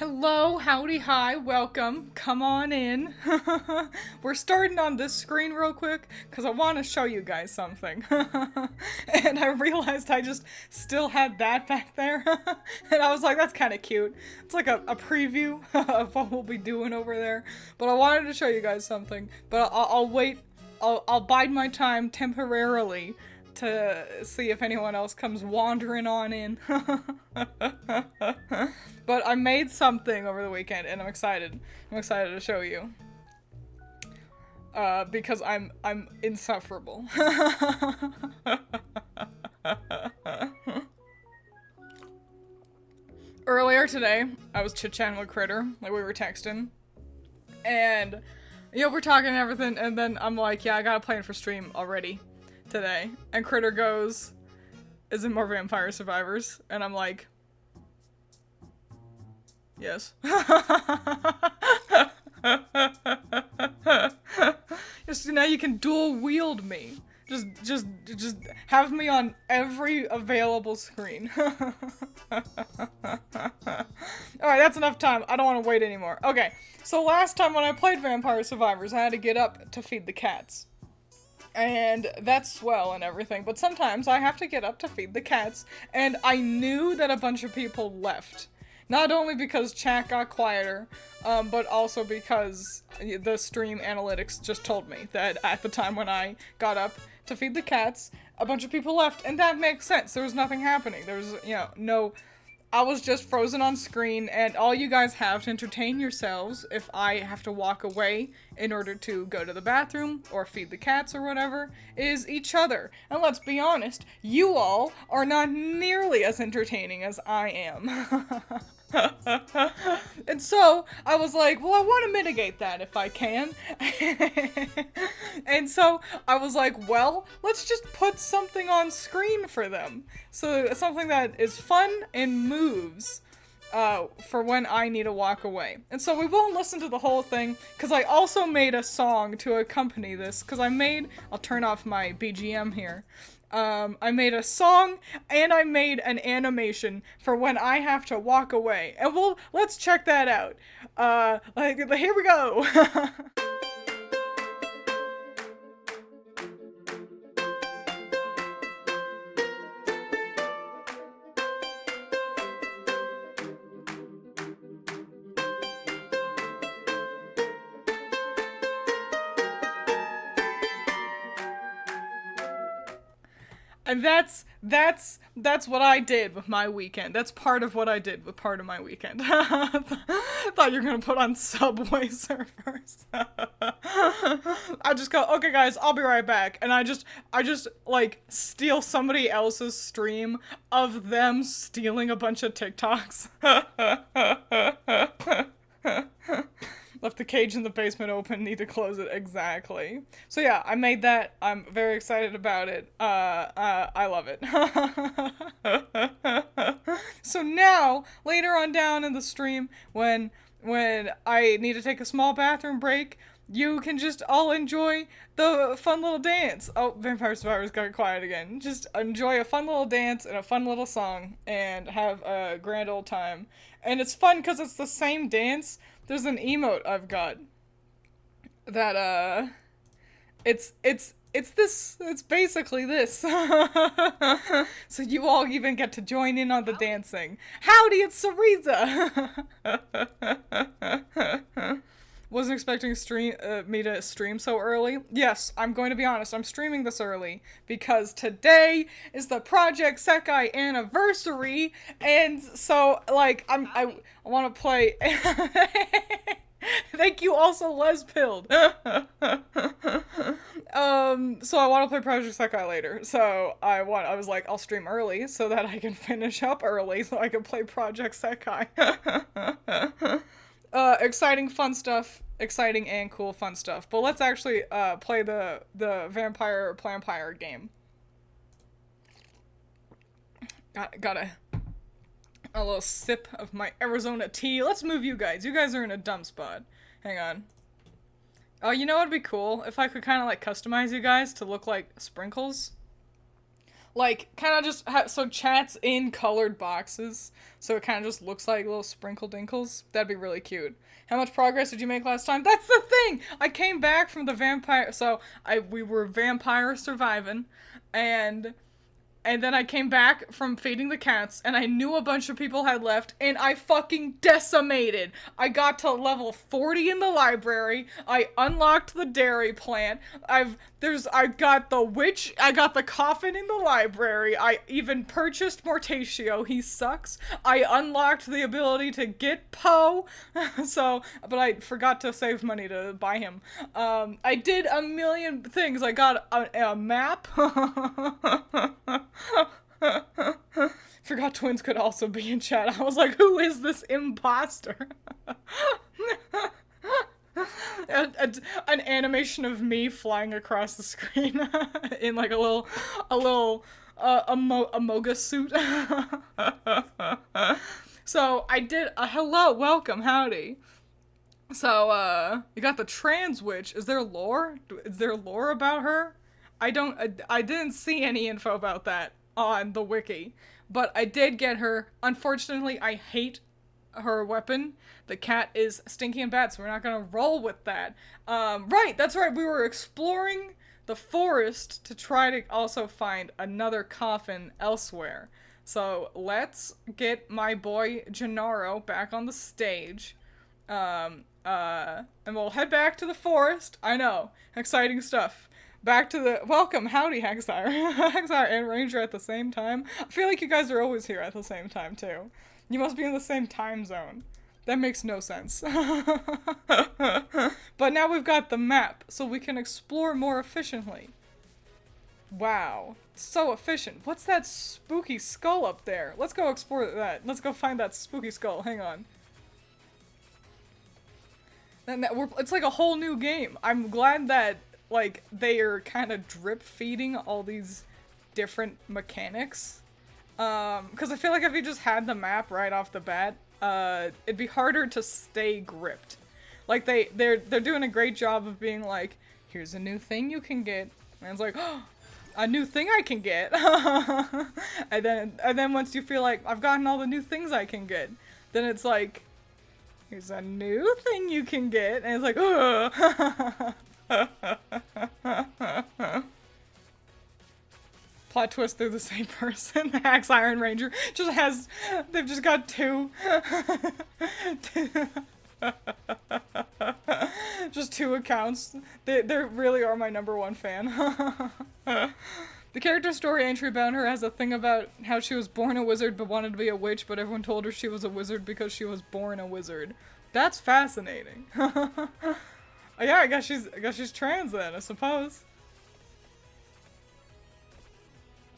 Hello, howdy, hi, welcome, come on in. We're starting on this screen real quick because I want to show you guys something. And I realized I just still had that back there. And I was like, that's kind of cute. It's like a preview of what we'll be doing over there. But I wanted to show you guys something. But I'll wait, I'll bide my time temporarily to see if anyone else comes wandering on in. But I made something over the weekend and I'm excited. I'm excited to show you. Because I'm insufferable. Earlier today, I was chit-chatting with Critter, like we were texting. And, we're talking and everything, and then I'm like, yeah, I got a plan for stream already today. And Critter goes, is it more Vampire Survivors? And I'm like, yes. Just now you can dual wield me. Just have me on every available screen. Alright, that's enough time. I don't want to wait anymore. Okay, so last time when I played Vampire Survivors, I had to get up to feed the cats. And that's swell and everything, but sometimes I have to get up to feed the cats, and I knew that a bunch of people left. Not only because chat got quieter, but also because the stream analytics just told me that at the time when I got up to feed the cats, a bunch of people left, and that makes sense. There was nothing happening. There was, no... I was just frozen on screen, and all you guys have to entertain yourselves if I have to walk away in order to go to the bathroom or feed the cats or whatever, is each other. And let's be honest, you all are not nearly as entertaining as I am. And so, I was like, well, I want to mitigate that if I can. And so, I was like, well, let's just put something on screen for them. So, something that is fun and moves. For when I need to walk away. And so we won't listen to the whole thing, because I also made a song to accompany this, because I'll turn off my BGM here. I made a song, and I made an animation for when I have to walk away. And let's check that out. Here we go! And that's what I did with my weekend. That's part of what I did with part of my weekend. Thought you were gonna put on Subway Surfers. I just go, okay guys, I'll be right back. And I just like steal somebody else's stream of them stealing a bunch of TikToks. Left the cage in the basement open, need to close it, exactly. So yeah, I made that, I'm very excited about it, I love it. So now, later on down in the stream, when I need to take a small bathroom break, you can just all enjoy the fun little dance. Oh, Vampire Survivors got quiet again. Just enjoy a fun little dance and a fun little song, and have a grand old time. And it's fun because it's the same dance. There's an emote I've got that, it's basically this. So you all even get to join in on the dancing. Howdy, it's Cereza! Wasn't expecting me to stream so early. Yes, I'm going to be honest, I'm streaming this early because today is the Project Sekai anniversary, and so, like, I want to play... Thank you, also Les Pilled. So I want to play Project Sekai later. So I was like, I'll stream early so that I can finish up early so I can play Project Sekai. Exciting, fun stuff. Exciting and cool, fun stuff. But let's actually play the Vampire Plampire game. Got a little sip of my Arizona tea. Let's move you guys. You guys are in a dumb spot. Hang on. Oh, you know what'd be cool? If I could kind of like customize you guys to look like sprinkles. Like, kind of just so chat's in colored boxes, so it kind of just looks like little sprinkle dinkles. That'd be really cute. How much progress did you make last time? That's the thing. I came back from the vampire. So we were vampire surviving, and then I came back from feeding the cats, and I knew a bunch of people had left, and I fucking decimated. I got to level 40 in the library. I unlocked the dairy plant. I got the witch. I got the coffin in the library. I even purchased Mortatio. He sucks. I unlocked the ability to get Poe. But I forgot to save money to buy him. I did a million things. I got a map. Forgot Twiins could also be in chat. I was like, who is this imposter? An animation of me flying across the screen in like a little Amoga suit. So I did a hello, welcome, howdy. So you got the trans witch. Is there lore? Is there lore about her? I didn't see any info about that on the wiki, but I did get her. Unfortunately, I hate her weapon. The cat is stinky and bad, so we're not gonna roll with that. Right, that's right. We were exploring the forest to try to also find another coffin elsewhere. So let's get my boy Gennaro back on the stage. And we'll head back to the forest. I know, exciting stuff. Back to the welcome, howdy, Hagsire. Hagsire and Ranger at the same time. I feel like you guys are always here at the same time too. You must be in the same time zone. That makes no sense. But now we've got the map, so we can explore more efficiently. Wow, so efficient. What's that spooky skull up there? Let's go explore that. Let's go find that spooky skull. Hang on. And it's like a whole new game. I'm glad that like they are kind of drip feeding all these different mechanics. Because I feel like if you just had the map right off the bat, it'd be harder to stay gripped. Like they're doing a great job of being like, here's a new thing you can get, and it's like, oh, a new thing I can get. and then once you feel like I've gotten all the new things I can get, then it's like, here's a new thing you can get, and it's like, ugh. Plot twist, they're the same person. The Axe Iron Ranger they've just got just two accounts. They really are my #1 fan. The character story entry about her has a thing about how she was born a wizard but wanted to be a witch, but everyone told her she was a wizard because she was born a wizard. That's fascinating. Yeah, I guess she's trans then, I suppose.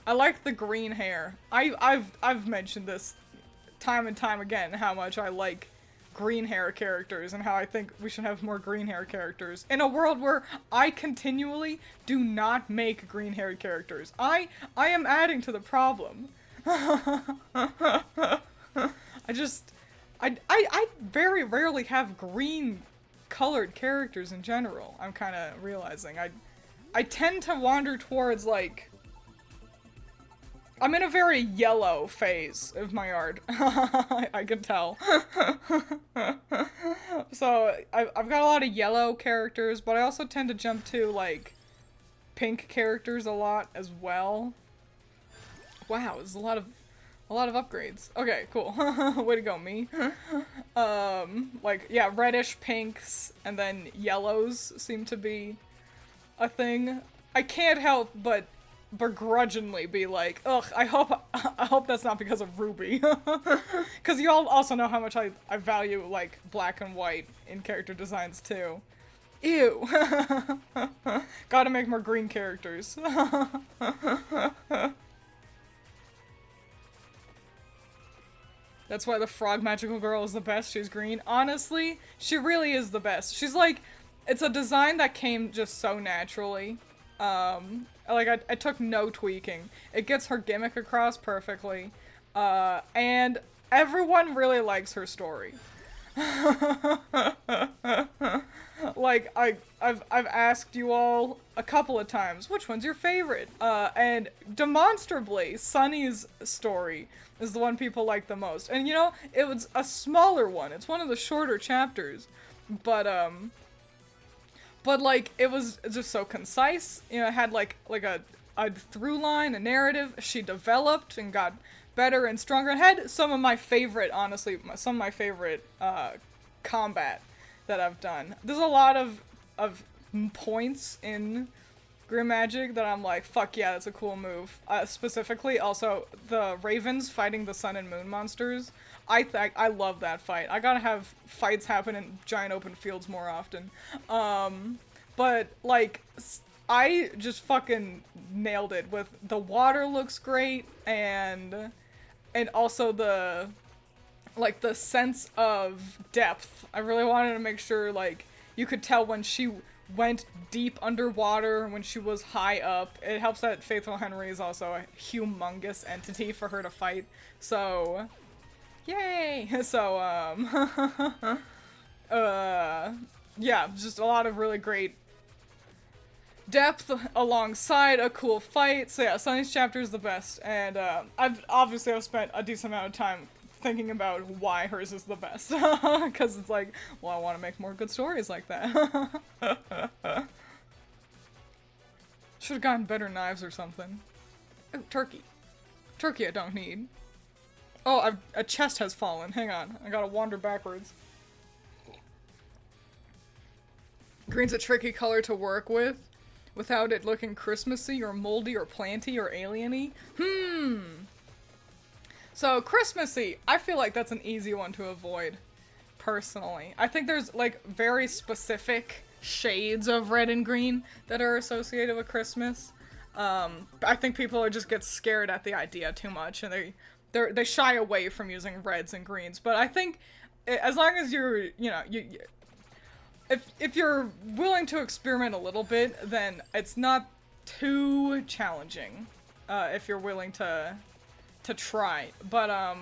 I like the green hair. I've mentioned this time and time again how much I like green hair characters and how I think we should have more green hair characters in a world where I continually do not make green haired characters. I am adding to the problem. I very rarely have green colored characters in general. I'm kind of realizing I tend to wander towards like, I'm in a very yellow phase of my art. I can tell. So I've got a lot of yellow characters, but I also tend to jump to like pink characters a lot as well. Wow, there's a lot of upgrades. Okay, cool. Way to go, me. Like, yeah, reddish pinks and then yellows seem to be a thing. I can't help but begrudgingly be like, ugh, I hope that's not because of Ruby. Because you all also know how much I value, like, black and white in character designs, too. Ew. Gotta make more green characters. That's why the frog magical girl is the best. She's green. Honestly, she really is the best. She's like, it's a design that came just so naturally. Like, I took no tweaking. It gets her gimmick across perfectly. And everyone really likes her story. Like I've asked you all a couple of times, which one's your favorite? And demonstrably, Sunny's story is the one people like the most. And you know, it was a smaller one. It's one of the shorter chapters, but like it was just so concise. You know, it had like a through line, a narrative. She developed and got better and stronger. It had some of my favorite, honestly, some of my favorite combat that I've done. There's a lot of points in Grim Magic that I'm like, fuck yeah, that's a cool move. Specifically, also the ravens fighting the sun and moon monsters. I love that fight. I gotta have fights happen in giant open fields more often. But like, I just fucking nailed it with the water looks great and also the sense of depth. I really wanted to make sure like you could tell when she went deep underwater, when she was high up. It helps that Faithful Henry is also a humongous entity for her to fight. So, yay! So, yeah, just a lot of really great depth alongside a cool fight. So yeah, Sunny's chapter is the best, and I've spent a decent amount of time thinking about why hers is the best, because it's like, well, I want to make more good stories like that. Should have gotten better knives or something. Oh, turkey. Turkey I don't need. Oh, a chest has fallen. Hang on, I gotta wander backwards. Green's a tricky color to work with without it looking Christmassy or moldy or planty or alien-y. So, Christmassy, I feel like that's an easy one to avoid, personally. I think there's, like, very specific shades of red and green that are associated with Christmas. I think people just get scared at the idea too much, and they shy away from using reds and greens. But I think, as long as you're, you know, if you're willing to experiment a little bit, then it's not too challenging, if you're willing to try. But,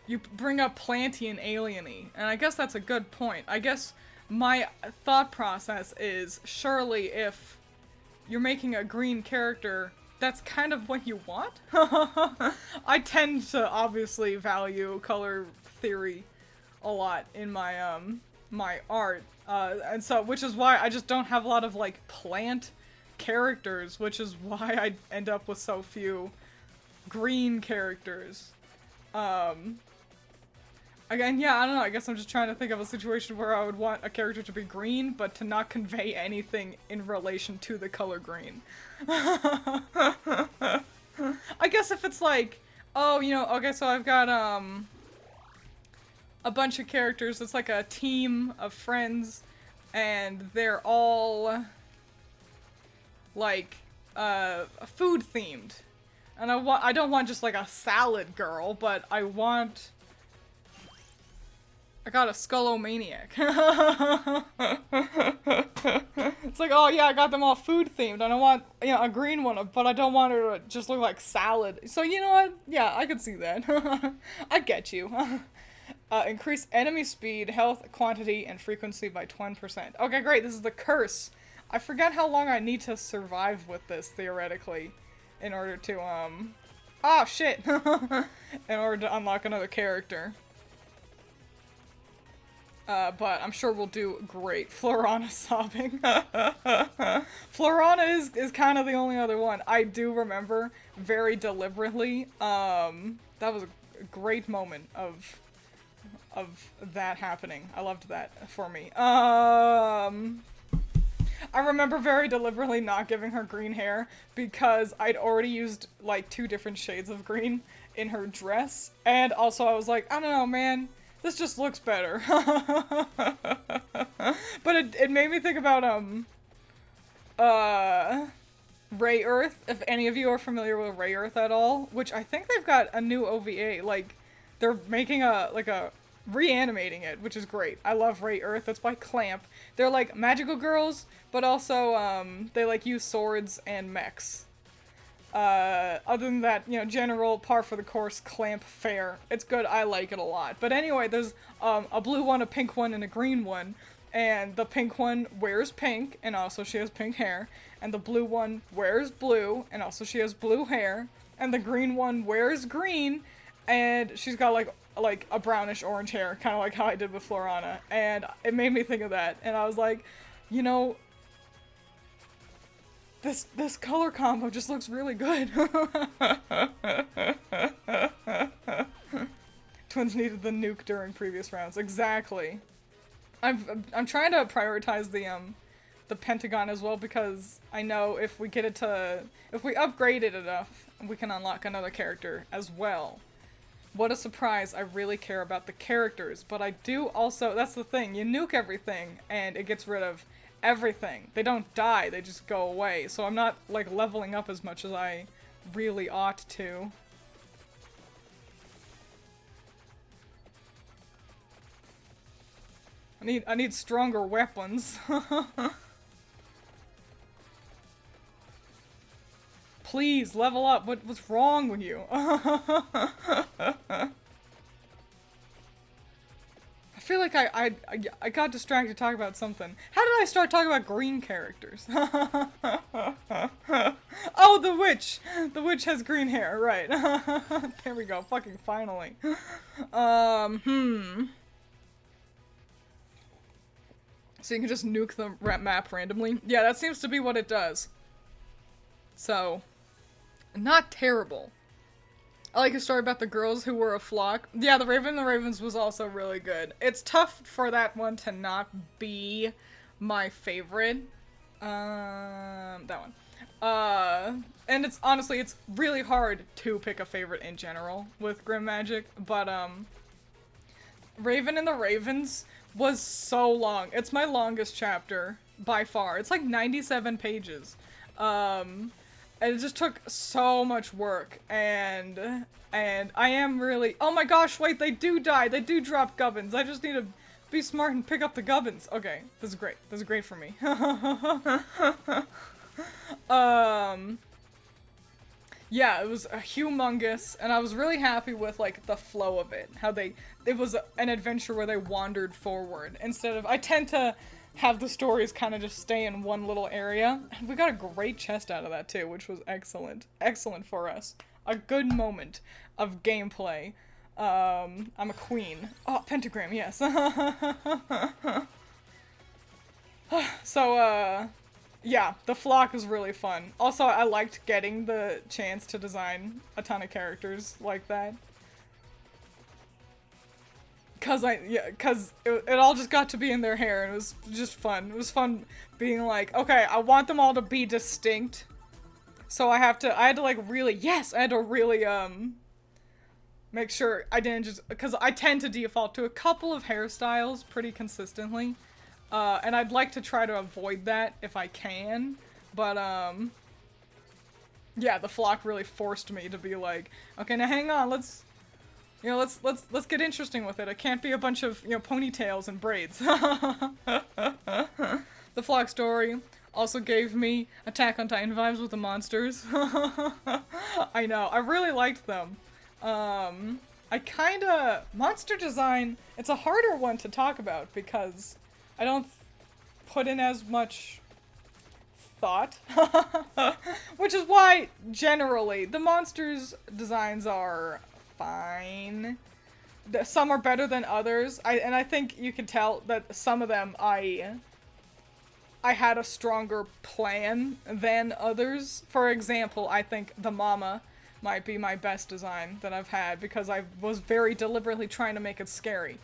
you bring up planty and alien-y, and I guess that's a good point. I guess my thought process is, surely if you're making a green character, that's kind of what you want? I tend to obviously value color theory a lot in my, my art, and so, which is why I just don't have a lot of, like, plant characters, which is why I end up with so few green characters. Again, yeah, I don't know, I guess I'm just trying to think of a situation where I would want a character to be green, but to not convey anything in relation to the color green. I guess if it's like, oh, you know, okay, so I've got, a bunch of characters, it's like a team of friends, and they're all, like, food themed. And I don't want just like a salad girl, but I got a Skullomaniac. It's like, oh yeah, I got them all food themed, and I want, you know, a green one, but I don't want her to just look like salad. So you know what? Yeah, I could see that. I get you. Increase enemy speed, health, quantity, and frequency by 20%. Okay, great. This is the curse. I forget how long I need to survive with this, theoretically, in order to, oh, shit! In order to unlock another character. But I'm sure we'll do great. Florana sobbing. Florana is kind of the only other one. I do remember very deliberately, that was a great moment of that happening. I loved that for me. I remember very deliberately not giving her green hair because I'd already used like 2 different shades of green in her dress, and also I was like, I don't know, man, this just looks better. But it made me think about Ray Earth, if any of you are familiar with Ray Earth at all, which I think they've got a new OVA, like they're making reanimating it, which is great. I love Ray Earth. It's by Clamp. They're like magical girls, but also they like use swords and mechs. Other than that, you know, general par for the course clamp fare. It's good. I like it a lot. But anyway, there's a blue one, a pink one, and a green one. And the pink one wears pink, and also she has pink hair. And the blue one wears blue, and also she has blue hair. And the green one wears green, and she's got like a brownish orange hair, kind of like how I did with Florana. And it made me think of that, and I was like, you know, this color combo just looks really good. Twins needed the nuke during previous rounds. Exactly. I'm trying to prioritize the Pentagon as well, because I know if we upgrade it enough, we can unlock another character as well. What a surprise. I really care about the characters, but I do also, that's the thing, you nuke everything and it gets rid of everything. They don't die, they just go away. So I'm not like leveling up as much as I really ought to. I need stronger weapons. Please level up. What's wrong with you? I feel like I got distracted talking about something. How did I start talking about green characters? Oh, the witch! The witch has green hair, right. There we go, fucking finally. So you can just nuke the map randomly? Yeah, that seems to be what it does. So, not terrible. I like a story about the girls who were a flock. Yeah, the Ravens was also really good. It's tough for that one to not be my favorite. That one. And it's honestly, it's really hard to pick a favorite in general with Grim Magic, but Raven and the Ravens was so long. It's my longest chapter by far. It's like 97 pages. And it just took so much work, and I am really— oh my gosh, wait, they do die. They do drop gubbins. I just need to be smart and pick up the gubbins. Okay, this is great. This is great for me. Yeah, it was a humongous, and I was really happy with, like, the flow of it. How it was an adventure where they wandered forward, instead of— I tend to have the stories kind of just stay in one little area. And we got a great chest out of that, too, which was excellent. Excellent for us. A good moment of gameplay. I'm a queen. Oh, pentagram, yes. So, yeah, the flock was really fun. Also, I liked getting the chance to design a ton of characters like that. Cause it all just got to be in their hair, and it was just fun. It was fun being like, okay, I want them all to be distinct. So I had to like really, yes, I had to really, make sure I didn't just— because I tend to default to a couple of hairstyles pretty consistently. And I'd like to try to avoid that if I can, but, yeah, the flock really forced me to be like, okay, now hang on, let's get interesting with it. It can't be a bunch of, ponytails and braids. The flock story also gave me Attack on Titan vibes with the monsters. I know, I really liked them. Monster design, it's a harder one to talk about because I don't put in as much thought, which is why, generally, the monsters' designs are fine. Some are better than others, and I think you can tell that some of them I had a stronger plan than others. For example, I think the mama might be my best design that I've had, because I was very deliberately trying to make it scary.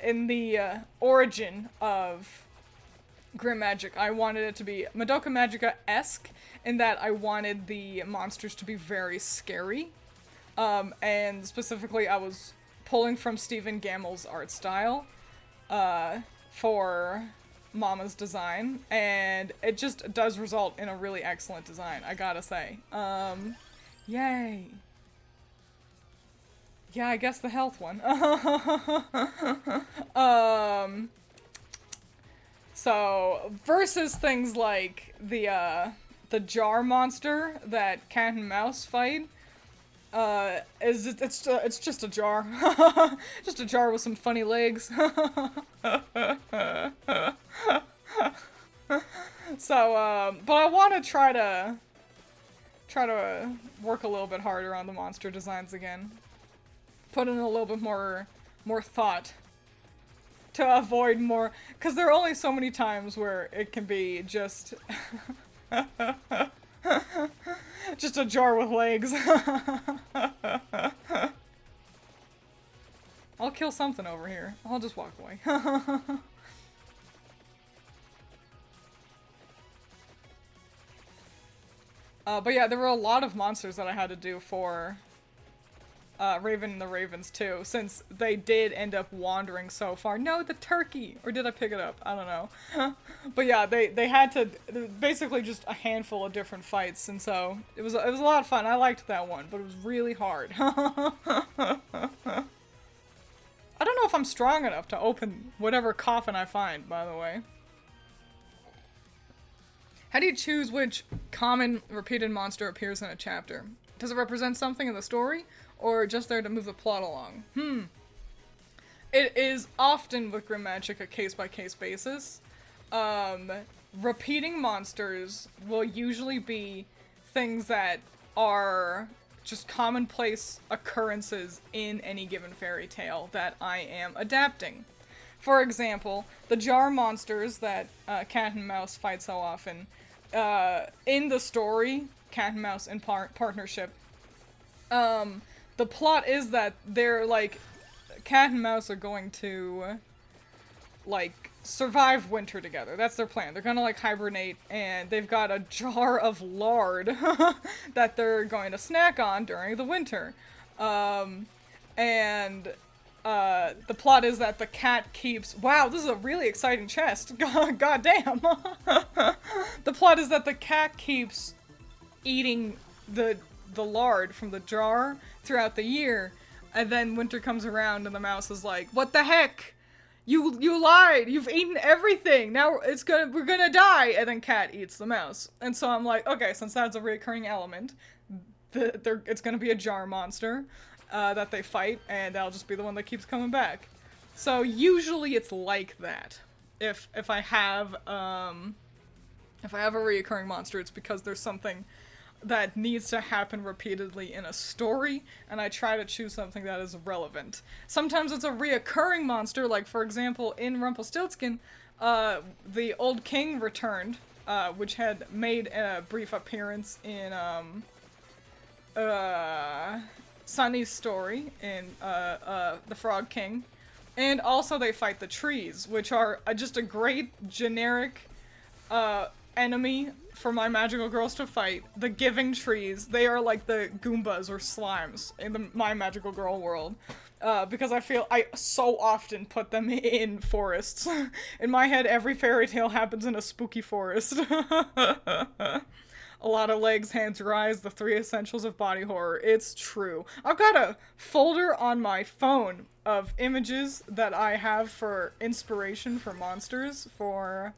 In the origin of Grim Magic, I wanted it to be Madoka Magica-esque, in that I wanted the monsters to be very scary. And specifically, I was pulling from Stephen Gammell's art style for Mama's design, and it just does result in a really excellent design, I gotta say. Yay. Yeah, I guess the health one. So, versus things like the, the jar monster that cat and mouse fight, it's just a jar. Just a jar with some funny legs. So, but I want to try to work a little bit harder on the monster designs again. Put in a little bit more thought to avoid more, because there are only so many times where it can be just just a jar with legs. I'll kill something over here. I'll just walk away. But yeah, there were a lot of monsters that I had to do for Raven and the Ravens too, since they did end up wandering so far. No, the turkey! Or did I pick it up? I don't know. But yeah, they had to, basically just a handful of different fights, and so it was a lot of fun. I liked that one, but it was really hard. I don't know if I'm strong enough to open whatever coffin I find, by the way. How do you choose which common repeated monster appears in a chapter? Does it represent something in the story, or just there to move the plot along? It is often with Grim Magic a case-by-case basis. Repeating monsters will usually be things that are just commonplace occurrences in any given fairy tale that I am adapting. For example, the jar monsters that Cat and Mouse fight so often, in the story, Cat and Mouse in partnership, the plot is that they're, like, Cat and Mouse are going to, like, survive winter together. That's their plan. They're gonna, like, hibernate, and they've got a jar of lard that they're going to snack on during the winter. The plot is that the cat keeps... Wow, this is a really exciting chest. God damn. The plot is that the cat keeps eating the lard from the jar throughout the year, and then winter comes around and the mouse is like, "What the heck? You lied! You've eaten everything! Now we're gonna die!" And then cat eats the mouse. And so I'm like, okay, since that's a recurring element, it's gonna be a jar monster that they fight, and that'll just be the one that keeps coming back. So usually it's like that. If I have a recurring monster, it's because there's something that needs to happen repeatedly in a story, and I try to choose something that is relevant. Sometimes it's a reoccurring monster, like for example in Rumpelstiltskin, the old king returned, which had made a brief appearance in Sunny's story in The Frog King, and also they fight the trees, which are just a great generic enemy for my magical girls to fight. The giving trees, they are like the Goombas or slimes in my magical girl world, because I feel I so often put them in forests. In my head, every fairy tale happens in a spooky forest. A lot of legs, hands, or eyes, the 3 essentials of body horror. It's true. I've got a folder on my phone of images that I have for inspiration for monsters for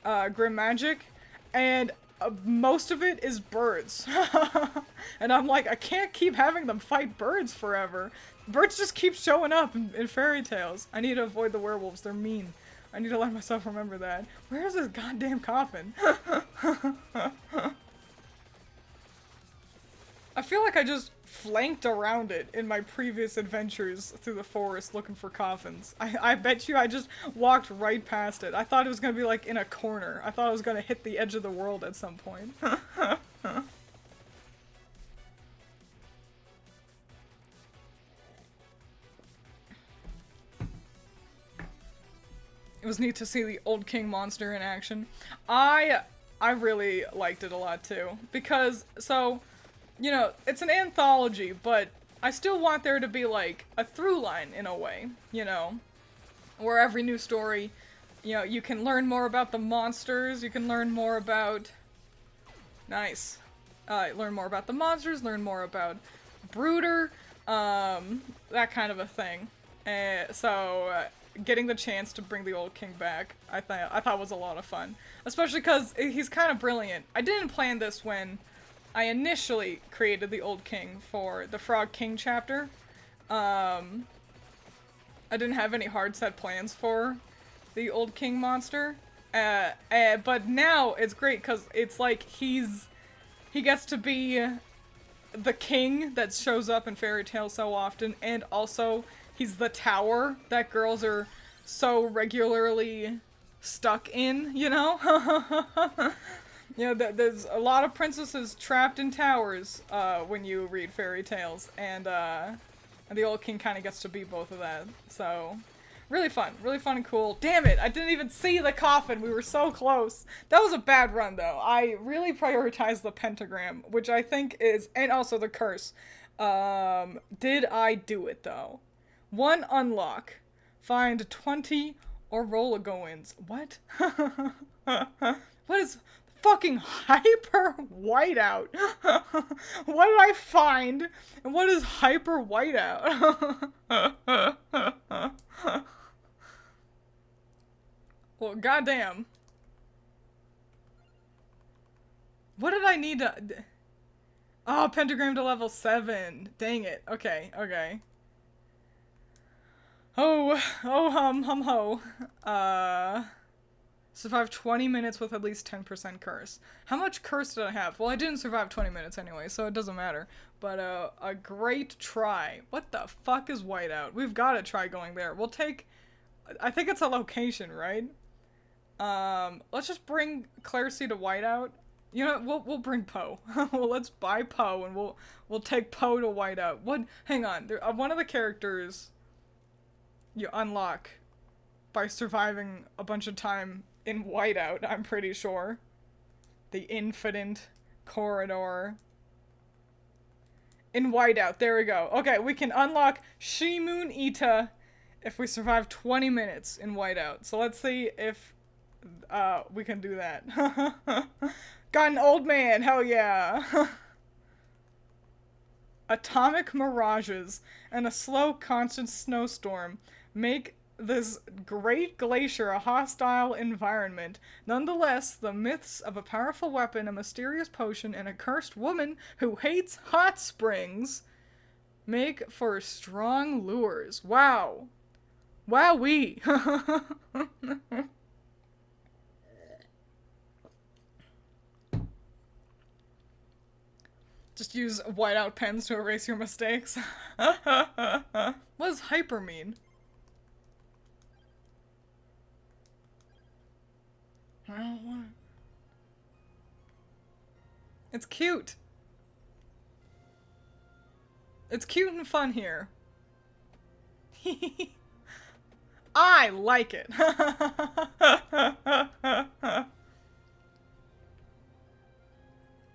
Grim Magic, and most of it is birds. And I'm like, I can't keep having them fight birds forever. Birds just keep showing up in fairy tales. I need to avoid the werewolves. They're mean. I need to let myself remember that. Where is this goddamn coffin? I feel like I just flanked around it in my previous adventures through the forest looking for coffins. I bet you I just walked right past it. I thought it was gonna be like in a corner. I thought I was gonna hit the edge of the world at some point. It was neat to see the Old King monster in action. I really liked it a lot too, because, so, you know, it's an anthology, but I still want there to be, like, a through line in a way, you know, where every new story, you know, you can learn more about the monsters, you can learn more about, nice, learn more about the monsters, learn more about Brooder, that kind of a thing. So, getting the chance to bring the old king back, I thought was a lot of fun. Especially because he's kind of brilliant. I didn't plan this when I initially created the old king for the Frog King chapter. I didn't have any hard set plans for the old king monster. But now it's great because it's like he gets to be the king that shows up in fairy tales so often, and also he's the tower that girls are so regularly stuck in, you know? You know, there's a lot of princesses trapped in towers when you read fairy tales, and the old king kind of gets to be both of that. So, really fun and cool. Damn it, I didn't even see the coffin. We were so close. That was a bad run, though. I really prioritized the pentagram, which I think is, and also the curse. Did I do it, though? 1 unlock. Find 20 Orologoins. What? What is fucking hyper whiteout? What did I find? And what is hyper whiteout? Well, goddamn. What did I need to... Oh, pentagram to level 7. Dang it. Okay, okay. Oh, ho. Survive 20 minutes with at least 10% curse. How much curse did I have? Well, I didn't survive 20 minutes anyway, so it doesn't matter. But, a great try. What the fuck is Whiteout? We've gotta try going there. We'll take... I think it's a location, right? Let's just bring Clarcy to Whiteout. You know, we'll bring Poe. Well, let's buy Poe, and we'll take Poe to Whiteout. What? Hang on. There, one of the characters you unlock by surviving a bunch of time in Whiteout, I'm pretty sure. The Infinite Corridor. In Whiteout, there we go. Okay, we can unlock Shimoon Ita if we survive 20 minutes in Whiteout. So let's see if we can do that. Got an old man, hell yeah. Atomic mirages and a slow, constant snowstorm make this great glacier a hostile environment. Nonetheless, the myths of a powerful weapon, a mysterious potion, and a cursed woman who hates hot springs make for strong lures. Wow. Wowee. Just use whiteout pens to erase your mistakes. What does hyper mean? I don't want it. It's cute. It's cute and fun here. I like it.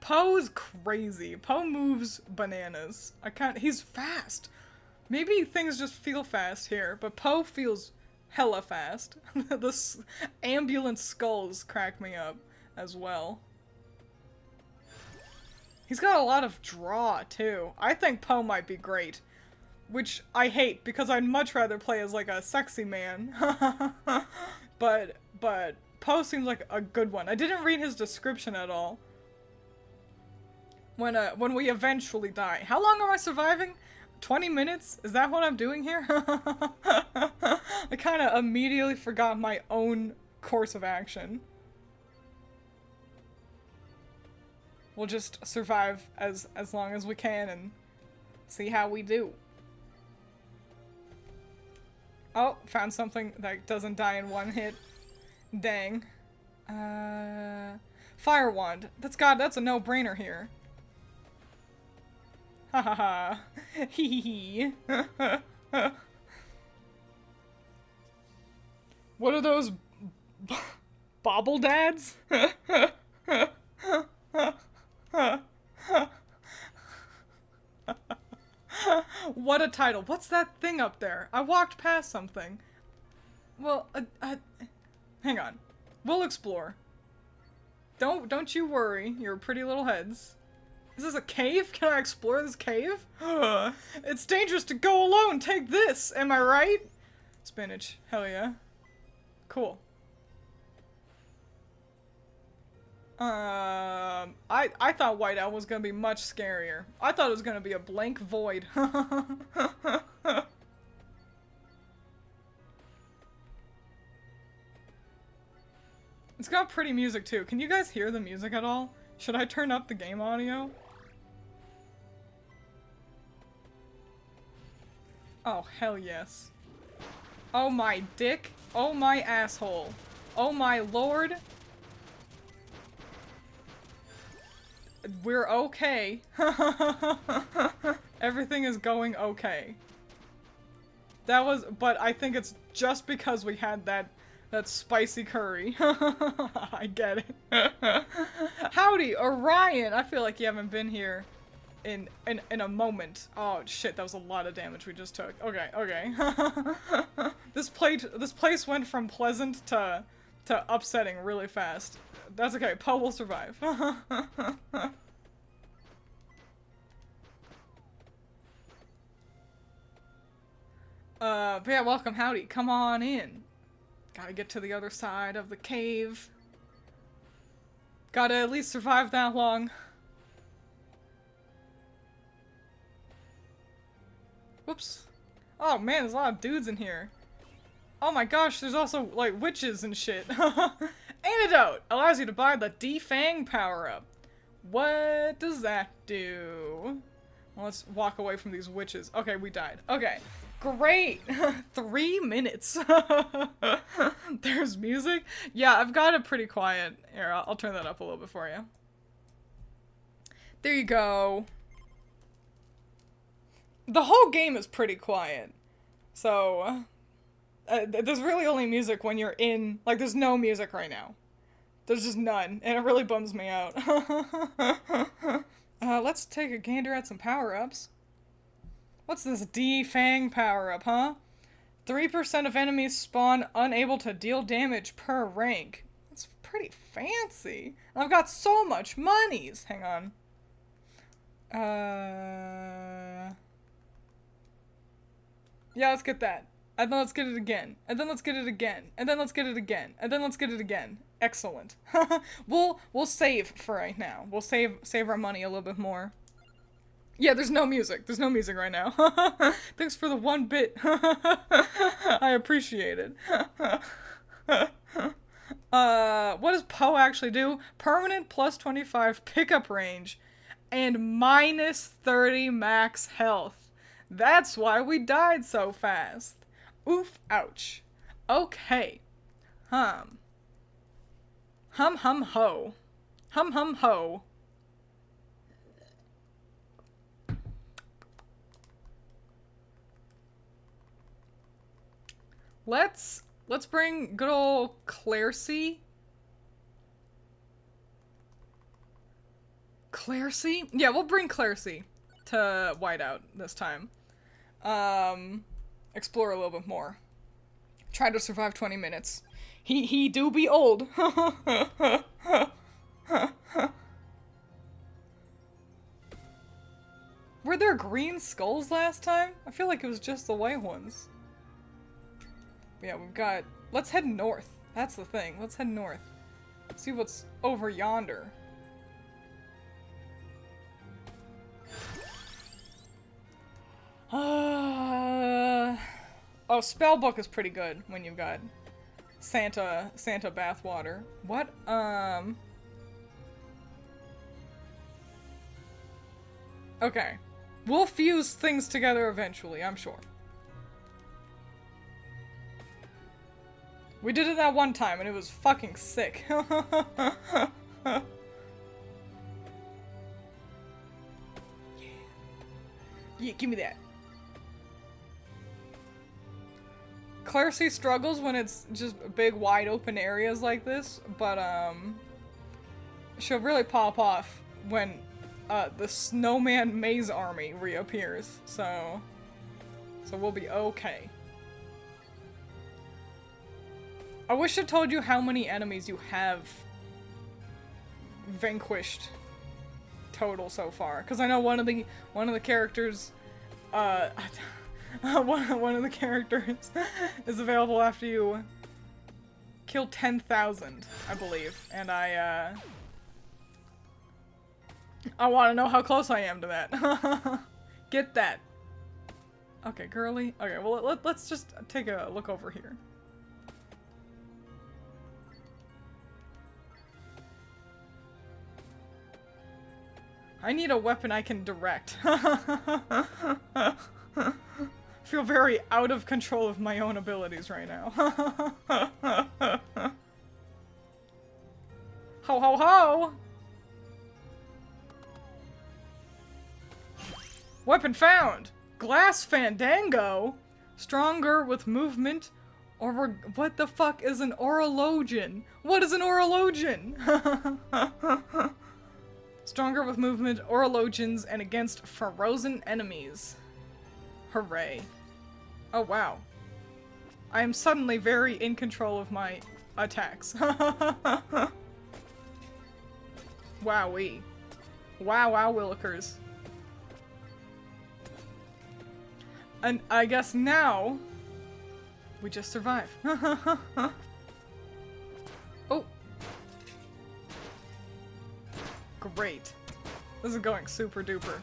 Poe's crazy. Poe moves bananas. He's fast. Maybe things just feel fast here, but Poe feels hella fast. The ambulance skulls crack me up as well. He's got a lot of draw, too. I think Poe might be great. Which I hate, because I'd much rather play as, like, a sexy man. But Poe seems like a good one. I didn't read his description at all. When we eventually die. How long am I surviving? 20 minutes? Is that what I'm doing here? I kind of immediately forgot my own course of action. We'll just survive as long as we can and see how we do. Oh, found something that doesn't die in one hit. Dang. Fire wand. That's a no-brainer here. Ha ha ha. Hee hee hee. What are those bobble dads? What a title. What's that thing up there? I walked past something. Well, hang on. We'll explore. Don't you worry, your pretty little heads. Is this a cave? Can I explore this cave? It's dangerous to go alone. Take this. Am I right? Spinach. Hell yeah. Cool. I thought Whiteout was gonna be much scarier. I thought it was gonna be a blank void. It's got pretty music too. Can you guys hear the music at all? Should I turn up the game audio? Oh, hell yes. Oh my dick. Oh my asshole. Oh my lord. We're okay. Everything is going okay. That was, but I think it's just because we had that spicy curry. I get it. Howdy, Orion! I feel like you haven't been here in a moment. Oh shit, that was a lot of damage we just took. Okay, okay. This place went from pleasant to upsetting really fast. That's okay, Poe will survive. But yeah, welcome, howdy. Come on in. Gotta get to the other side of the cave. Gotta at least survive that long. Whoops. Oh man, there's a lot of dudes in here. Oh my gosh, there's also, like, witches and shit. Antidote! Allows you to buy the Defang power-up. What does that do? Well, let's walk away from these witches. Okay, we died. Okay. Great! 3 minutes. There's music? Yeah, I've got it pretty quiet. Here, I'll turn that up a little bit for you. There you go. The whole game is pretty quiet. So, there's really only music when you're in... Like, there's no music right now. There's just none, and it really bums me out. Let's take a gander at some power-ups. What's this Defang power-up, huh? 3% of enemies spawn unable to deal damage per rank. That's pretty fancy. And I've got so much monies. Hang on. Yeah, let's get that. And then let's get it again. And then let's get it again. And then let's get it again. And then let's get it again. Excellent. We'll save for right now. We'll save our money a little bit more. Yeah, there's no music. There's no music right now. Thanks for the 1 bit. I appreciate it. What does Poe actually do? Permanent plus 25 pickup range and minus 30 max health. That's why we died so fast. Oof, ouch. Okay. Hum hum ho. Hum hum ho. Let's bring good old Claircy. Claircy? Yeah, we'll bring Claircy to Whiteout this time. Explore a little bit more. Try to survive 20 minutes. He do be old. Were there green skulls last time? I feel like it was just the white ones. Yeah, we've got... Let's head north. That's the thing. Let's head north. See what's over yonder. Oh, Spellbook is pretty good when you've got Santa bathwater. What? Okay. We'll fuse things together eventually, I'm sure. We did it that one time and it was fucking sick. Yeah, give me that. Claircy struggles when it's just big, wide open areas like this, but, she'll really pop off when, the Snowman Maze Army reappears, so we'll be okay. I wish I told you how many enemies you have vanquished total so far, because I know one of the characters, one of the characters is available after you kill 10,000, I believe. And I want to know how close I am to that. Get that. Okay, girly. Okay, well, let's just take a look over here. I need a weapon I can direct. Feel very out of control of my own abilities right now. Ho ho ho! Weapon found! Glass Fandango? Stronger with movement? Or what the fuck is an Orologian? What is an Orologian? Stronger with movement, Orologians, and against frozen enemies. Hooray. Oh wow. I am suddenly very in control of my attacks. Wowee. Wow wow willikers. And I guess now we just survive. Oh. Great. This is going super duper.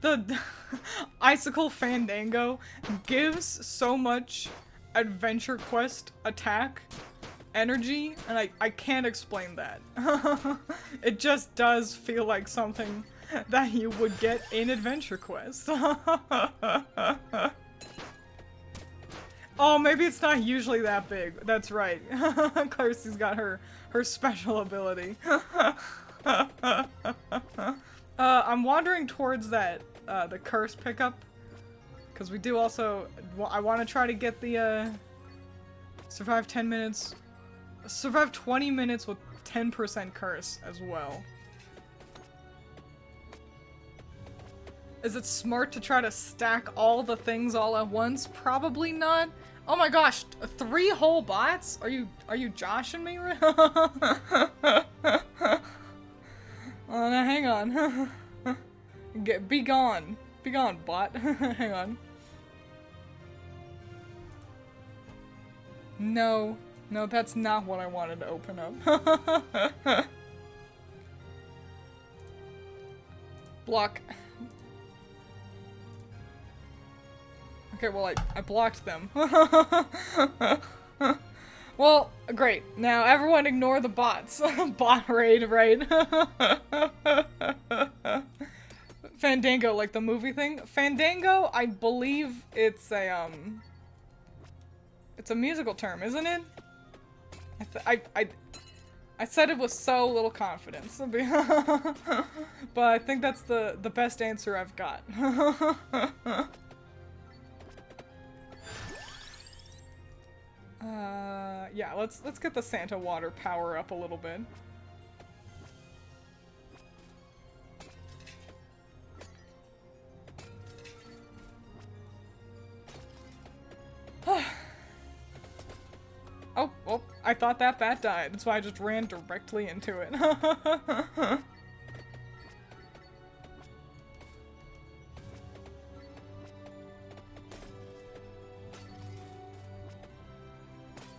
The Icicle Fandango gives so much Adventure Quest attack energy, and I can't explain that. It just does feel like something that you would get in Adventure Quest. Oh, maybe it's not usually that big. That's right. Clarcy's got her special ability. I'm wandering towards that, the curse pickup. Because we do also, I want to try to get the, survive 10 minutes, survive 20 minutes with 10% curse as well. Is it smart to try to stack all the things all at once? Probably not. Oh my gosh, 3 whole bots? Are you joshing me? Oh, now hang on. Be gone. Be gone, bot. Hang on. No. No, that's not what I wanted to open up. Block. Okay, well, I blocked them. Well, great. Now everyone ignore the bots. Bot raid, right? Fandango, like the movie thing. Fandango, I believe it's a musical term, isn't it? I said it with so little confidence. But I think that's the best answer I've got. Yeah, let's get the Santa water power up a little bit. Oh, well, I thought that bat died. That's why I just ran directly into it.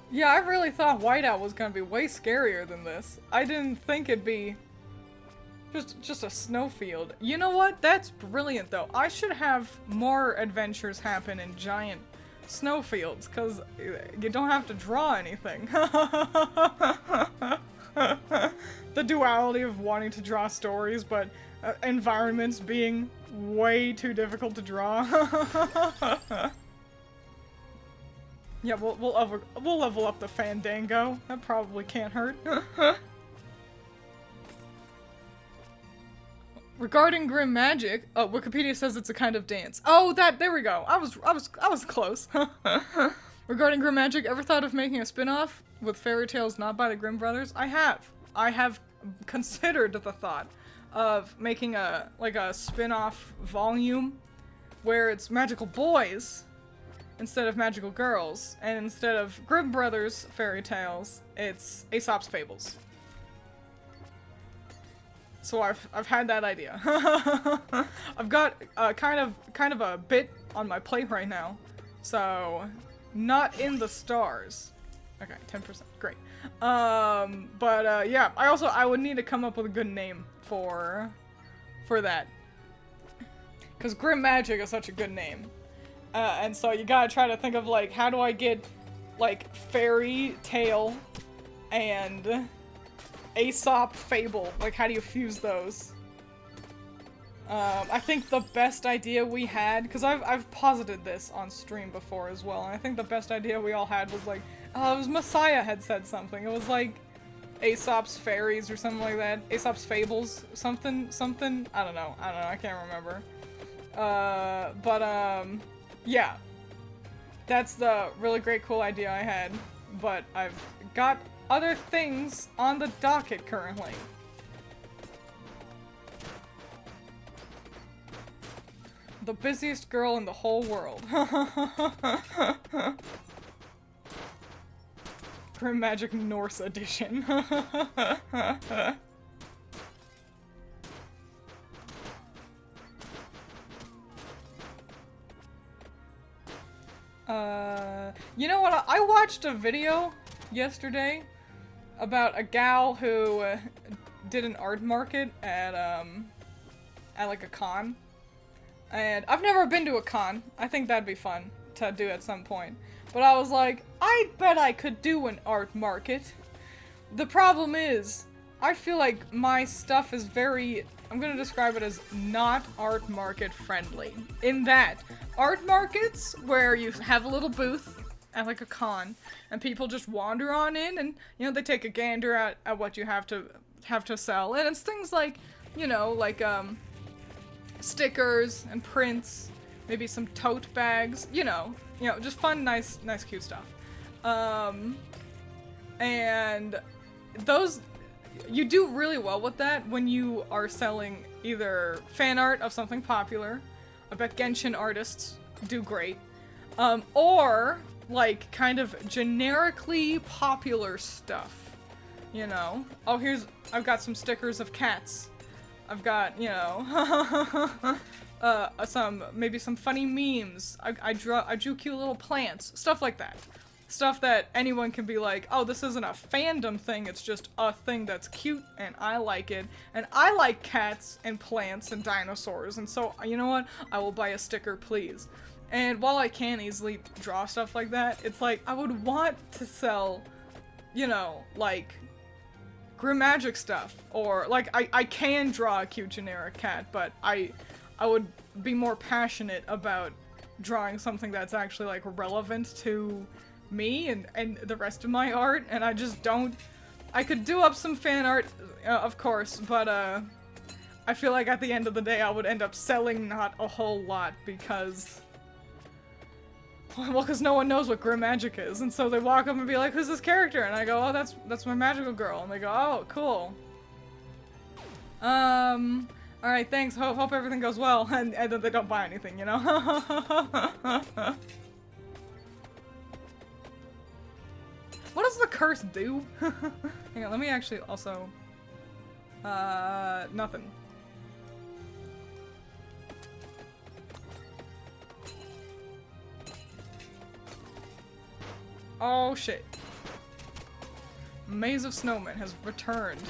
Yeah, I really thought Whiteout was gonna be way scarier than this. I didn't think it'd be just a snowfield. You know what? That's brilliant, though. I should have more adventures happen in giant snowfields, because you don't have to draw anything. The duality of wanting to draw stories, but environments being way too difficult to draw. Yeah, we'll level up the Fandango. That probably can't hurt. Regarding grim magic, Wikipedia says it's a kind of dance. Oh, there we go. I was close. Regarding grim magic, ever thought of making a spin-off with fairy tales not by the Grimm brothers? I have considered the thought of making a spin-off volume where it's magical boys instead of magical girls, and instead of Grimm Brothers fairy tales, it's Aesop's fables. So I've had that idea. I've got kind of a bit on my plate right now, so not in the stars. Okay, 10%, great. Yeah, I would need to come up with a good name for that, because Grim Magic is such a good name, and so you gotta try to think of like, how do I get like fairy tale and Aesop fable, like how do you fuse those? I think the best idea we had, because I've posited this on stream before as well, and I think the best idea we all had was like, it was Messiah had said something. It was like Aesop's fairies or something like that. Aesop's fables, something. I don't know. I can't remember. Yeah. That's the really great, cool idea I had, but I've got other things on the docket currently. The busiest girl in the whole world. Grim Magic Norse edition. You know what? I watched a video yesterday about a gal who did an art market at like a con. And I've never been to a con. I think that'd be fun to do at some point. But I was like, I bet I could do an art market. The problem is, I feel like my stuff is very, I'm gonna describe it as not art market friendly. In that, art markets where you have a little booth at like a con, and people just wander on in, and you know, they take a gander at what you have to sell. And it's things like, you know, like stickers and prints, maybe some tote bags, you know, just fun, nice, cute stuff. And those, you do really well with that when you are selling either fan art of something popular. I bet Genshin artists do great. Or like kind of generically popular stuff, you know? Oh, I've got some stickers of cats. I've got, you know, maybe some funny memes. I drew cute little plants, stuff like that. Stuff that anyone can be like, oh, this isn't a fandom thing, it's just a thing that's cute and I like it. And I like cats and plants and dinosaurs, and so, you know what? I will buy a sticker, please. And while I can easily draw stuff like that, it's like, I would want to sell, you know, like, Grim Magic stuff, or like I can draw a cute generic cat, but I would be more passionate about drawing something that's actually like relevant to me and the rest of my art, and I just don't. I could do up some fan art, of course, but I feel like at the end of the day I would end up selling not a whole lot because, well, because no one knows what Grim Magic is, and so they walk up and be like, who's this character? And I go, oh, that's my magical girl. And they go, oh, cool. Alright, thanks, hope everything goes well, and then they don't buy anything, you know? What does the curse do? Hang on, let me actually also, nothing. Oh shit. Maze of Snowmen has returned.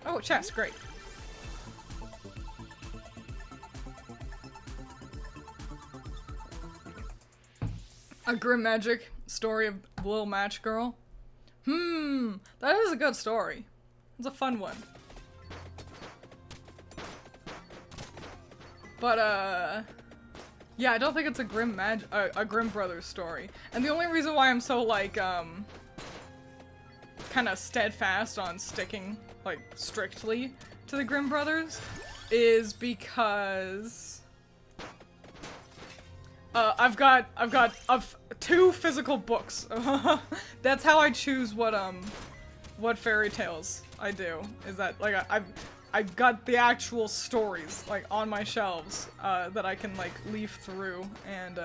Oh, chest, great. A Grim Magic story of Little Match Girl. That is a good story. It's a fun one. But, yeah, I don't think it's a a Grimm Brothers story. And the only reason why I'm so, like, kind of steadfast on sticking, like, strictly to the Grimm Brothers is because I've got two physical books. That's how I choose what fairy tales I do. Is that, like, I've got the actual stories, like, on my shelves, that I can, like, leaf through, and,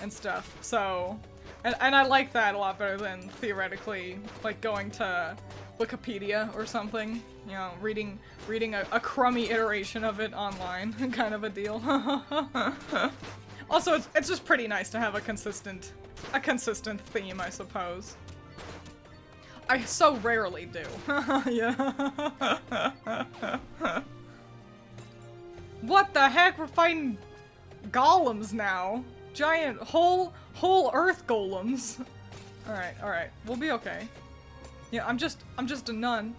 and stuff. So, and I like that a lot better than theoretically like going to Wikipedia or something. You know, reading a crummy iteration of it online, kind of a deal. Also, it's just pretty nice to have a consistent theme, I suppose. I so rarely do. Yeah. What the heck? We're fighting golems now. Giant whole earth golems. Alright. We'll be okay. Yeah, I'm just a nun.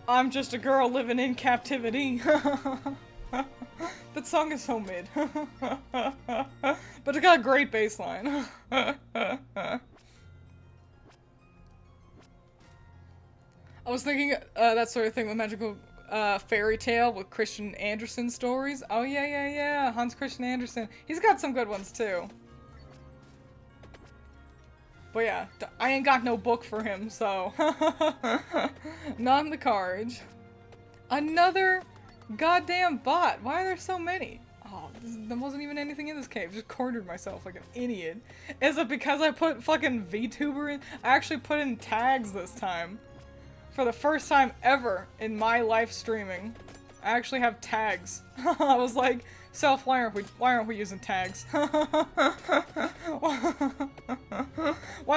I'm just a girl living in captivity. That song is so mid. But it got a great bass line. I was thinking that sort of thing with magical fairy tale with Christian Andersen stories. Oh yeah. Hans Christian Andersen. He's got some good ones too. But yeah, I ain't got no book for him, so not in the cards. Another goddamn bot. Why are there so many? Oh, there wasn't even anything in this cave. Just cornered myself like an idiot. Is it because I put fucking VTuber in? I actually put in tags this time. For the first time ever in my life streaming, I actually have tags. I was like, Self, why aren't we using tags? Why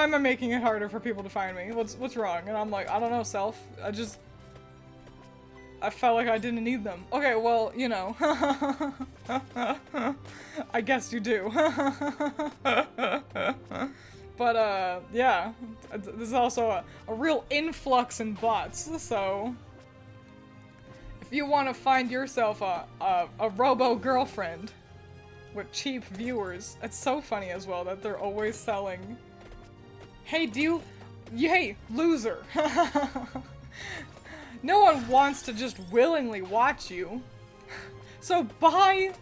am I making it harder for people to find me? What's wrong? And I'm like, I don't know, Self. I felt like I didn't need them. Okay, well, you know. I guess you do. But, yeah. There's also a real influx in bots, so... If you want to find yourself a robo-girlfriend with cheap viewers, it's so funny as well that they're always selling... Hey, hey, loser! No one wants to just willingly watch you. So buy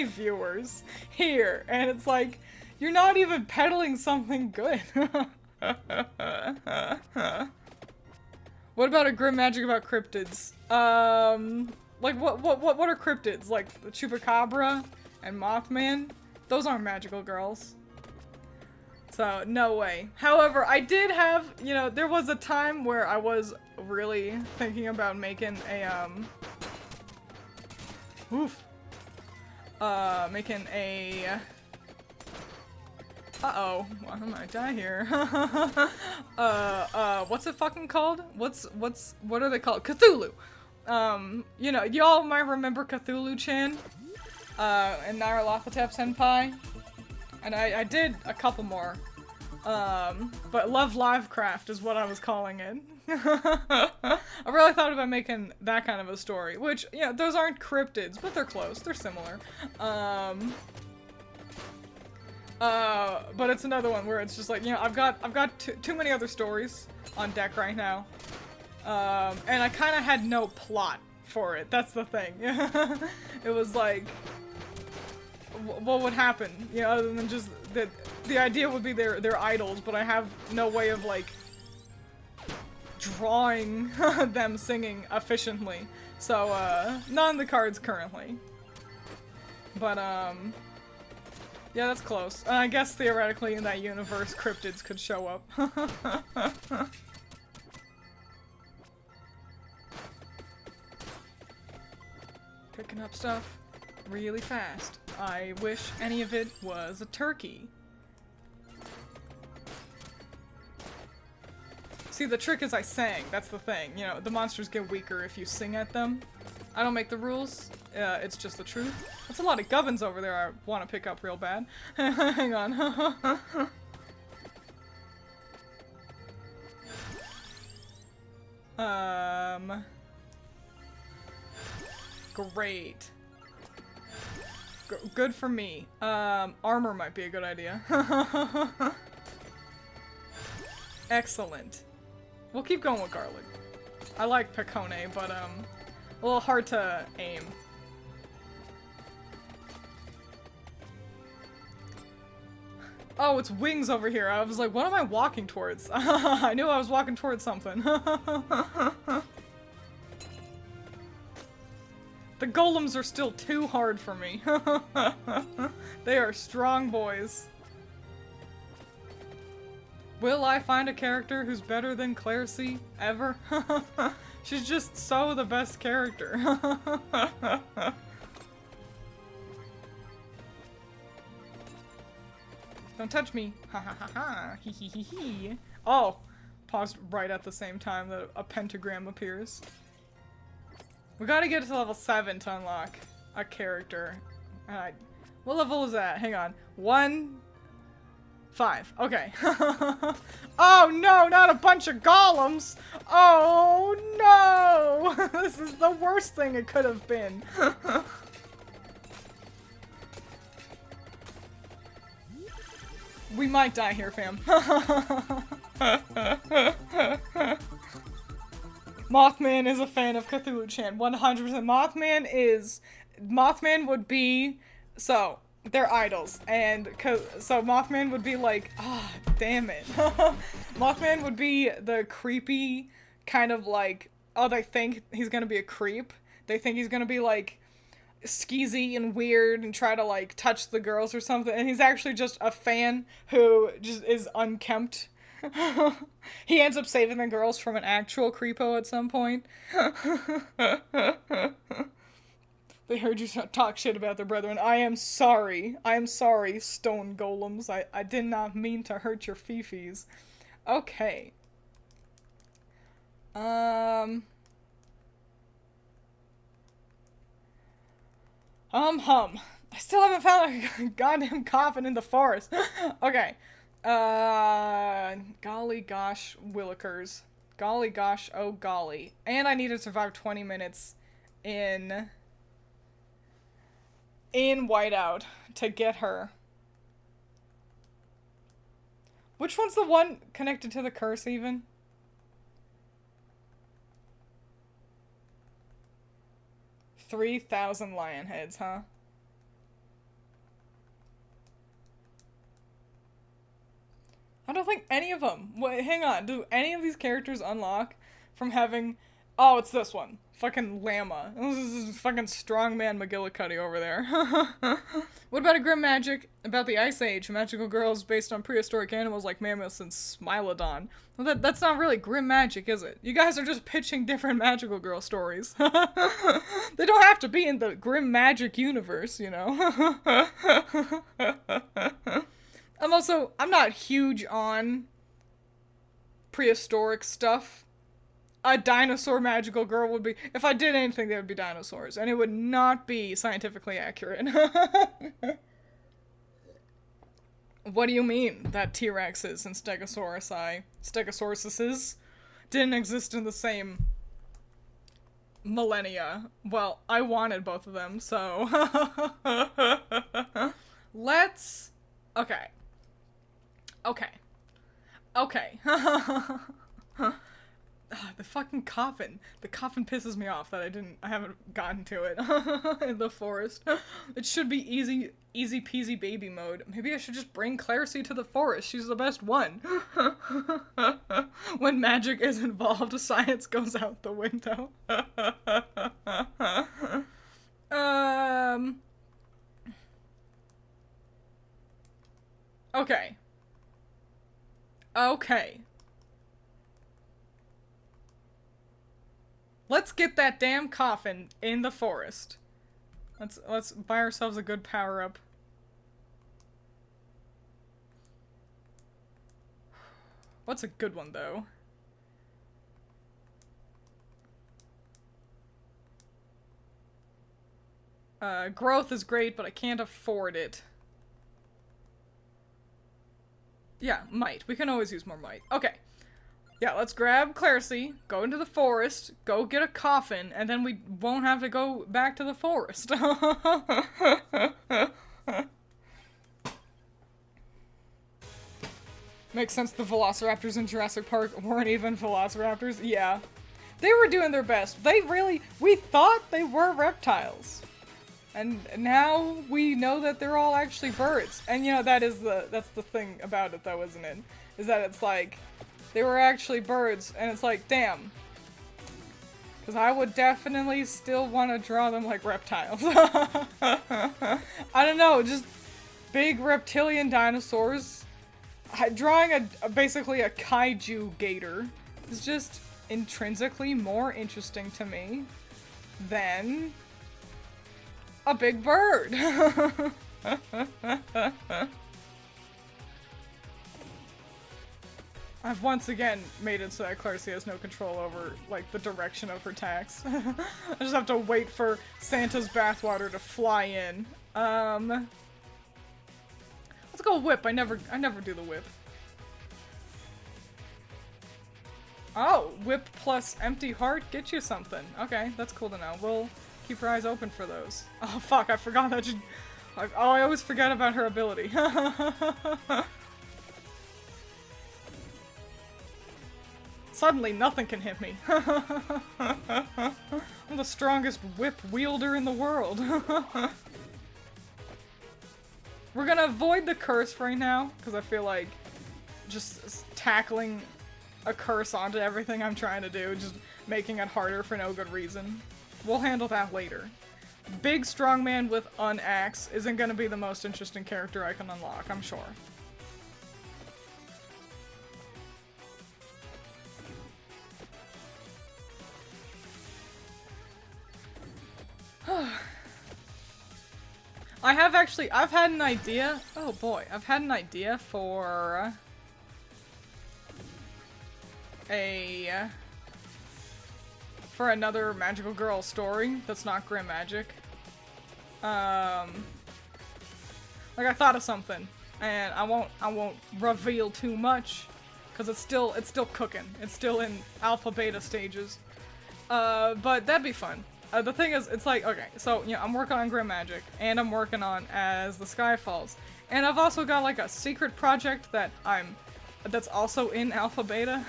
viewers here. And it's like, you're not even peddling something good. What about a grim magic about cryptids? Like what are cryptids? Like the Chupacabra and Mothman? Those aren't magical girls. So, no way. However, I did have, you know, there was a time where I was really thinking about making a, making a... Uh-oh. Why am I die here? What's it fucking called? What are they called? Cthulhu! You know, y'all might remember Cthulhu-chan, and Nyarlathotep Senpai. And I did a couple more. But Love Livecraft is what I was calling it. I really thought about making that kind of a story, which, yeah, those aren't cryptids, but they're close, they're similar. But it's another one where it's just like, you know, I've got too many other stories on deck right now. And I kind of had no plot for it, that's the thing. It was like, what would happen, you know, other than just that the idea would be they're idols, but I have no way of like drawing them singing efficiently. So not in the cards currently. But yeah, that's close. I guess theoretically in that universe cryptids could show up. Picking up stuff really fast. I wish any of it was a turkey. See, the trick is I sang. That's the thing. You know, the monsters get weaker if you sing at them. I don't make the rules. It's just the truth. That's a lot of gubbins over there I want to pick up real bad. Hang on. Great. Good for me. Armor might be a good idea. Excellent. We'll keep going with garlic. I like pecone, but a little hard to aim. Oh, it's wings over here. I was like, what am I walking towards? I knew I was walking towards something. The The golems are still too hard for me. They are strong boys. Will I find a character who's better than Claircy ever? She's just so the best character. Don't touch me. Ha ha ha ha. Hee hee hee hee. Oh! Paused right at the same time that a pentagram appears. We gotta get to level 7 to unlock a character. What level is that? Hang on. 1... 5. Okay. Oh no, not a bunch of golems! Oh no! This is the worst thing it could have been. We might die here, fam. Mothman is a fan of Cthulhu-chan. 100%. Mothman would be... So, they're idols. And so Mothman would be like... Ah, oh, damn it. Mothman would be the creepy kind of like... Oh, they think he's gonna be a creep. They think he's gonna be like... skeezy and weird and try to like touch the girls or something, and he's actually just a fan who just is unkempt. He ends up saving the girls from an actual creepo at some point. They heard you talk shit about their brethren. I am sorry. I am sorry, stone golems. I did not mean to hurt your fifis. Okay. I still haven't found a goddamn coffin in the forest. Okay. Golly gosh willikers. Golly gosh, oh golly. And I need to survive 20 minutes in Whiteout to get her. Which one's the one connected to the curse even? $3,000 lion heads, huh? I don't think any of them. Wait, hang on. Do any of these characters unlock from having... Oh, it's this one. Fucking llama. This is fucking strongman McGillicuddy over there. What about a grim magic about the Ice Age? Magical girls based on prehistoric animals like mammoths and Smilodon. Well, that's not really grim magic, is it? You guys are just pitching different magical girl stories. They don't have to be in the grim magic universe, you know? I'm not huge on prehistoric stuff. A dinosaur magical girl would be... If I did anything, they would be dinosaurs. And it would not be scientifically accurate. What do you mean that T-Rexes and Stegosauruses didn't exist in the same millennia? Well, I wanted both of them, so... Let's... Okay. The fucking coffin. The coffin pisses me off that I haven't gotten to it in the forest. It should be easy peasy baby mode. Maybe I should just bring Claircy to the forest. She's the best one. When magic is involved, science goes out the window. Okay. Let's get that damn coffin in the forest. Let's buy ourselves a good power-up. What's a good one, though? Growth is great, but I can't afford it. Yeah, might. We can always use more might. Okay. Yeah, let's grab Claircy, go into the forest, go get a coffin, and then we won't have to go back to the forest. Makes sense the velociraptors in Jurassic Park weren't even velociraptors. Yeah. They were doing their best. We thought they were reptiles. And now we know that they're all actually birds. And you know, that's the thing about it though, isn't it? Is that it's like, they were actually birds, and it's like, damn. Because I would definitely still want to draw them like reptiles. I don't know, just big reptilian dinosaurs. Drawing basically a kaiju gator is just intrinsically more interesting to me than a big bird. I've once again made it so that Clarcy has no control over, like, the direction of her tax. I just have to wait for Santa's bathwater to fly in. Let's go whip. I never do the whip. Oh, whip plus empty heart, get you something. Okay, that's cool to know. We'll keep our eyes open for those. Oh fuck, I forgot that she... Oh, I always forget about her ability. Suddenly, nothing can hit me. I'm the strongest whip wielder in the world. We're gonna avoid the curse right now, because I feel like just tackling a curse onto everything I'm trying to do, just making it harder for no good reason. We'll handle that later. Big strong man with an axe isn't gonna be the most interesting character I can unlock, I'm sure. I've had an idea. Oh boy, I've had an idea for another magical girl story that's not grim magic. Like I thought of something, and I won't reveal too much because it's still cooking. It's still in alpha beta stages. But that'd be fun. The thing is, it's like, okay, so, you know, I'm working on Grim Magic, and I'm working on As the Sky Falls. And I've also got, like, a secret project that's also in alpha beta.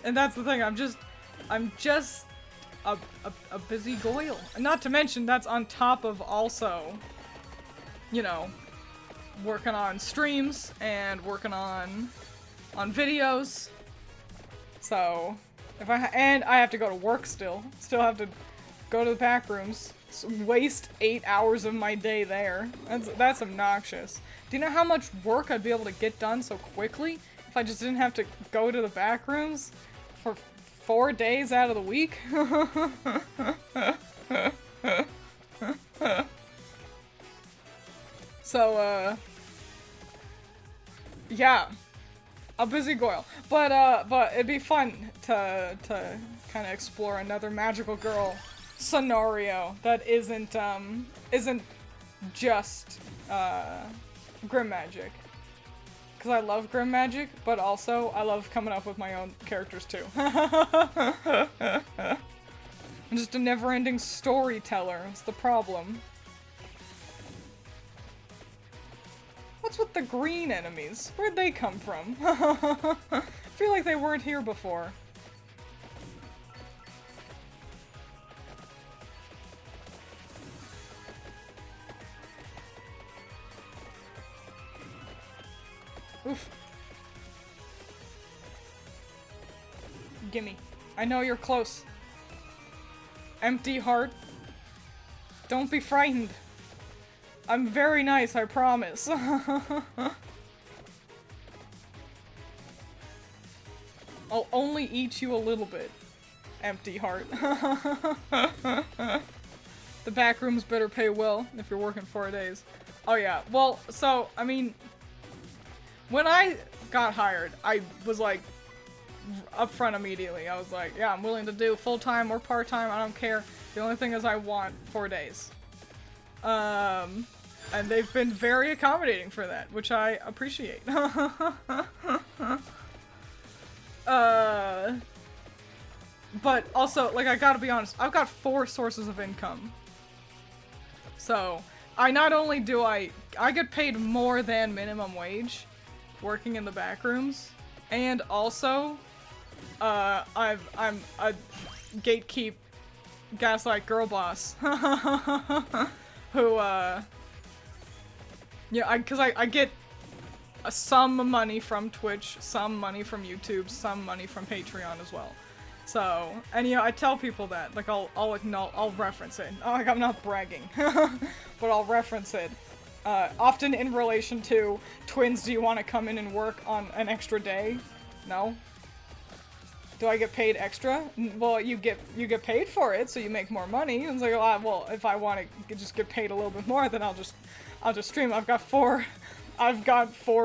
And that's the thing, I'm just a busy goyle. And not to mention, that's on top of also, you know, working on streams, and working on videos. So... I have to go to work still. Still have to go to the back rooms. Waste 8 hours of my day there. That's obnoxious. Do you know how much work I'd be able to get done so quickly if I just didn't have to go to the back rooms for 4 days out of the week? So, yeah. A busy goyle. But it'd be fun to kind of explore another magical girl scenario that isn't just grim magic. Because I love grim magic, but also I love coming up with my own characters too. I'm just a never-ending storyteller. It's the problem. What's with the green enemies? Where'd they come from? I feel like they weren't here before. Oof. Gimme. I know you're close. Empty heart. Don't be frightened. I'm very nice, I promise. I'll only eat you a little bit. Empty heart. The back rooms better pay well if you're working 4 days. Oh yeah, well, so, I mean, when I got hired, I was like, upfront immediately. I was like, yeah, I'm willing to do full-time or part-time, I don't care. The only thing is I want 4 days. And they've been very accommodating for that, which I appreciate. But also, like, I gotta be honest, I've got 4 sources of income. So, I not only do I get paid more than minimum wage working in the back rooms, and also, I'm a gatekeep gaslight girl boss. Who, yeah, because I get some money from Twitch, some money from YouTube, some money from Patreon as well. So, and you know, I tell people that, like, I'll reference it. Like, I'm not bragging, but I'll reference it. Often in relation to, Twiins, do you want to come in and work on an extra day? No? Do I get paid extra? Well, you get paid for it, so you make more money. It's like, well, if I want to just get paid a little bit more, then I'll just stream. I've got four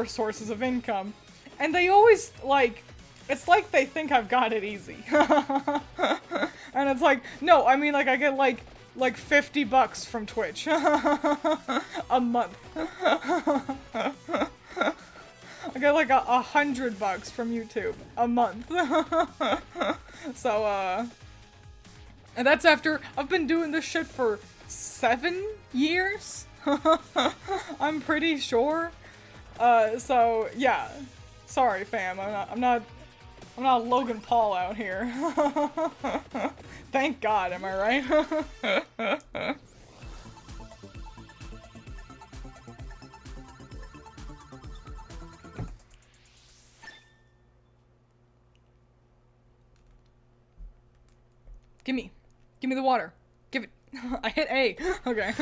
sources of income. And they always, like, it's like they think I've got it easy. And it's like, no, I mean, like, I get, like $50 from Twitch. A month. I get, like, $100 from YouTube. A month. So, and that's after I've been doing this shit for 7 years? I'm pretty sure. So, yeah. Sorry, fam. I'm not Logan Paul out here. Thank God, am I right? Give me the water. Give it. I hit A. Okay.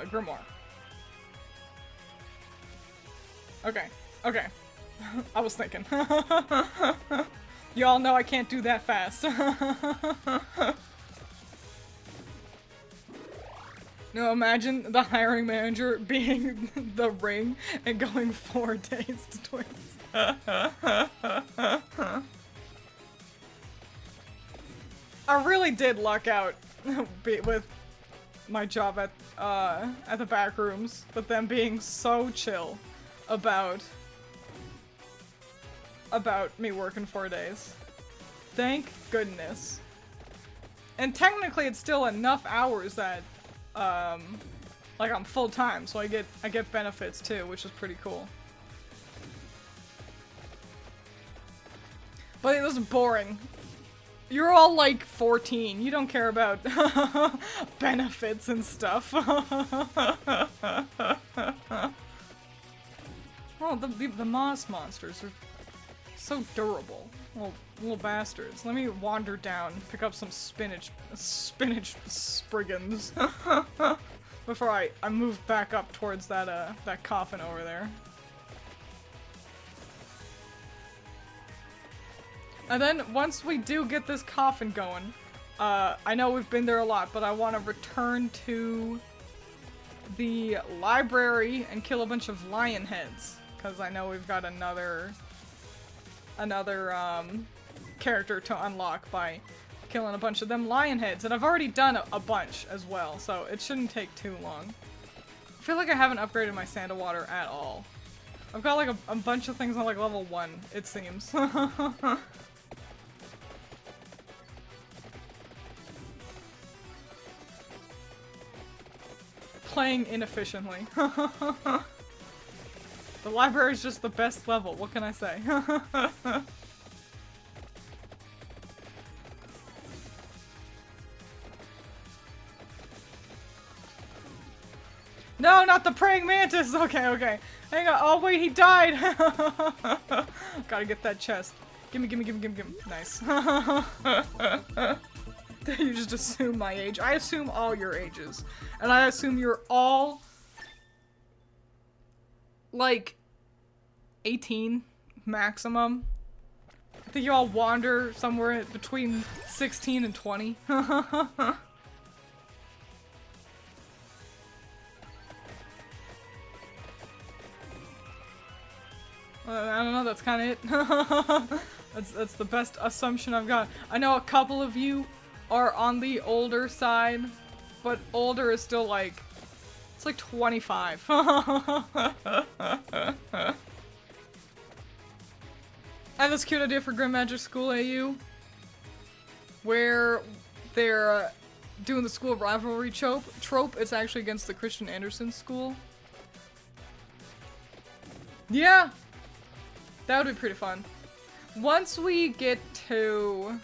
Grimoire. Okay. Okay. I was thinking. Y'all know I can't do that fast. No, imagine the hiring manager being the Ring and going 4 days to Twiins. I really did luck out with my job at the back rooms, but them being so chill about me working 4 days. Thank goodness. And technically it's still enough hours that like I'm full time, so I get benefits too, which is pretty cool. But it was boring. You're all like 14. You don't care about benefits and stuff. Oh, the moss monsters are so durable. Little bastards. Let me wander down, pick up some spinach spriggans before I move back up towards that coffin over there. And then once we do get this coffin going, I know we've been there a lot, but I want to return to the library and kill a bunch of lion heads, because I know we've got another character to unlock by killing a bunch of them lion heads, and I've already done a bunch as well, so it shouldn't take too long. I feel like I haven't upgraded my Sand of Water at all. I've got like a bunch of things on like level 1, it seems. Playing inefficiently. The library is just the best level, what can I say? No, not the praying mantis! Okay, okay. Hang on. Oh, wait, he died! Gotta get that chest. Gimme. Nice. You just assume my age. I assume all your ages. And I assume you're all like 18 maximum. I think you all wander somewhere between 16 and 20. I don't know, that's kind of it. That's the best assumption I've got. I know a couple of you are on the older side, but older is still like, it's like 25. I have this cute idea for Grim Magic School AU, where they're doing the school rivalry trope. It's actually against the Christian Anderson school. Yeah! That would be pretty fun. Once we get to...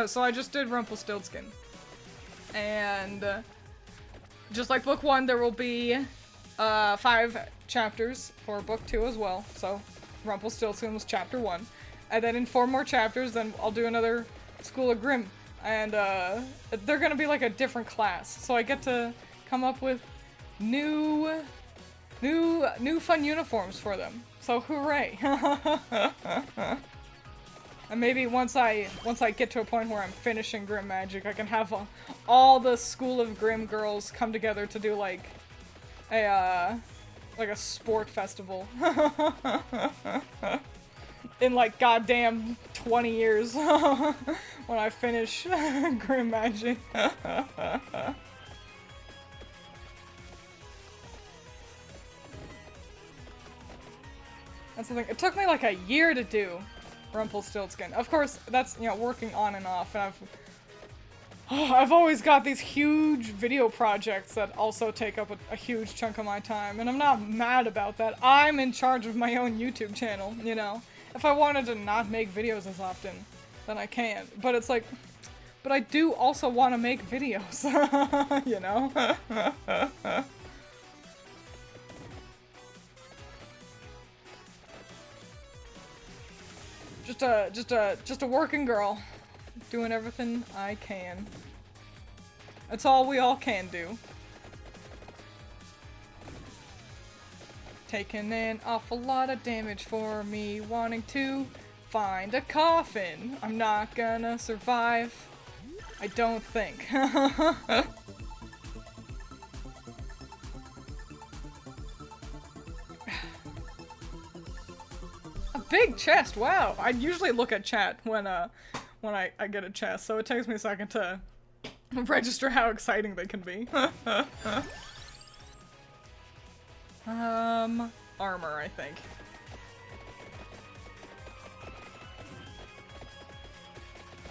so I just did Rumpelstiltskin. And just like book 1, there will be 5 chapters for book 2 as well. So Rumpelstiltskin was chapter 1. And then in 4 more chapters, then I'll do another School of Grimm. And they're gonna be like a different class. So I get to come up with new fun uniforms for them. So hooray. And maybe once I get to a point where I'm finishing Grimm Magic, I can have all the School of Grimm girls come together to do like a sport festival. In like goddamn 20 years when I finish Grimm Magic. That's the thing. It took me like a year to do Rumpelstiltskin. Of course, that's, you know, working on and off, and I've always got these huge video projects that also take up a huge chunk of my time, and I'm not mad about that. I'm in charge of my own YouTube channel, you know? If I wanted to not make videos as often, then I can. But it's like, but I do also want to make videos, you know? Just a working girl, doing everything I can. That's all we all can do. Taking an awful lot of damage for me wanting to find a coffin. I'm not gonna survive. I don't think. Big chest, wow. I usually look at chat when I get a chest, so it takes me a second to register how exciting they can be. Armor, I think.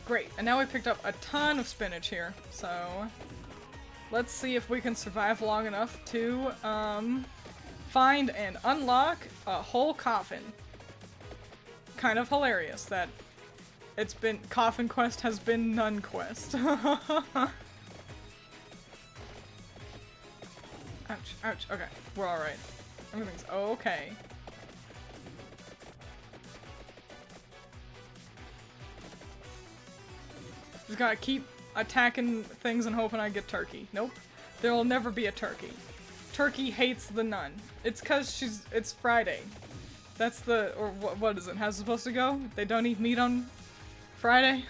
Great, and now we picked up a ton of spinach here, so let's see if we can survive long enough to, find and unlock a whole coffin. Kind of hilarious that it's been Coffin Quest has been Nun Quest. Ouch, ouch, okay, we're alright. Everything's okay. Just gotta keep attacking things and hoping I get turkey. Nope. There will never be a turkey. Turkey hates the nun. It's cause it's Friday. That's the, or what is it? How's it supposed to go? They don't eat meat on Friday?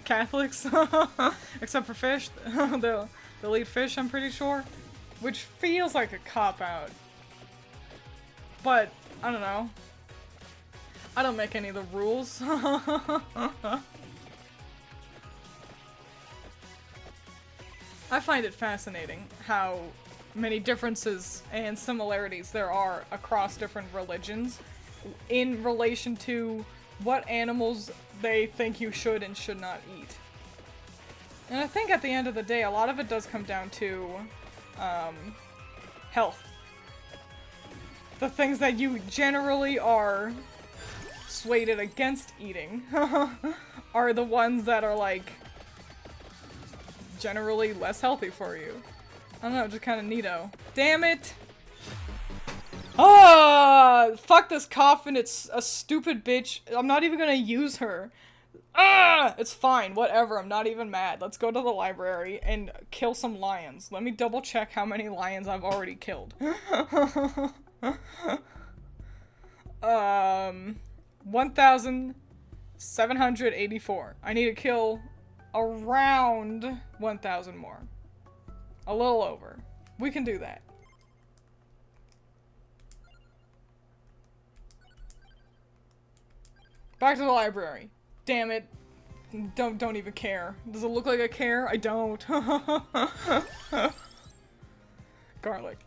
Catholics? Except for fish. They'll eat fish, I'm pretty sure. Which feels like a cop-out. But, I don't know. I don't make any of the rules. I find it fascinating how many differences and similarities there are across different religions in relation to what animals they think you should and should not eat. And I think at the end of the day, a lot of it does come down to health. The things that you generally are swayed against eating are the ones that are like generally less healthy for you. I don't know, just kind of neato. Damn it! Ah! Fuck this coffin, it's a stupid bitch. I'm not even gonna use her. Ah! It's fine, whatever, I'm not even mad. Let's go to the library and kill some lions. Let me double check how many lions I've already killed. 1,784. I need to kill around 1,000 more. A little over. We can do that. Back to the library. Damn it. Don't even care. Does it look like I care? I don't. Garlic.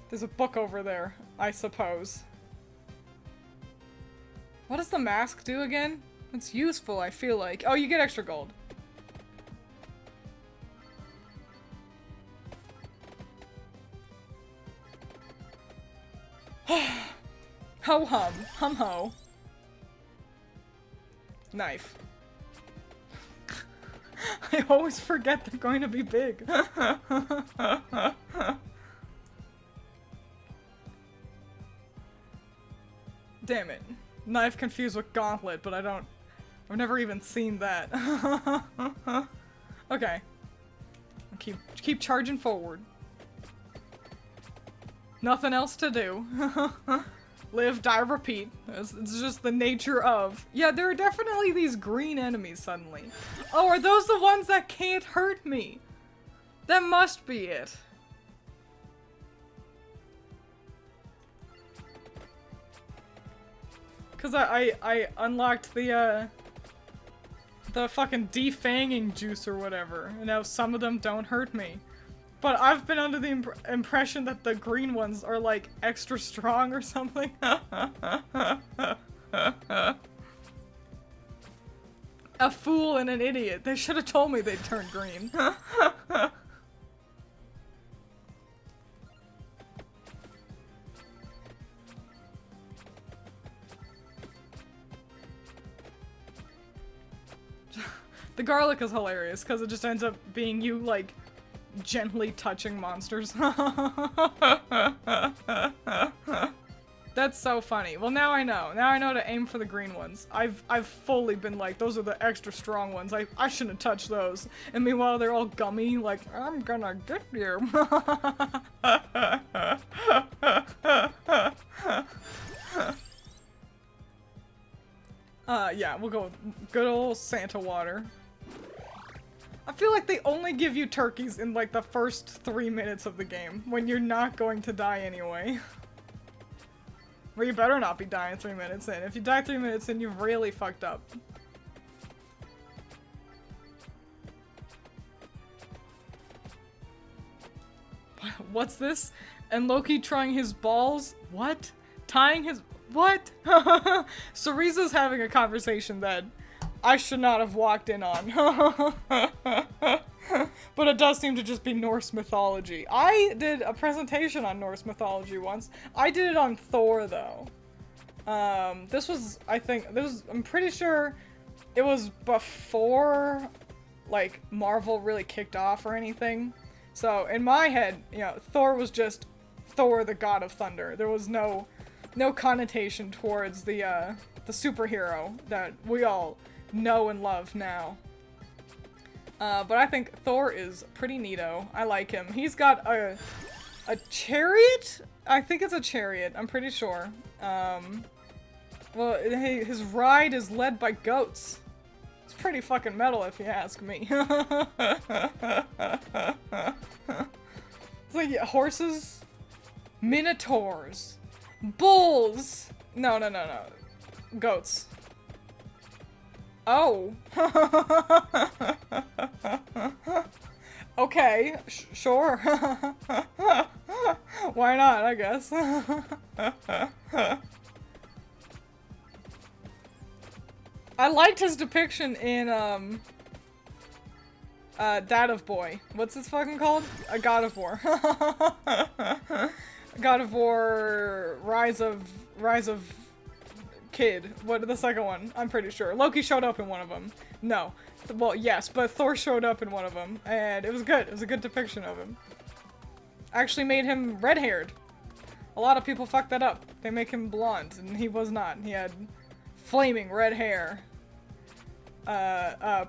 There's a book over there, I suppose. What does the mask do again? It's useful, I feel like. Oh, you get extra gold. Ho hum. Hum ho. I always forget they're going to be big. Damn it. Knife confused with gauntlet, but I've never even seen that. Okay. Keep charging forward. Nothing else to do. Live, die, repeat. It's just the nature of... Yeah, there are definitely these green enemies suddenly. Oh, are those the ones that can't hurt me? That must be it. Cause I unlocked the fucking defanging juice or whatever, and now some of them don't hurt me. But I've been under the impression that the green ones are like extra strong or something. A fool and an idiot. They should have told me they'd turn green. The garlic is hilarious because it just ends up being you, like, gently touching monsters. That's so funny. Well, now I know. Now I know to aim for the green ones. I've fully been like, those are the extra strong ones. I shouldn't have touched those. And meanwhile, they're all gummy, like, I'm gonna get you. Yeah, we'll go with good old Santa water. I feel like they only give you turkeys in, like, the first 3 minutes of the game, when you're not going to die anyway. Well, you better not be dying 3 minutes in. If you die 3 minutes in, you've really fucked up. What's this? And Loki trying his balls? What? Tying his... What? Ceriza's having a conversation that I should not have walked in on. But it does seem to just be Norse mythology. I did a presentation on Norse mythology once. I did it on Thor, though. This was, I'm pretty sure it was before, like, Marvel really kicked off or anything. So, in my head, you know, Thor was just Thor, the god of thunder. There was no connotation towards the superhero that we all know and love now. But I think Thor is pretty neato. I like him. He's got a chariot? I think it's a chariot. I'm pretty sure. Well, his ride is led by goats. It's pretty fucking metal if you ask me. It's like horses, minotaurs, bulls. No. Goats. Oh. Okay, sure. Why not, I guess. I liked his depiction in, Dad of Boy. What's this fucking called? A God of War. God of War, Rise of Kid. What, the second one? I'm pretty sure. Loki showed up in one of them. No. Well, yes, but Thor showed up in one of them, and it was good. It was a good depiction of him. Actually made him red-haired. A lot of people fucked that up. They make him blonde, and he was not. He had flaming red hair.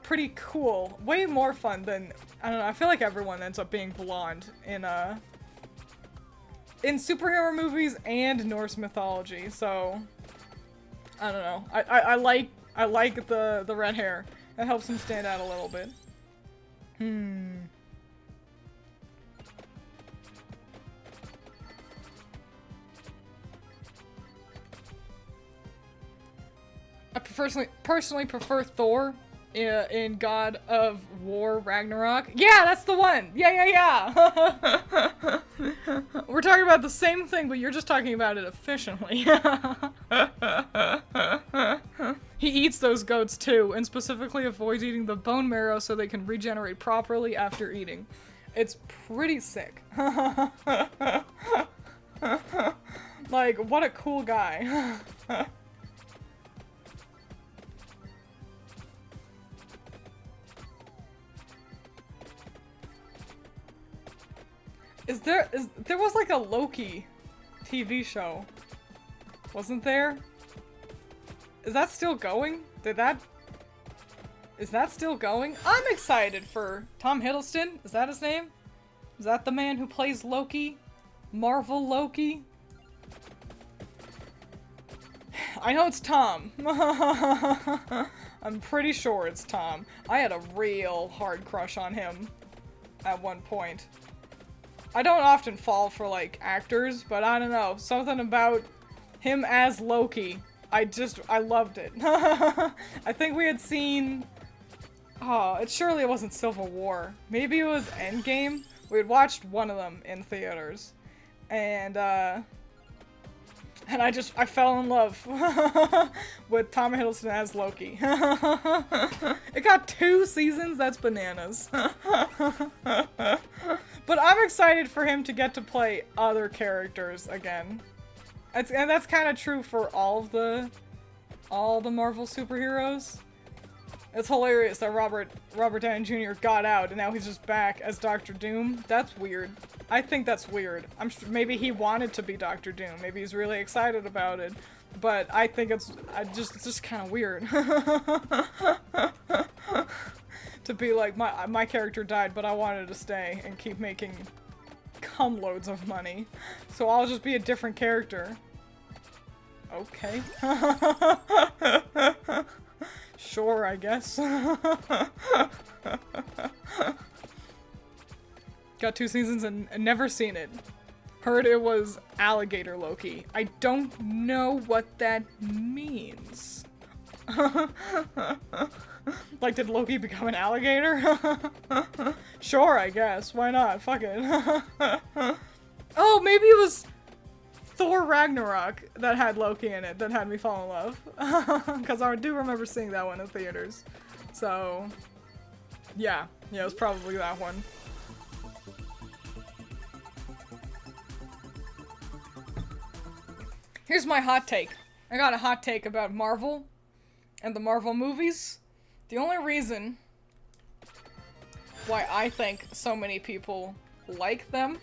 Pretty cool. Way more fun than, I don't know, I feel like everyone ends up being blonde in superhero movies and Norse mythology, so I don't know. I like the red hair. That helps him stand out a little bit. I personally prefer Thor in God of War Ragnarok. Yeah, that's the one! Yeah! We're talking about the same thing, but you're just talking about it efficiently. He eats those goats too, and specifically avoids eating the bone marrow so they can regenerate properly after eating. It's pretty sick. Like, what a cool guy. There was like a Loki TV show. Wasn't there? Is that still going? Is that still going? I'm excited for Tom Hiddleston. Is that his name? Is that the man who plays Loki? Marvel Loki? I know it's Tom. I'm pretty sure it's Tom. I had a real hard crush on him at one point. I don't often fall for, like, actors, but I don't know. Something about him as Loki. I loved it. I think we had seen... Oh, surely it wasn't Civil War. Maybe it was Endgame? We had watched one of them in theaters. And I fell in love with Tom Hiddleston as Loki. It got 2 seasons, that's bananas. But I'm excited for him to get to play other characters again. And that's kind of true for all the Marvel superheroes. It's hilarious that Robert Downey Jr. got out and now he's just back as Doctor Doom. That's weird. I think that's weird. I'm sure maybe he wanted to be Doctor Doom. Maybe he's really excited about it. But I think it's just kind of weird. To be like, my character died, but I wanted to stay and keep making cum loads of money. So I'll just be a different character. Okay. Sure, I guess. Got 2 seasons and never seen it. Heard it was alligator Loki. I don't know what that means. Like, did Loki become an alligator? Sure, I guess. Why not? Fuck it. Oh, maybe it was Thor Ragnarok that had Loki in it that had me fall in love. Because I do remember seeing that one in theaters. So, yeah. Yeah, it was probably that one. Here's my hot take. I got a hot take about Marvel and the Marvel movies. The only reason why I think so many people like them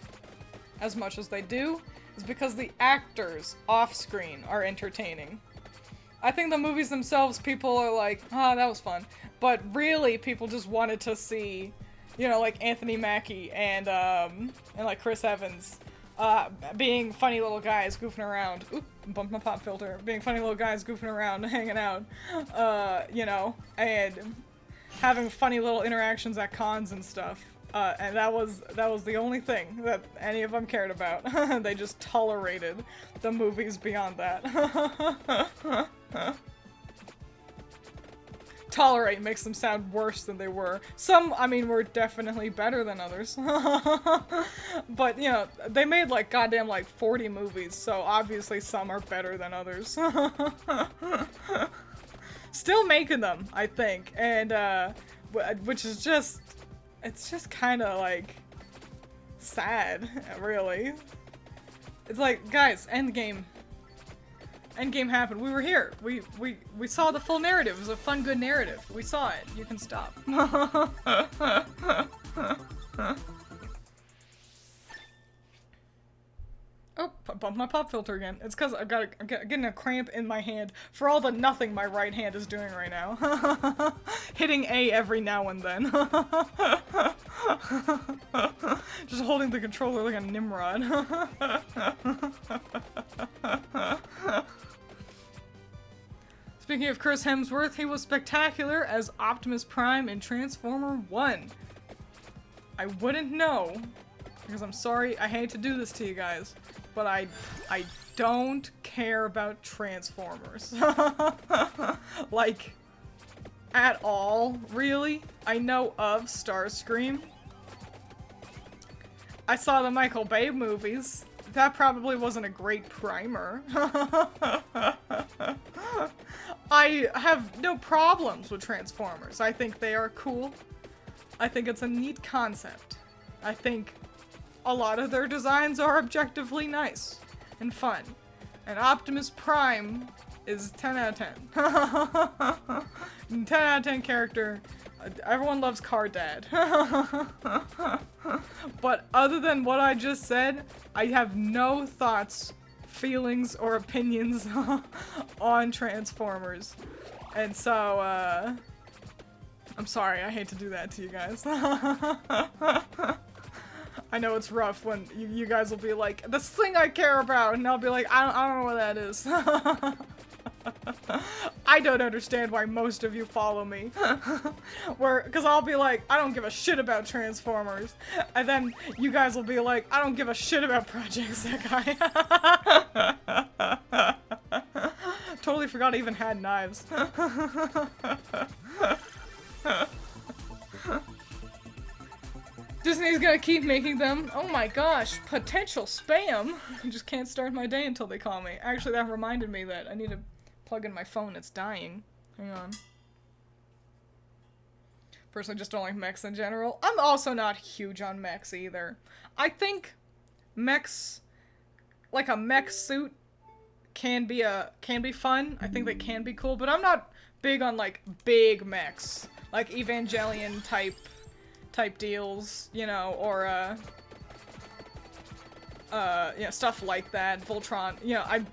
as much as they do is because the actors off-screen are entertaining. I think the movies themselves, people are like, ah, that was fun. But really, people just wanted to see, you know, like Anthony Mackie and like Chris Evans being funny little guys goofing around. Oop, bumped my pop filter. Being funny little guys goofing around, hanging out, you know, and having funny little interactions at cons and stuff. And that was the only thing that any of them cared about. They just tolerated the movies beyond that. Tolerate makes them sound worse than they were. Some, I mean, were definitely better than others. But, you know, they made like goddamn like 40 movies, so obviously some are better than others. Still making them, I think, and which is just, it's just kind of like sad, really. It's like, guys, Endgame happened. We were here. We saw the full narrative. It was a fun, good narrative. We saw it. You can stop. Oh, bumped my pop filter again. It's because I'm getting a cramp in my hand for all the nothing my right hand is doing right now. Hitting A every now and then. Just holding the controller like a Nimrod. Speaking of Chris Hemsworth, he was spectacular as Optimus Prime in Transformer 1. I wouldn't know, because I'm sorry, I hate to do this to you guys, but I don't care about Transformers. Like, at all, really. I know of Starscream. I saw the Michael Bay movies. That probably wasn't a great primer. I have no problems with Transformers. I think they are cool. I think it's a neat concept. I think a lot of their designs are objectively nice and fun. And Optimus Prime is 10 out of 10. 10 out of 10 character. Everyone loves Car Dad. But other than what I just said, I have no thoughts, feelings, or opinions on Transformers. And so, I'm sorry, I hate to do that to you guys. I know it's rough when you guys will be like, this thing I care about, and I'll be like, I don't know what that is. I don't understand why most of you follow me. Because I'll be like, I don't give a shit about Transformers. And then you guys will be like, I don't give a shit about Project Sekai. Totally forgot I even had knives. Disney's gonna keep making them. Oh my gosh, potential spam. I just can't start my day until they call me. Actually, that reminded me that I need to plug in my phone. It's dying. Hang on. Personally, just don't like mechs in general. I'm also not huge on mechs either. I think mechs, like a mech suit, can be fun. I think they can be cool, but I'm not big on like big mechs, like Evangelion type deals, you know, or yeah, stuff like that. Voltron, you know, I'm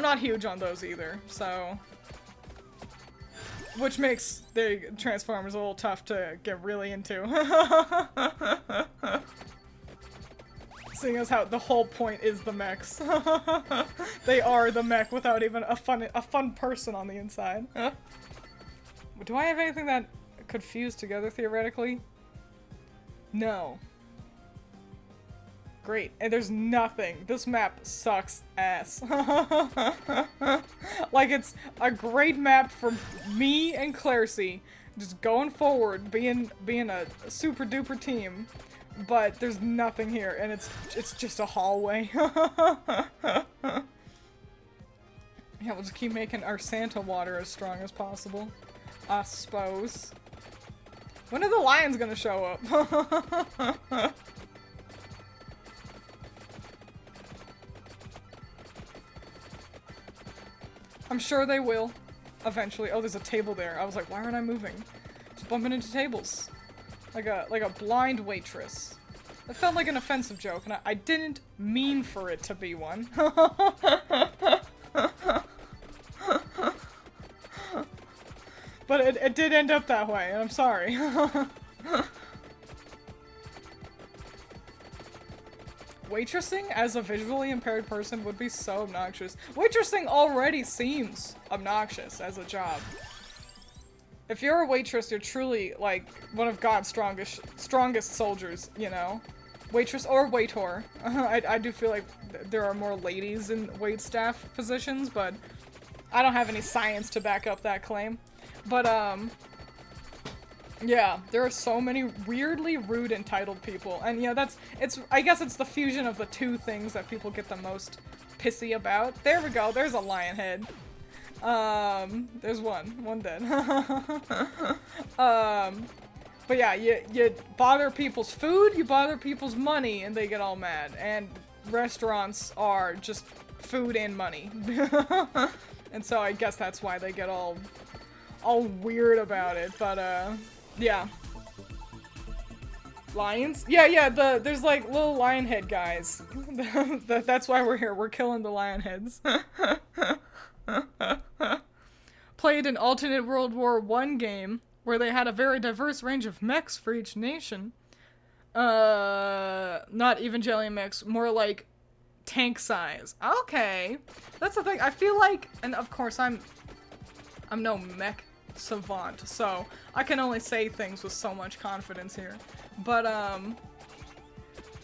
not huge on those either, so, which makes the Transformers a little tough to get really into. Seeing as how the whole point is the mechs. They are the mech without even a fun person on the inside. Do I have anything that could fuse together theoretically? No. Great. And there's nothing. This map sucks ass. Like, it's a great map for me and Claircy, just going forward, being a super duper team. But there's nothing here, and it's just a hallway. Yeah, we'll just keep making our Santa water as strong as possible. I suppose. When are the lions gonna show up? I'm sure they will. Eventually. Oh, there's a table there. I was like, why aren't I moving? Just bumping into tables. Like a blind waitress. That felt like an offensive joke, and I didn't mean for it to be one. But it did end up that way, and I'm sorry. Waitressing as a visually impaired person would be so obnoxious. Waitressing already seems obnoxious as a job. If you're a waitress, you're truly, like, one of God's strongest soldiers, you know? Waitress or waiter. I do feel like there are more ladies in waitstaff positions, but I don't have any science to back up that claim. But, yeah, there are so many weirdly rude, entitled people. And, you know, I guess it's the fusion of the two things that people get the most pissy about. There we go, there's a lion head. There's one dead. But yeah, you bother people's food, you bother people's money, and they get all mad. And restaurants are just food and money. And so I guess that's why they get all weird about it, but, yeah. Lions? Yeah, there's like little lion head guys. That's why we're here, we're killing the lion heads. Played an alternate World War I game where they had a very diverse range of mechs for each nation. Not Evangelion mechs, more like tank size. Okay. That's the thing. I feel like, and of course I'm no mech savant, so I can only say things with so much confidence here. But,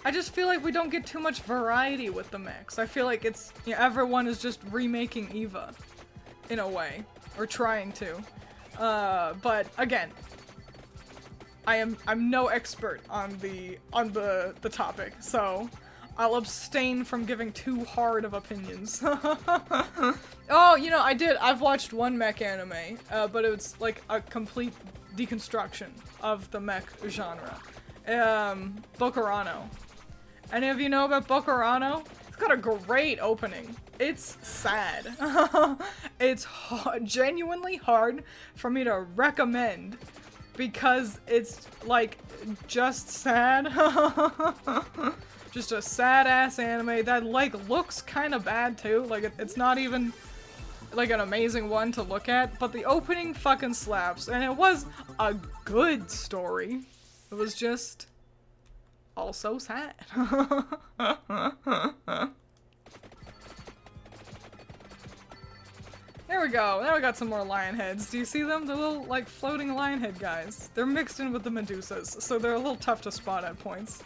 I just feel like we don't get too much variety with the mechs. I feel like it's, you know, everyone is just remaking Eva, in a way, or trying to. But again, I'm no expert on the topic, so I'll abstain from giving too hard of opinions. Oh, you know, I've watched one mech anime, but it was like a complete deconstruction of the mech genre. Bokurano. Any of you know about Bokurano? It's got a great opening. It's sad. It's genuinely hard for me to recommend because it's, like, just sad. Just a sad-ass anime that, like, looks kind of bad, too. Like, it's not even, like, an amazing one to look at, but the opening fucking slaps, and it was a good story. It was just also sad. There we go. Now we got some more lion heads. Do you see them? The little, like, floating lion head guys. They're mixed in with the Medusas, so they're a little tough to spot at points.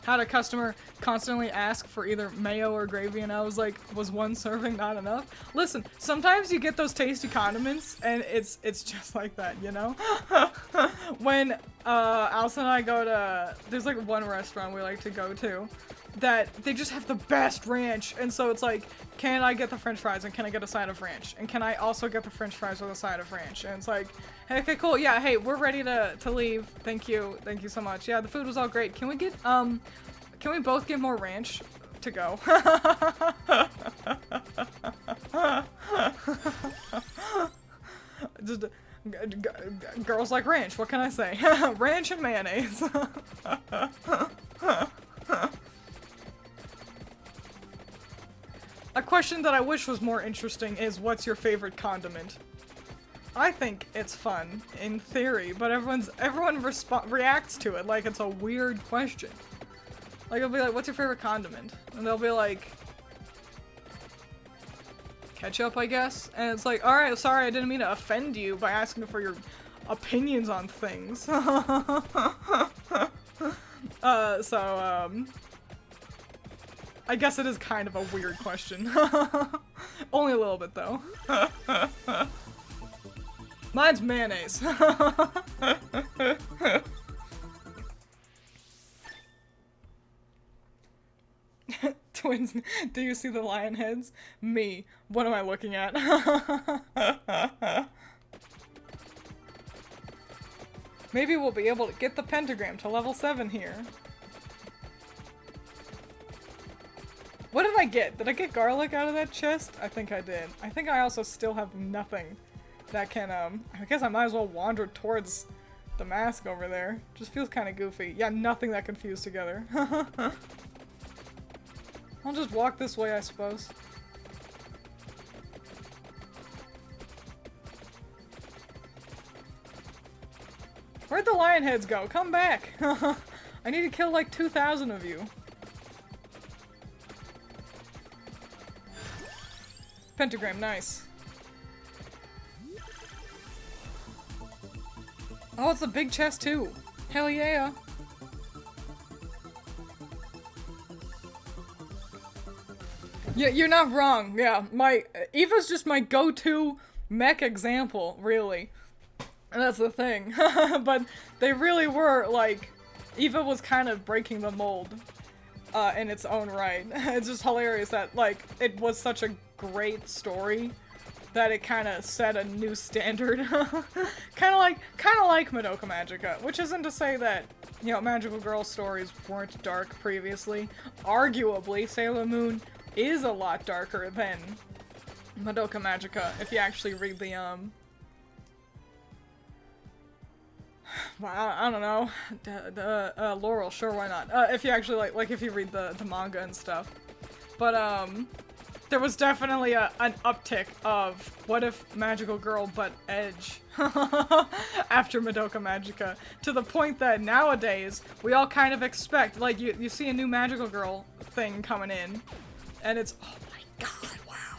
Had a customer constantly ask for either mayo or gravy, and I was like, was one serving not enough? Listen, sometimes you get those tasty condiments, and it's just like that, you know? When Alice and I go to, there's like one restaurant we like to go to that they just have the best ranch, and so it's like, can I get the french fries and can I get a side of ranch? And can I also get the french fries with a side of ranch? And it's like, hey, okay, cool, yeah, hey, we're ready to leave. Thank you so much. Yeah, the food was all great. Can we get, can we both get more ranch to go? Just, girls like ranch, what can I say? Ranch and mayonnaise. A question that I wish was more interesting is, what's your favorite condiment? I think it's fun, in theory, but everyone reacts to it like it's a weird question. Like, I'll be like, what's your favorite condiment? And they'll be like, ketchup, I guess? And it's like, alright, sorry, I didn't mean to offend you by asking for your opinions on things. I guess it is kind of a weird question. Only a little bit, though. Mine's mayonnaise. Twins, do you see the lion heads? Me. What am I looking at? Maybe we'll be able to get the pentagram to level 7 here. What did I get? Did I get garlic out of that chest? I think I did. I think I also still have nothing that can, I guess I might as well wander towards the mask over there. Just feels kind of goofy. Yeah, nothing that can fuse together. I'll just walk this way, I suppose. Where'd the lion heads go? Come back! I need to kill like 2,000 of you. Pentagram, nice. Oh, it's a big chest too. Hell yeah. Yeah, you're not wrong. Yeah, Eva's just my go-to mech example, really. And that's the thing. But they really were, like, Eva was kind of breaking the mold in its own right. It's just hilarious that, like, it was such a great story that it kind of set a new standard. kind of like Madoka Magica, which isn't to say that, you know, magical girl stories weren't dark previously. Arguably, Sailor Moon is a lot darker than Madoka Magica if you actually read the I don't know, Laurel, sure, why not? If you actually like if you read the manga and stuff. But there was definitely an uptick of what if magical girl but edge after Madoka Magica, to the point that nowadays we all kind of expect, like, you see a new magical girl thing coming in and it's, oh my god, wow.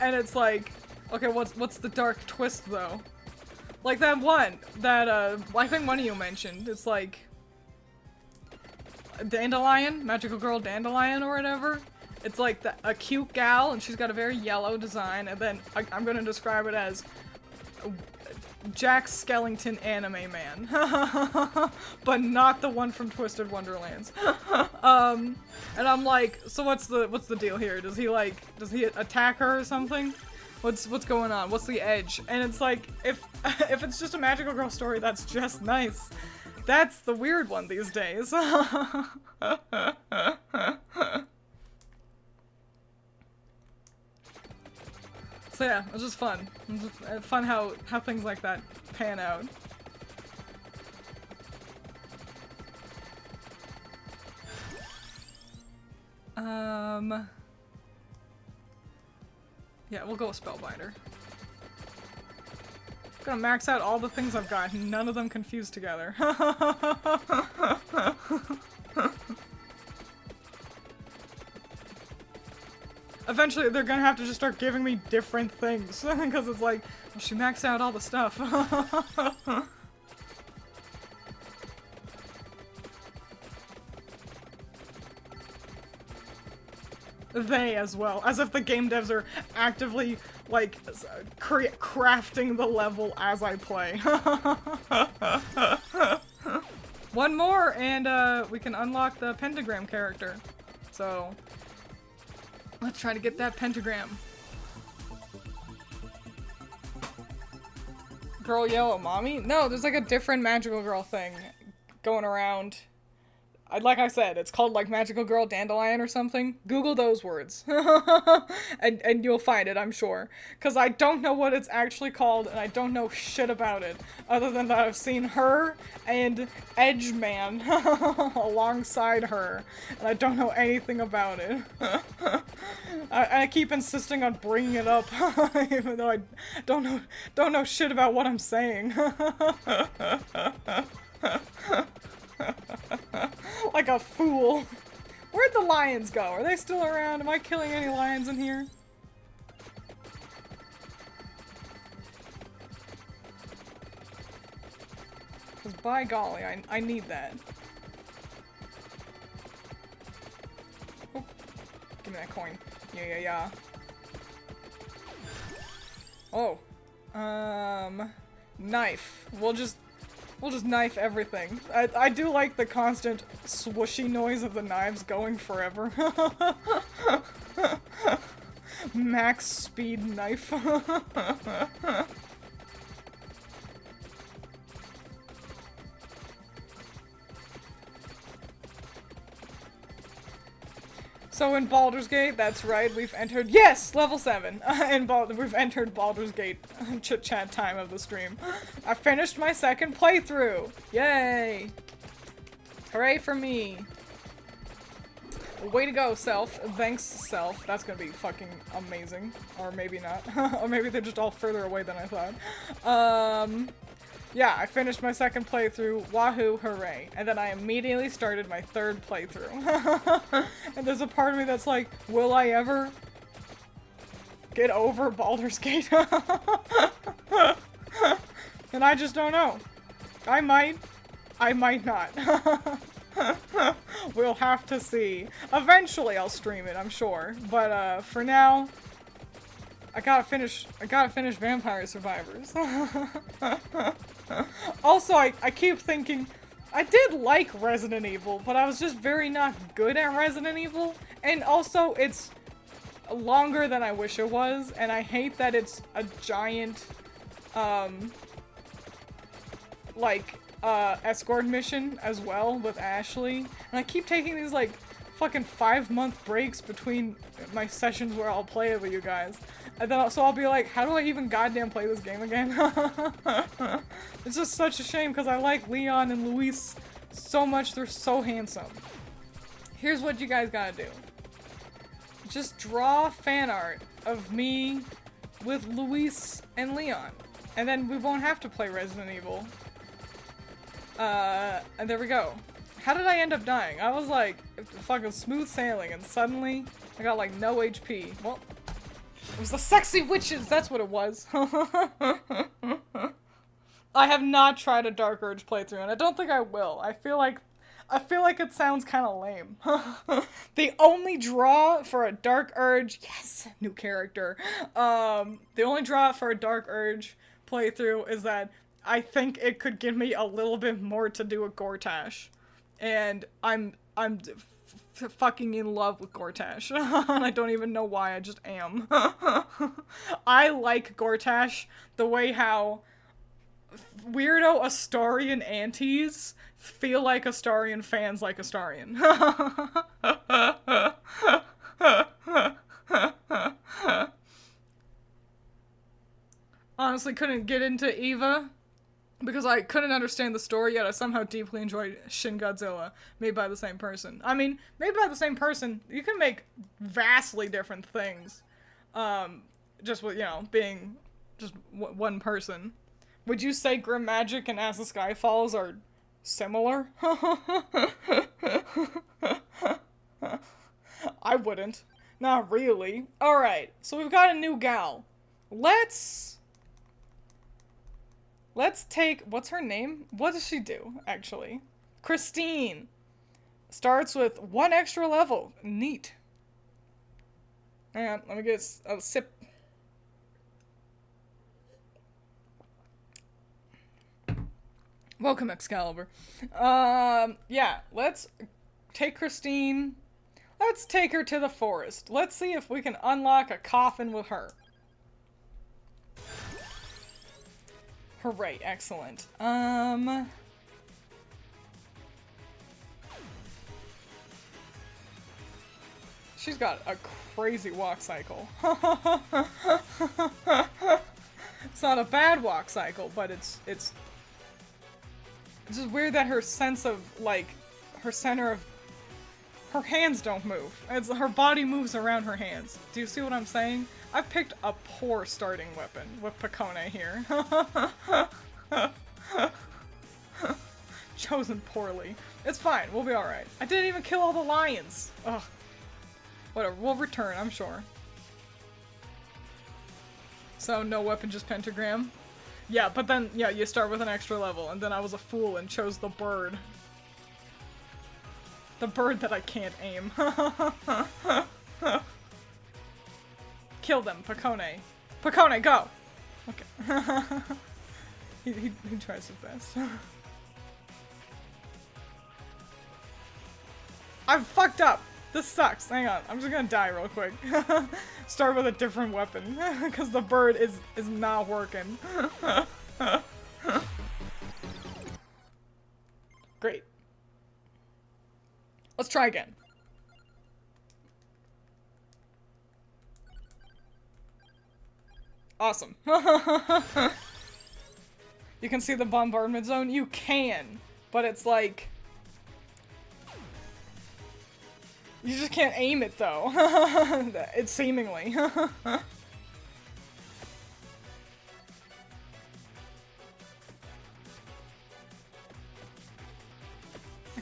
And it's like, okay, what's the dark twist though? Like that one that I think one of you mentioned, it's like Dandelion, magical girl Dandelion or whatever. It's like a cute gal, and she's got a very yellow design, and then I'm gonna describe it as Jack Skellington anime man. But not the one from Twisted Wonderlands. And I'm like, so what's the deal here? Does he attack her or something? What's going on? What's the edge? And it's like, if it's just a magical girl story, that's just nice. That's the weird one these days. So yeah, it was just fun. It was just fun how things like that pan out. Yeah, we'll go with Spellbinder. Gonna max out all the things I've got, none of them confused together. Eventually, they're gonna have to just start giving me different things, because it's like, well, she maxed out all the stuff. They as well, as if the game devs are actively, like, crafting the level as I play. One more, and we can unlock the pentagram character. So, let's try to get that pentagram. Girl yellow mommy? No, there's like a different magical girl thing going around. Like I said, it's called like Magical Girl Dandelion or something. Google those words. and you'll find it, I'm sure. Because I don't know what it's actually called, and I don't know shit about it. Other than that I've seen her and Edgeman alongside her. And I don't know anything about it. I keep insisting on bringing it up, even though I don't know shit about what I'm saying. Like a fool. Where'd the lions go? Are they still around? Am I killing any lions in here? Because by golly, I need that. Oh, give me that coin. Yeah. Oh. Knife. We'll just knife everything. I do like the constant swooshy noise of the knives going forever. Max speed knife. So in Baldur's Gate, that's right, we've entered— yes! Level 7! We've entered Baldur's Gate chit-chat time of the stream. I finished my second playthrough! Yay! Hooray for me! Way to go, Self. Thanks, Self. That's gonna be fucking amazing. Or maybe not. Or maybe they're just all further away than I thought. Yeah, I finished my second playthrough, wahoo, hooray. And then I immediately started my third playthrough. And there's a part of me that's like, will I ever get over Baldur's Gate? And I just don't know. I might not. We'll have to see. Eventually I'll stream it, I'm sure. But for now, I gotta finish Vampire Survivors. Also, I keep thinking, I did like Resident Evil, but I was just very not good at Resident Evil. And also, it's longer than I wish it was, and I hate that it's a giant, escort mission as well with Ashley. And I keep taking these, like, fucking 5-month breaks between my sessions where I'll play it with you guys. And then, so I'll be like, how do I even goddamn play this game again? It's just such a shame because I like Leon and Luis so much. They're so handsome. Here's what you guys gotta do. Just draw fan art of me with Luis and Leon. And then we won't have to play Resident Evil. And there we go. How did I end up dying? I was like, fucking smooth sailing, and suddenly I got like no HP. Well, it was the sexy witches, that's what it was. I have not tried a Dark Urge playthrough, and I don't think I will. I feel like it sounds kind of lame. The only draw for a Dark Urge— yes, new character. The only draw for a Dark Urge playthrough is that I think it could give me a little bit more to do with Gortash. And I'm fucking in love with Gortash. And I don't even know why, I just am. I like Gortash the way how weirdo Astarian aunties feel like Astarian fans like Astarian. Honestly, couldn't get into Eva. Because I couldn't understand the story, yet I somehow deeply enjoyed Shin Godzilla, made by the same person. I mean, made by the same person, you can make vastly different things. Just with, you know, being just one person. Would you say Grim Magic and As the Sky Falls are similar? I wouldn't. Not really. Alright, so we've got a new gal. Let's take, what's her name? What does she do, actually? Christine. Starts with 1 extra level. Neat. Hang on, let me get a sip. Welcome, Excalibur. Yeah, let's take Christine. Let's take her to the forest. Let's see if we can unlock a coffin with her. Hooray, excellent. She's got a crazy walk cycle. It's not a bad walk cycle, but it's just weird that her sense of, like, her center of... Her hands don't move. Her body moves around her hands. Do you see what I'm saying? I've picked a poor starting weapon with Pakone here. Chosen poorly. It's fine, we'll be alright. I didn't even kill all the lions! Ugh. Whatever, we'll return, I'm sure. So, no weapon, just pentagram? Yeah, but then, yeah, you start with an extra level, and then I was a fool and chose the bird. The bird that I can't aim. Kill them, Pakone. Pakone, go! Okay. he tries his best. I've fucked up! This sucks. Hang on, I'm just gonna die real quick. Start with a different weapon, because the bird is not working. Great. Let's try again. Awesome. You can see the bombardment zone? You can, but it's like... You just can't aim it, though. It's seemingly. I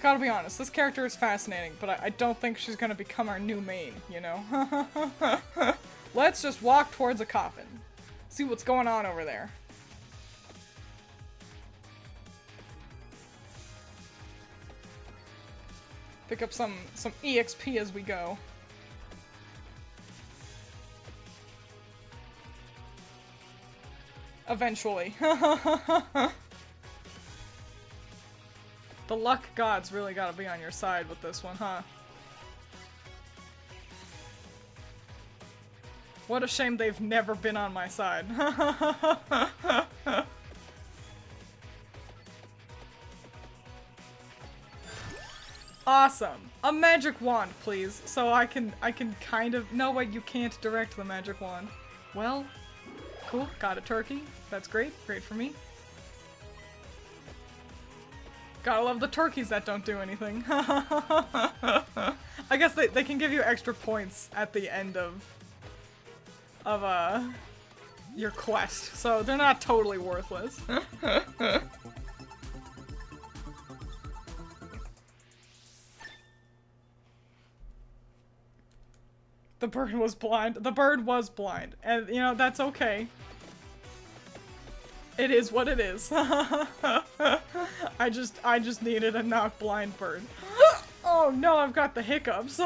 gotta be honest, this character is fascinating, but I don't think she's gonna become our new main, you know? Let's just walk towards a coffin. See what's going on over there. Pick up some EXP as we go. Eventually. The luck gods really gotta be on your side with this one, huh? What a shame they've never been on my side. Awesome. A magic wand, please, so I can kind of... No, wait, you can't direct the magic wand. Well, cool. Got a turkey. That's great. Great for me. Gotta love the turkeys that don't do anything. I guess they can give you extra points at the end of your quest, so they're not totally worthless. The bird was blind. The bird was blind, and you know, that's okay. It is what it is. I just needed a not blind bird. Oh no, I've got the hiccups.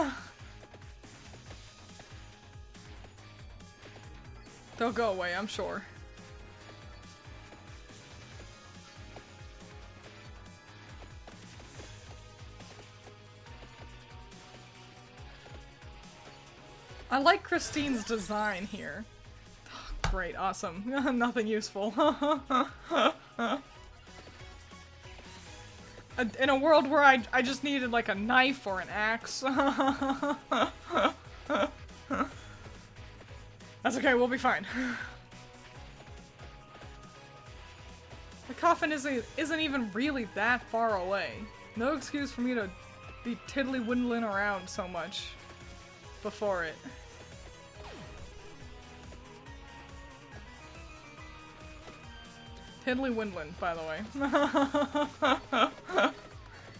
They'll go away, I'm sure. I like Christine's design here. Great, awesome. Nothing useful. In a world where I just needed like a knife or an axe. That's okay, we'll be fine. coffin isn't even really that far away. No excuse for me to be tiddly-windling around so much before it. Tiddly-windling, by the way.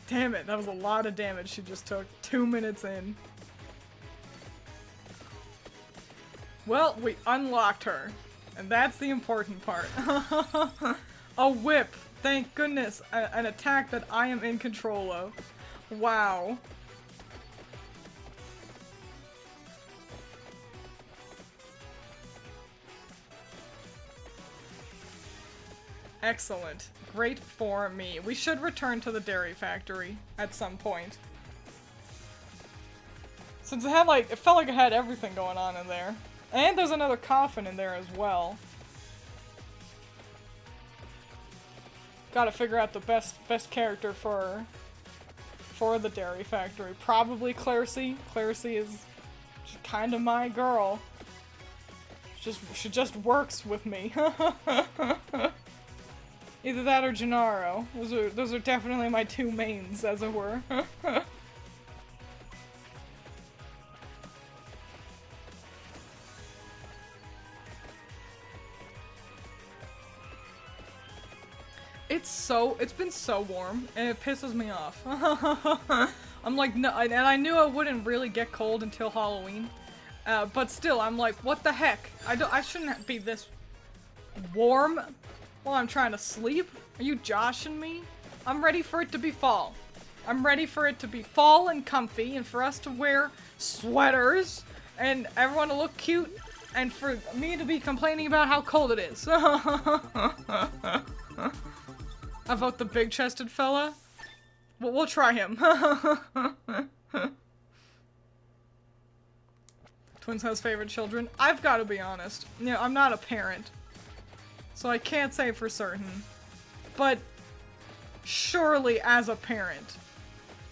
Damn it, that was a lot of damage she just took 2 minutes in. Well, we unlocked her. And that's the important part. A whip. Thank goodness. An attack that I am in control of. Wow. Excellent. Great for me. We should return to the dairy factory at some point. Since it had it felt like it had everything going on in there. And there's another coffin in there as well. Gotta figure out the best character for the dairy factory. Probably Claircy. Claircy is kind of my girl. She just works with me. Either that or Gennaro. Those are definitely my two mains, as it were. It's been so warm, and it pisses me off. I'm like, no, and I knew I wouldn't really get cold until Halloween. But still, I'm like, what the heck? I shouldn't be this warm while I'm trying to sleep. Are you joshing me? I'm ready for it to be fall. I'm ready for it to be fall and comfy, and for us to wear sweaters, and everyone to look cute, and for me to be complaining about how cold it is. I vote the big-chested fella. Well, we'll try him. Twiins has favorite children. I've got to be honest. You know, I'm not a parent, so I can't say for certain. But surely, as a parent,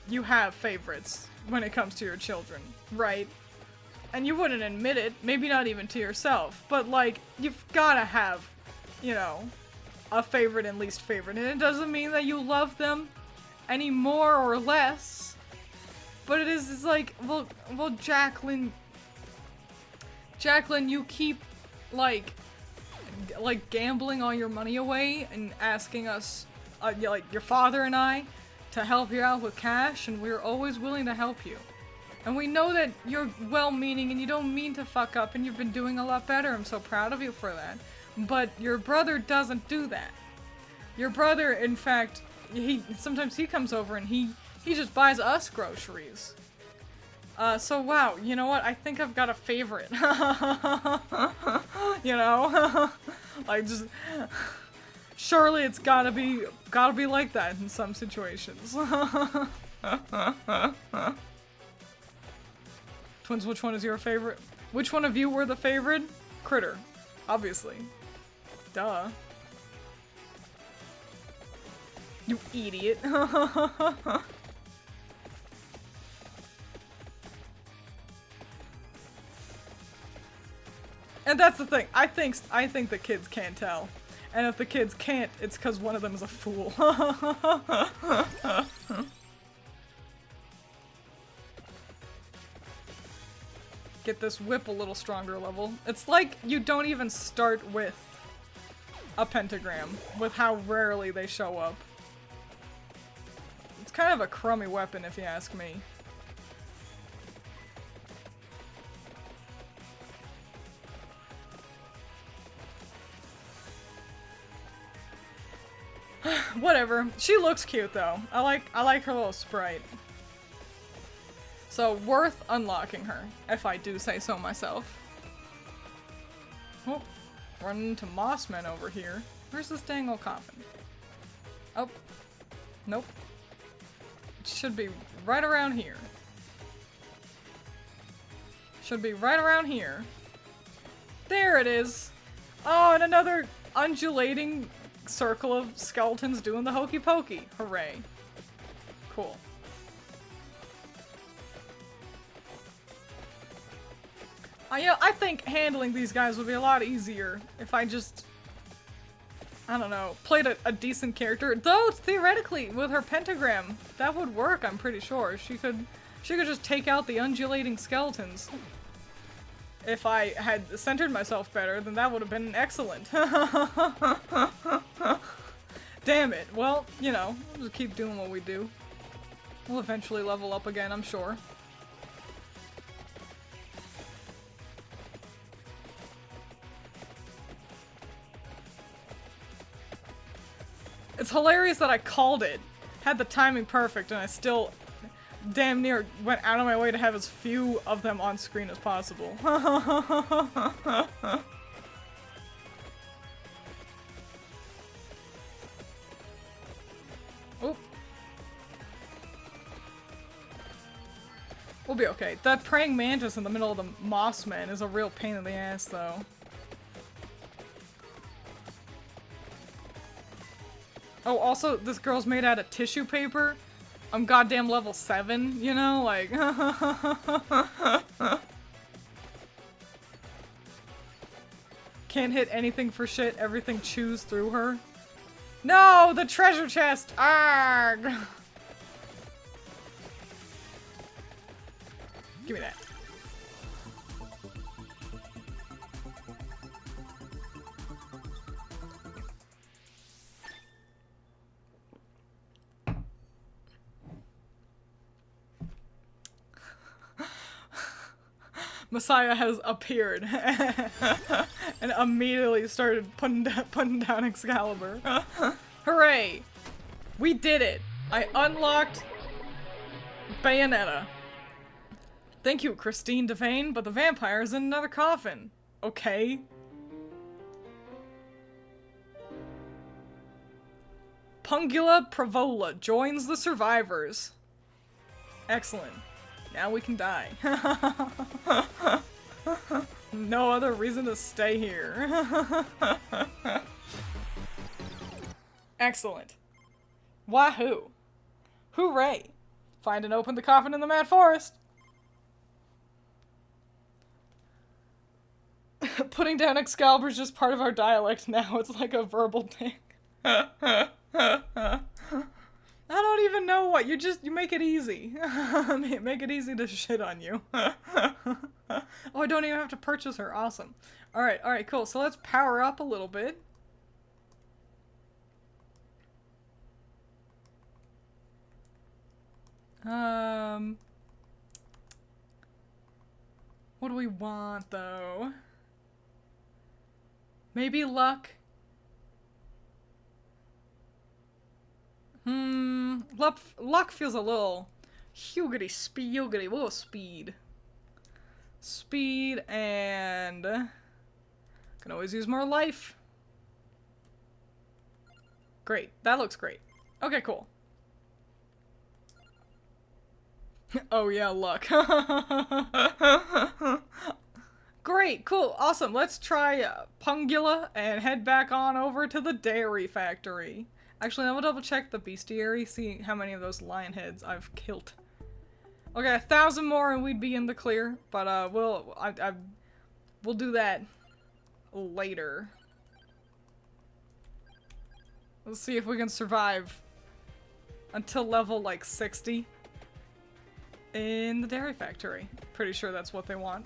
you have favorites when it comes to your children, right? And you wouldn't admit it, maybe not even to yourself, but like, you've gotta have, you know, a favorite and least favorite. And it doesn't mean that you love them any more or less, but it's like, well, Jacqueline, you keep, like gambling all your money away and asking us, like your father and I, to help you out with cash, and we're always willing to help you. And we know that you're well-meaning and you don't mean to fuck up, and you've been doing a lot better. I'm so proud of you for that. But your brother doesn't do that. Your brother, in fact, sometimes he comes over and he just buys us groceries. So wow, you know what? I think I've got a favorite. You know? Like, just surely it's gotta be like that in some situations. Twiins, which one is your favorite? Which one of you were the favorite? Critter, obviously. Duh. You idiot. And that's the thing. I think the kids can't tell. And if the kids can't, it's because one of them is a fool. Get this whip a little stronger level. It's like you don't even start with a pentagram, with how rarely they show up. It's kind of a crummy weapon, if you ask me. Whatever. She looks cute though. I like her little sprite. So worth unlocking her, if I do say so myself. Oh, running into Mossmen over here. Where's this dang old coffin? Oh, nope. It should be right around here. Should be right around here. There it is. Oh, and another undulating circle of skeletons doing the hokey pokey. Hooray. Cool. You know, I think handling these guys would be a lot easier if I just I don't know, played a decent character. Though, theoretically, with her pentagram, that would work, I'm pretty sure. She could just take out the undulating skeletons. If I had centered myself better, then that would have been excellent. Damn it. Well, you know, we'll just keep doing what we do. We'll eventually level up again, I'm sure. It's hilarious that I called it, had the timing perfect, and I still damn near went out of my way to have as few of them on screen as possible. Oop. We'll be okay. That praying mantis in the middle of the moss men is a real pain in the ass, though. Oh, also, this girl's made out of tissue paper. I'm goddamn level 7, you know? Like... Can't hit anything for shit. Everything chews through her. No! The treasure chest! Arrgh! Give me that. Messiah has appeared and immediately started putting down Excalibur. Hooray! We did it! I unlocked Bayonetta. Thank you, Christine Devane, but the vampire is in another coffin. Okay. Pungula Pravola joins the survivors. Excellent. Now we can die. No other reason to stay here. Excellent. Wahoo. Hooray. Find and open the coffin in the Mad Forest. Putting down Excalibur's just part of our dialect now. It's like a verbal thing. I don't even know what. You make it easy. Make it easy to shit on you. Oh, I don't even have to purchase her. Awesome. Alright, cool. So let's power up a little bit. What do we want, though? Maybe luck? Luck feels a little hugity, a little speed. Speed and can always use more life. Great, that looks great. Okay, cool. Oh yeah, luck. Great, cool, awesome. Let's try Pungula and head back on over to the dairy factory. Actually, I'm gonna double check the bestiary, see how many of those lion heads I've killed. Okay, 1,000 more and we'd be in the clear, but we'll do that later. Let's see if we can survive until level like 60 in the dairy factory. Pretty sure that's what they want.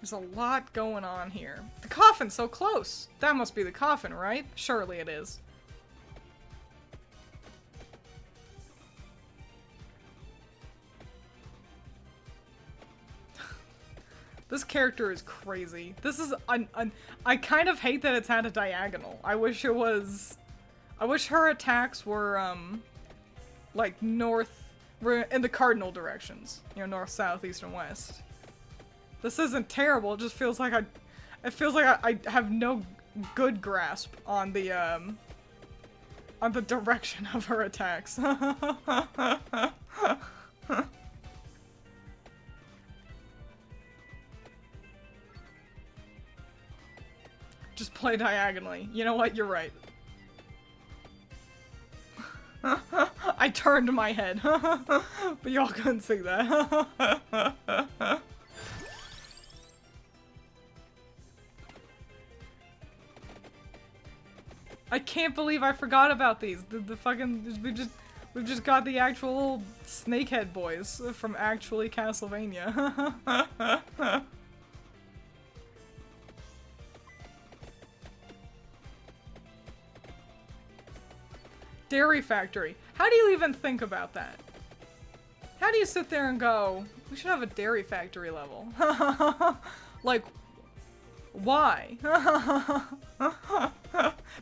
There's a lot going on here. The coffin's so close! That must be the coffin, right? Surely it is. This character is crazy. This is I kind of hate that it's at a diagonal. I wish it was... I wish her attacks were, like north... in the cardinal directions. You know, north, south, east, and west. This isn't terrible, it just feels like it feels like I have no good grasp on the direction of her attacks. Just play diagonally. You know what? You're right. I turned my head, but y'all couldn't see that. I can't believe I forgot about these. The fucking we've just got the actual snakehead boys from actually Castlevania. Dairy Factory. How do you even think about that? How do you sit there and go, we should have a Dairy Factory level? Like, why?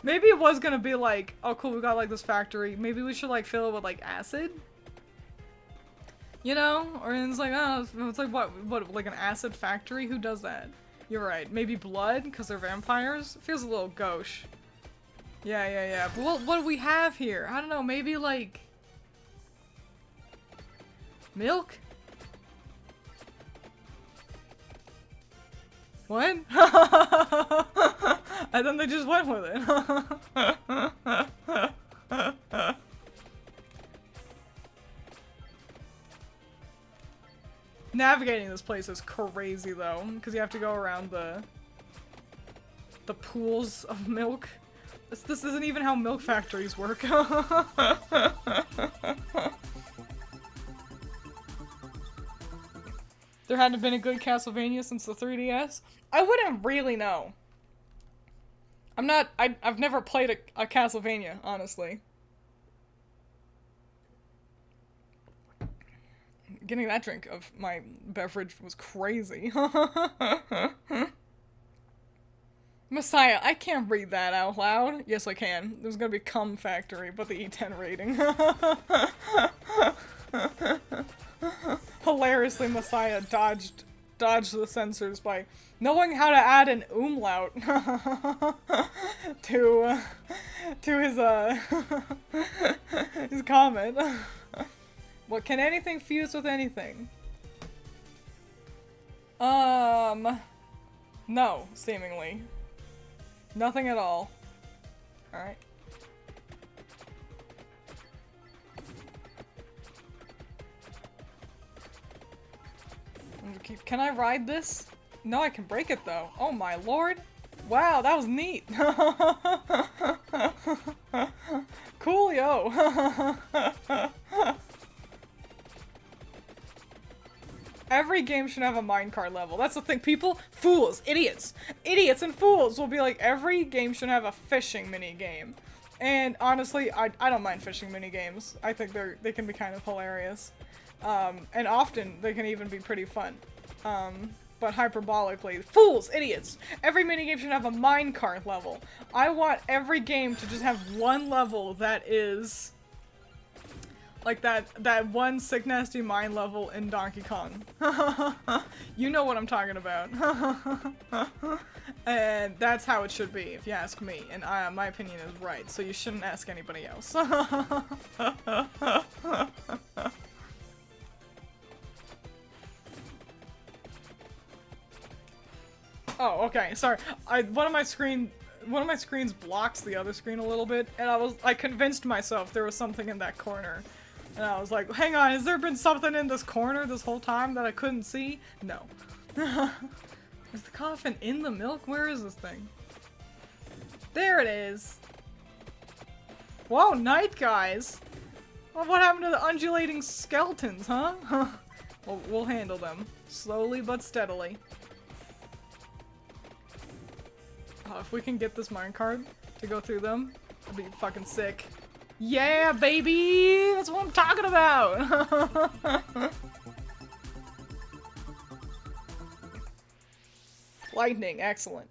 Maybe it was gonna be like, oh cool, we got like this factory. Maybe we should like fill it with like acid? You know? Or it's like, oh, it's like what, like an acid factory? Who does that? You're right. Maybe blood, because they're vampires? It feels a little gauche. Yeah. But what do we have here? I don't know, maybe like... milk? What? And then they just went with it. Navigating this place is crazy though, because you have to go around the pools of milk. This isn't even how milk factories work. There hadn't been a good Castlevania since the 3DS? I wouldn't really know. I've never played a Castlevania, honestly. Getting that drink of my beverage was crazy. Messiah, I can't read that out loud. Yes, I can. There's gonna be Cum Factory, but the E10 rating. Hilariously, Messiah dodged the censors by knowing how to add an umlaut to his comment. What, can anything fuse with anything? No, seemingly. Nothing at all. Alright. Can I ride this? No, I can break it though. Oh my lord. Wow, that was neat. Coolio. Every game should have a minecart level. That's the thing. People, fools, idiots and fools will be like, every game should have a fishing mini game. And honestly, I don't mind fishing mini games. I think they can be kind of hilarious. And often they can even be pretty fun. But hyperbolically, fools, idiots. Every minigame should have a minecart level. I want every game to just have one level that is like that one sick nasty mine level in Donkey Kong. You know what I'm talking about. And that's how it should be, if you ask me. And my opinion is right, so you shouldn't ask anybody else. Oh, okay, sorry. One of my screens blocks the other screen a little bit, and I convinced myself there was something in that corner. And I was like, hang on, has there been something in this corner this whole time that I couldn't see? No. Is the coffin in the milk? Where is this thing? There it is. Whoa, night guys. Well, what happened to the undulating skeletons, huh? Well, we'll handle them. Slowly but steadily. Oh, if we can get this minecart to go through them, that'd be fucking sick. Yeah, baby! That's what I'm talking about! Lightning, excellent.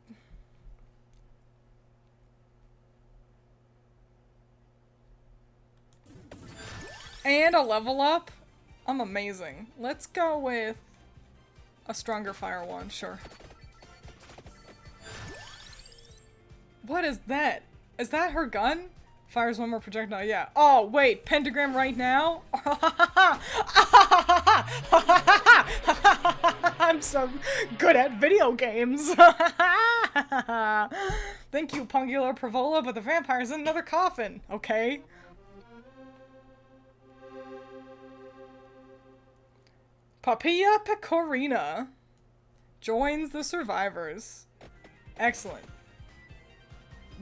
And a level up? I'm amazing. Let's go with a stronger fire wand, sure. What is that? Is that her gun? Fires one more projectile, yeah. Oh, wait, pentagram right now? I'm so good at video games. Thank you, Pungular Pravola, but the vampire's in another coffin, okay? Papilla Pecorina joins the survivors. Excellent.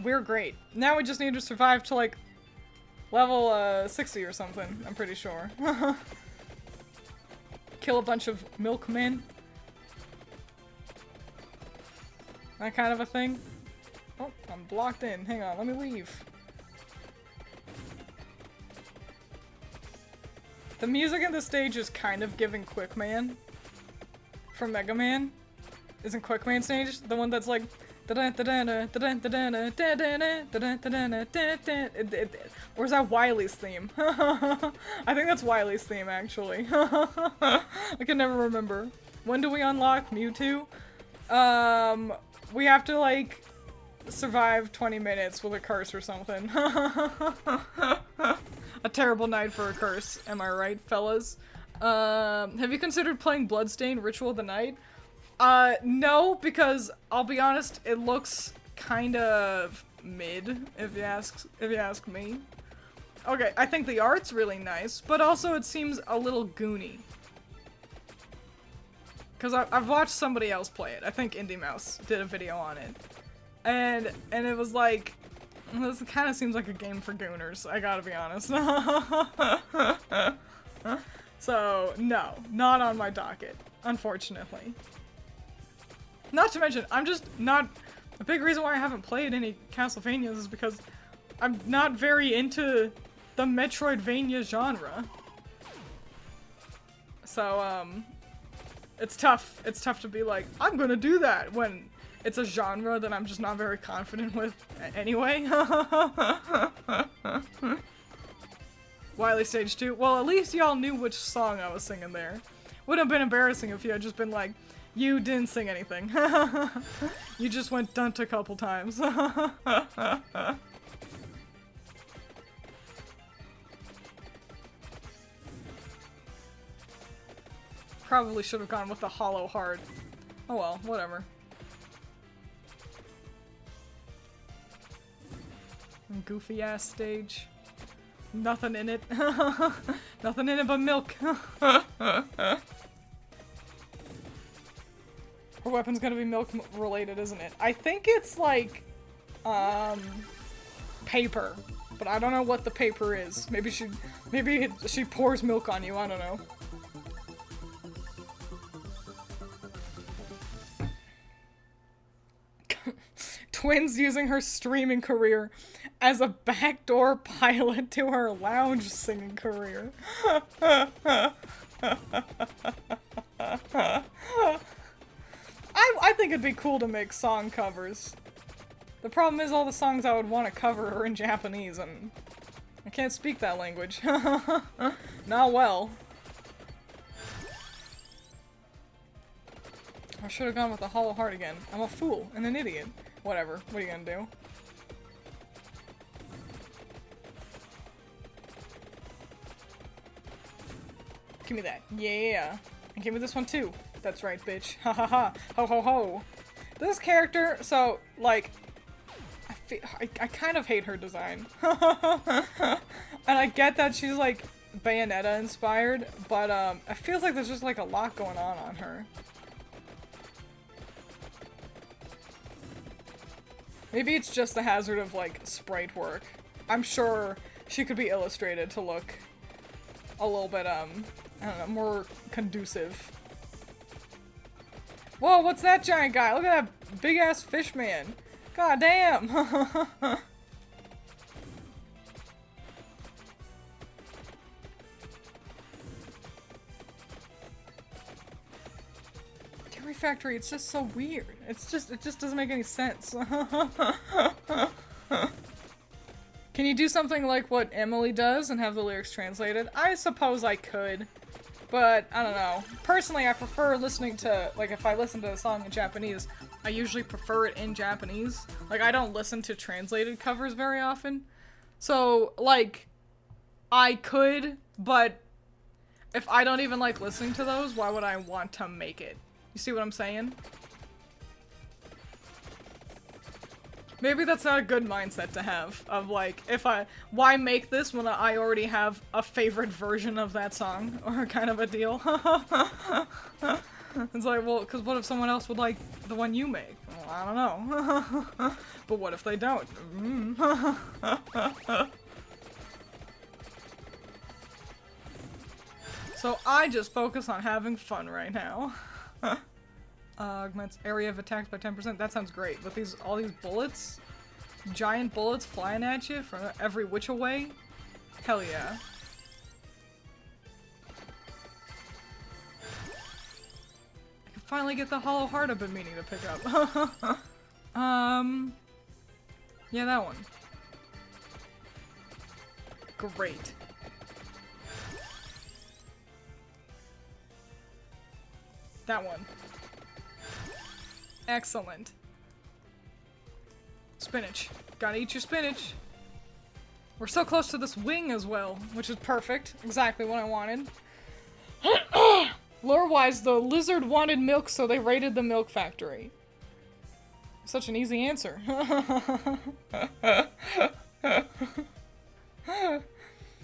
we're great. Now we just need to survive to, like, level, 60 or something, I'm pretty sure. Kill a bunch of milkmen. That kind of a thing. Oh, I'm blocked in. Hang on, let me leave. The music in the stage is kind of giving Quickman from Mega Man. Isn't Quickman stage the one that's like or is that Wily's theme? I think that's Wily's theme, actually. I can never remember. When do we unlock Mewtwo? We have to, like, survive 20 minutes with a curse or something. A terrible night for a curse, am I right, fellas? Have you considered playing Bloodstained Ritual of the Night? No, because I'll be honest, it looks kind of mid, if you ask me. Okay, I think the art's really nice, but also it seems a little goony. Because I've watched somebody else play it. I think Indie Mouse did a video on it. And it was like, this kind of seems like a game for gooners, I gotta be honest. So, no, not on my docket, unfortunately. Not to mention, I'm just not... A big reason why I haven't played any Castlevanias is because I'm not very into the Metroidvania genre. So, it's tough. It's tough to be like, I'm gonna do that when it's a genre that I'm just not very confident with anyway. Wily Stage 2. Well, at least y'all knew which song I was singing there. Would have been embarrassing if you had just been like, you didn't sing anything. You just went dunt a couple times. Probably should have gone with the hollow heart. Oh well, whatever. Goofy ass stage. Nothing in it. Nothing in it but milk. Her weapon's gonna be milk related, isn't it? I think it's like, paper. But I don't know what the paper is. Maybe she pours milk on you, I don't know. Twiins using her streaming career as a backdoor pilot to her lounge singing career. I think it'd be cool to make song covers. The problem is all the songs I would want to cover are in Japanese, and I can't speak that language. Not well. I should have gone with the hollow heart again. I'm a fool and an idiot. Whatever. What are you gonna do? Give me that. Yeah. And give me this one too. That's right, bitch. Ha ha ha. Ho ho ho. This character, so, like, I kind of hate her design. And I get that she's, like, Bayonetta inspired, but, it feels like there's just, like, a lot going on her. Maybe it's just the hazard of, like, sprite work. I'm sure she could be illustrated to look a little bit, I don't know, more conducive. Whoa, what's that giant guy? Look at that big-ass fish man. God damn! Dairy Factory, it's just so weird. It just doesn't make any sense. Can you do something like what Emily does and have the lyrics translated? I suppose I could. But, I don't know. Personally, I prefer listening to, like, if I listen to a song in Japanese, I usually prefer it in Japanese. Like, I don't listen to translated covers very often. So, like, I could, but if I don't even like listening to those, why would I want to make it? You see what I'm saying? Maybe that's not a good mindset to have, of like, why make this when I already have a favorite version of that song, or kind of a deal. It's like, well, because what if someone else would like the one you make? Well, I don't know. But what if they don't? So I just focus on having fun right now. Augments area of attacks by 10%. That sounds great. With these, all these bullets, giant bullets flying at you from every which way. Hell yeah. I can finally get the hollow heart I've been meaning to pick up. Yeah, that one. Great. That one. Excellent. Spinach. Gotta eat your spinach. We're so close to this wing as well, which is perfect. Exactly what I wanted. Lore-wise, the lizard wanted milk, so they raided the milk factory. Such an easy answer.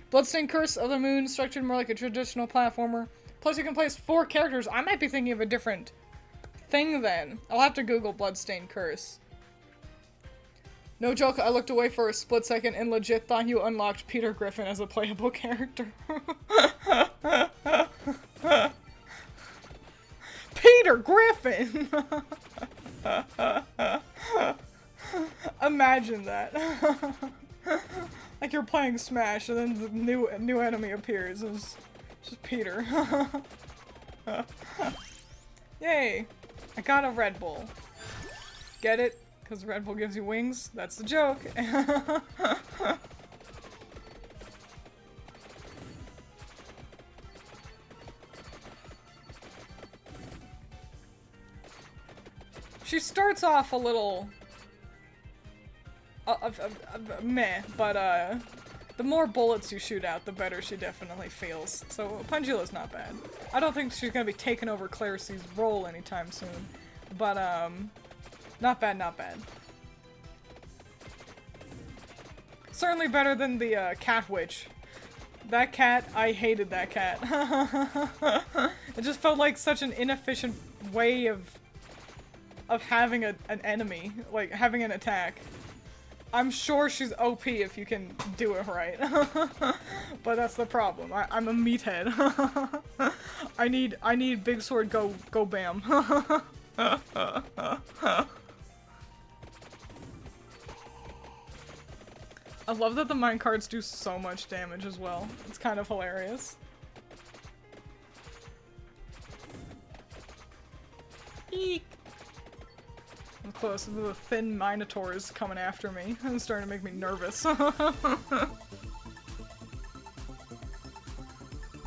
Bloodstained Curse of the Moon, structured more like a traditional platformer. Plus you can place 4 characters. I might be thinking of a different thing then. I'll have to Google Bloodstained Curse. No joke, I looked away for a split second and legit thought you unlocked Peter Griffin as a playable character. Peter Griffin! Imagine that. Like you're playing Smash and then the new enemy appears. It's just Peter. Yay! I got a Red Bull. Get it? Because Red Bull gives you wings? That's the joke. She starts off a little meh, but the more bullets you shoot out, the better she definitely feels. So Pangela's not bad. I don't think she's gonna be taking over Clairce's role anytime soon, but not bad, not bad. Certainly better than the cat witch. That cat, I hated that cat. It just felt like such an inefficient way of having an enemy, like having an attack. I'm sure she's OP if you can do it right. But that's the problem. I'm a meathead. I need big sword go bam. I love that the minecarts do so much damage as well. It's kind of hilarious. Eek! I'm close. The thin minotaurs coming after me. It's starting to make me nervous.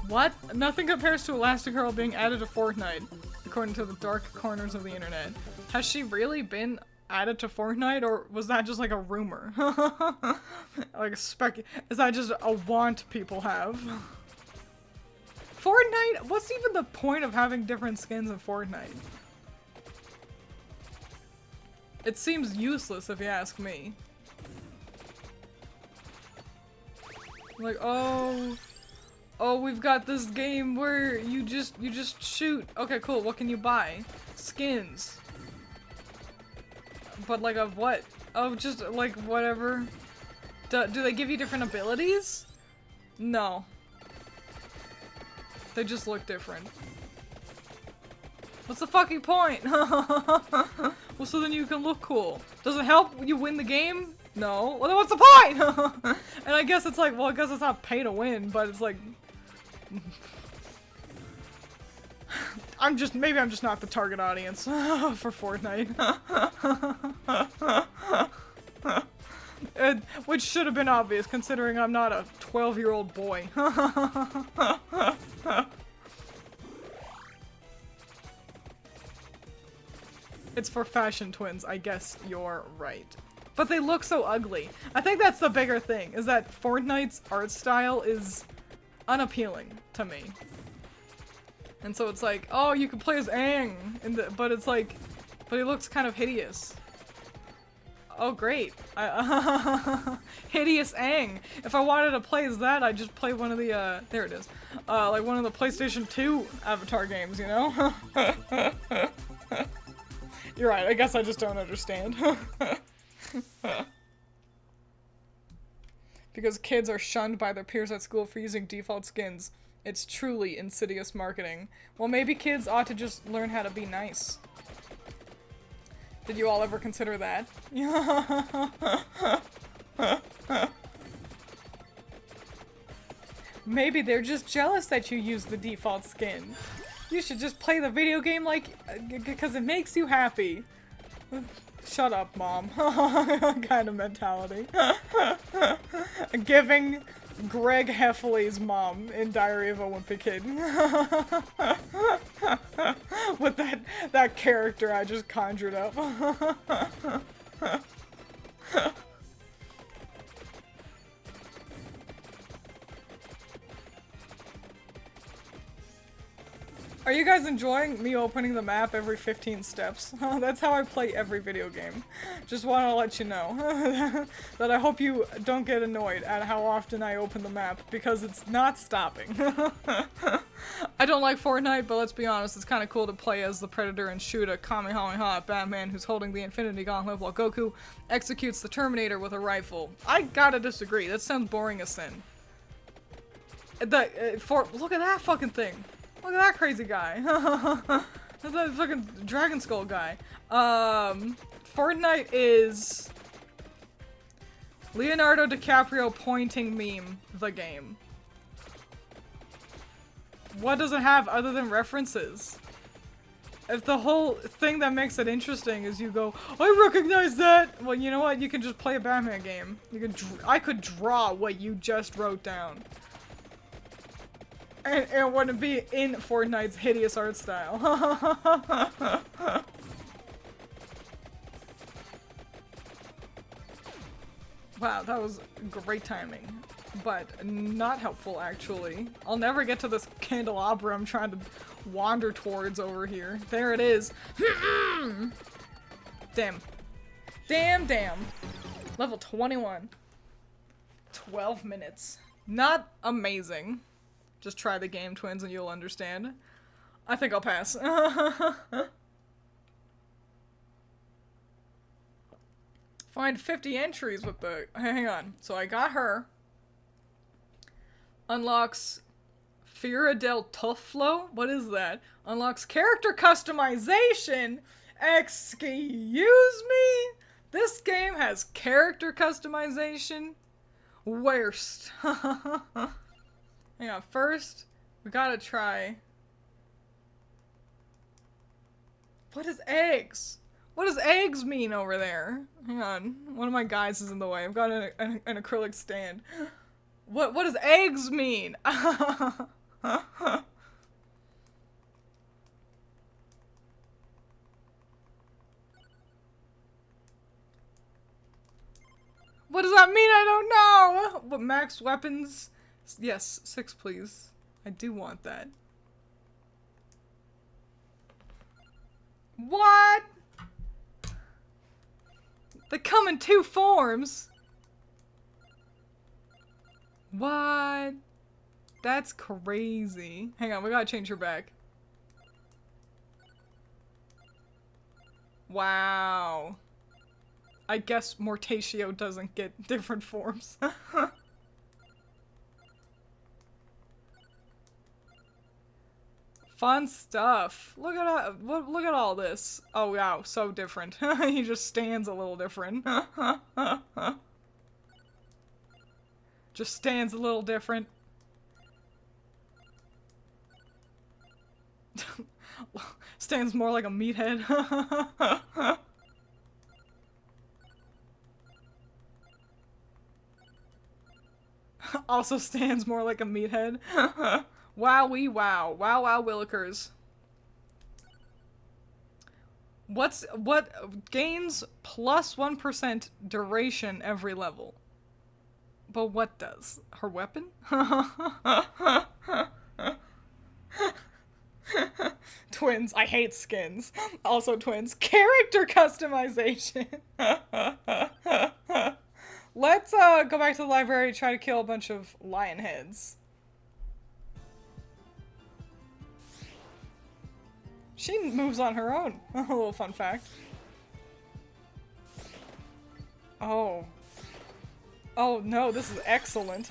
What? Nothing compares to Elastigirl being added to Fortnite, according to the dark corners of the internet. Has she really been added to Fortnite, or was that just like a rumor? Like is that just a want people have? Fortnite? What's even the point of having different skins in Fortnite? It seems useless if you ask me. Like, oh, we've got this game where you just shoot. Okay, cool. What can you buy? Skins. But like of what? Oh, just like whatever. Do they give you different abilities? No. They just look different. What's the fucking point? Well, so then you can look cool. Does it help when you win the game? No. Well, then what's the point? And I guess it's like, well, I guess it's not pay to win, but it's like... maybe I'm just not the target audience for Fortnite. Which should have been obvious, considering I'm not a 12-year-old boy. It's for fashion, Twins. I guess you're right. But they look so ugly. I think that's the bigger thing, is that Fortnite's art style is unappealing to me. And so it's like, oh, you can play as Aang, but it's like, but he looks kind of hideous. Oh, great. Hideous Aang. If I wanted to play as that, I'd just play one of the, there it is. Like one of the PlayStation 2 Avatar games, you know? You're right, I guess I just don't understand. Because kids are shunned by their peers at school for using default skins. It's truly insidious marketing. Well, maybe kids ought to just learn how to be nice. Did you all ever consider that? Maybe they're just jealous that you use the default skin. You should just play the video game like, because it makes you happy. Shut up, Mom. Kind of mentality. Giving Greg Heffley's mom in Diary of a Wimpy Kid. With that character I just conjured up. Are you guys enjoying me opening the map every 15 steps? That's how I play every video game. Just want to let you know that I hope you don't get annoyed at how often I open the map, because it's not stopping. I don't like Fortnite, but let's be honest, it's kind of cool to play as the Predator and shoot a Kamehameha at Batman who's holding the Infinity Gauntlet while Goku executes the Terminator with a rifle. I gotta disagree, that sounds boring as sin. Look at that fucking thing! Look at that crazy guy. That's that fucking Dragon Skull guy. Fortnite is Leonardo DiCaprio pointing meme the game. What does it have other than references? If the whole thing that makes it interesting is you go, I recognize that! Well, you know what? You can just play a Batman game. You can I could draw what you just wrote down. And it wouldn't be in Fortnite's hideous art style. Wow, that was great timing. But not helpful, actually. I'll never get to this candelabra I'm trying to wander towards over here. There it is. Damn. Damn. Level 21. 12 minutes. Not amazing. Just try the game, Twins, and you'll understand. I think I'll pass. Find 50 entries with the... Hang on. So I got her. Unlocks Fira del Tufflo? What is that? Unlocks character customization? Excuse me? This game has character customization? Worst. Hang on, first, we gotta try... What is eggs? What does eggs mean over there? Hang on, one of my guys is in the way. I've got an acrylic stand. What does eggs mean? What does that mean? I don't know! What, max weapons? Yes, 6 please. I do want that. What? They come in 2 forms? What? That's crazy. Hang on, we gotta change her back. Wow. I guess Mortatio doesn't get different forms. Fun stuff. Look at all this. Oh wow, so different. He just stands a little different. Just stands a little different. Stands more like a meathead. Also stands more like a meathead. Wowee wow. Wow wow willikers. What gains plus 1% duration every level? But what does? Her weapon? Twins, I hate skins. Also Twins, character customization. Let's go back to the library, try to kill a bunch of lion heads. She moves on her own. A little fun fact. Oh. Oh no, this is excellent.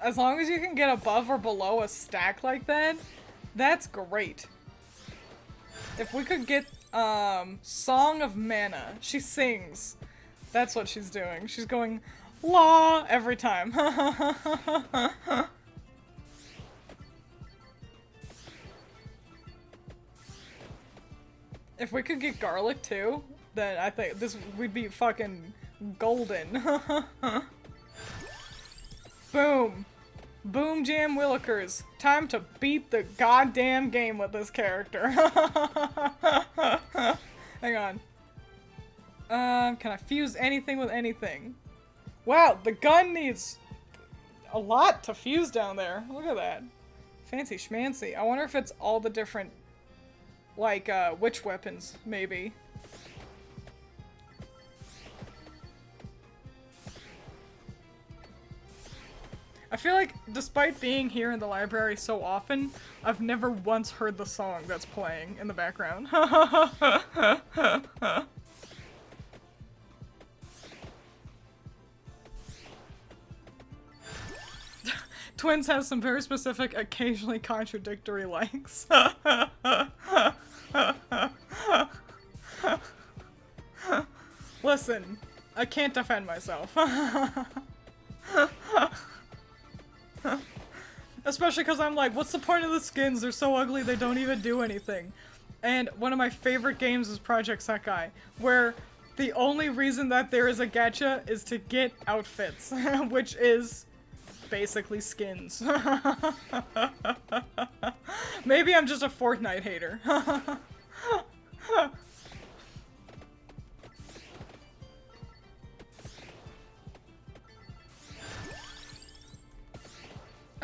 As long as you can get above or below a stack like that, that's great. If we could get, Song of Mana. She sings. That's what she's doing. She's going, la, every time. If we could get garlic too, then I think we'd be fucking golden. Boom. Boom jam willikers. Time to beat the goddamn game with this character. Hang on. Can I fuse anything with anything? Wow, the gun needs a lot to fuse down there. Look at that. Fancy schmancy. I wonder if it's all the different, like, witch weapons, maybe. I feel like, despite being here in the library so often, I've never once heard the song that's playing in the background. Twiins has some very specific, occasionally contradictory likes. Listen, I can't defend myself. Especially because I'm like, what's the point of the skins? They're so ugly, they don't even do anything. And one of my favorite games is Project Sekai, where the only reason that there is a gacha is to get outfits, which is basically skins. Maybe I'm just a Fortnite hater.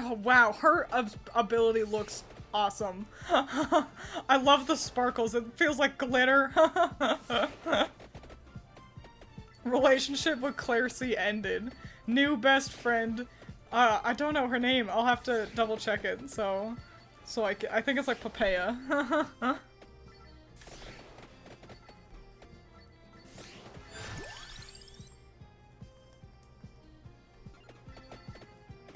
Oh wow, her ability looks awesome. I love the sparkles, it feels like glitter. Relationship with Claire C ended. New best friend. I don't know her name, I'll have to double check it, so I think it's like Papaya.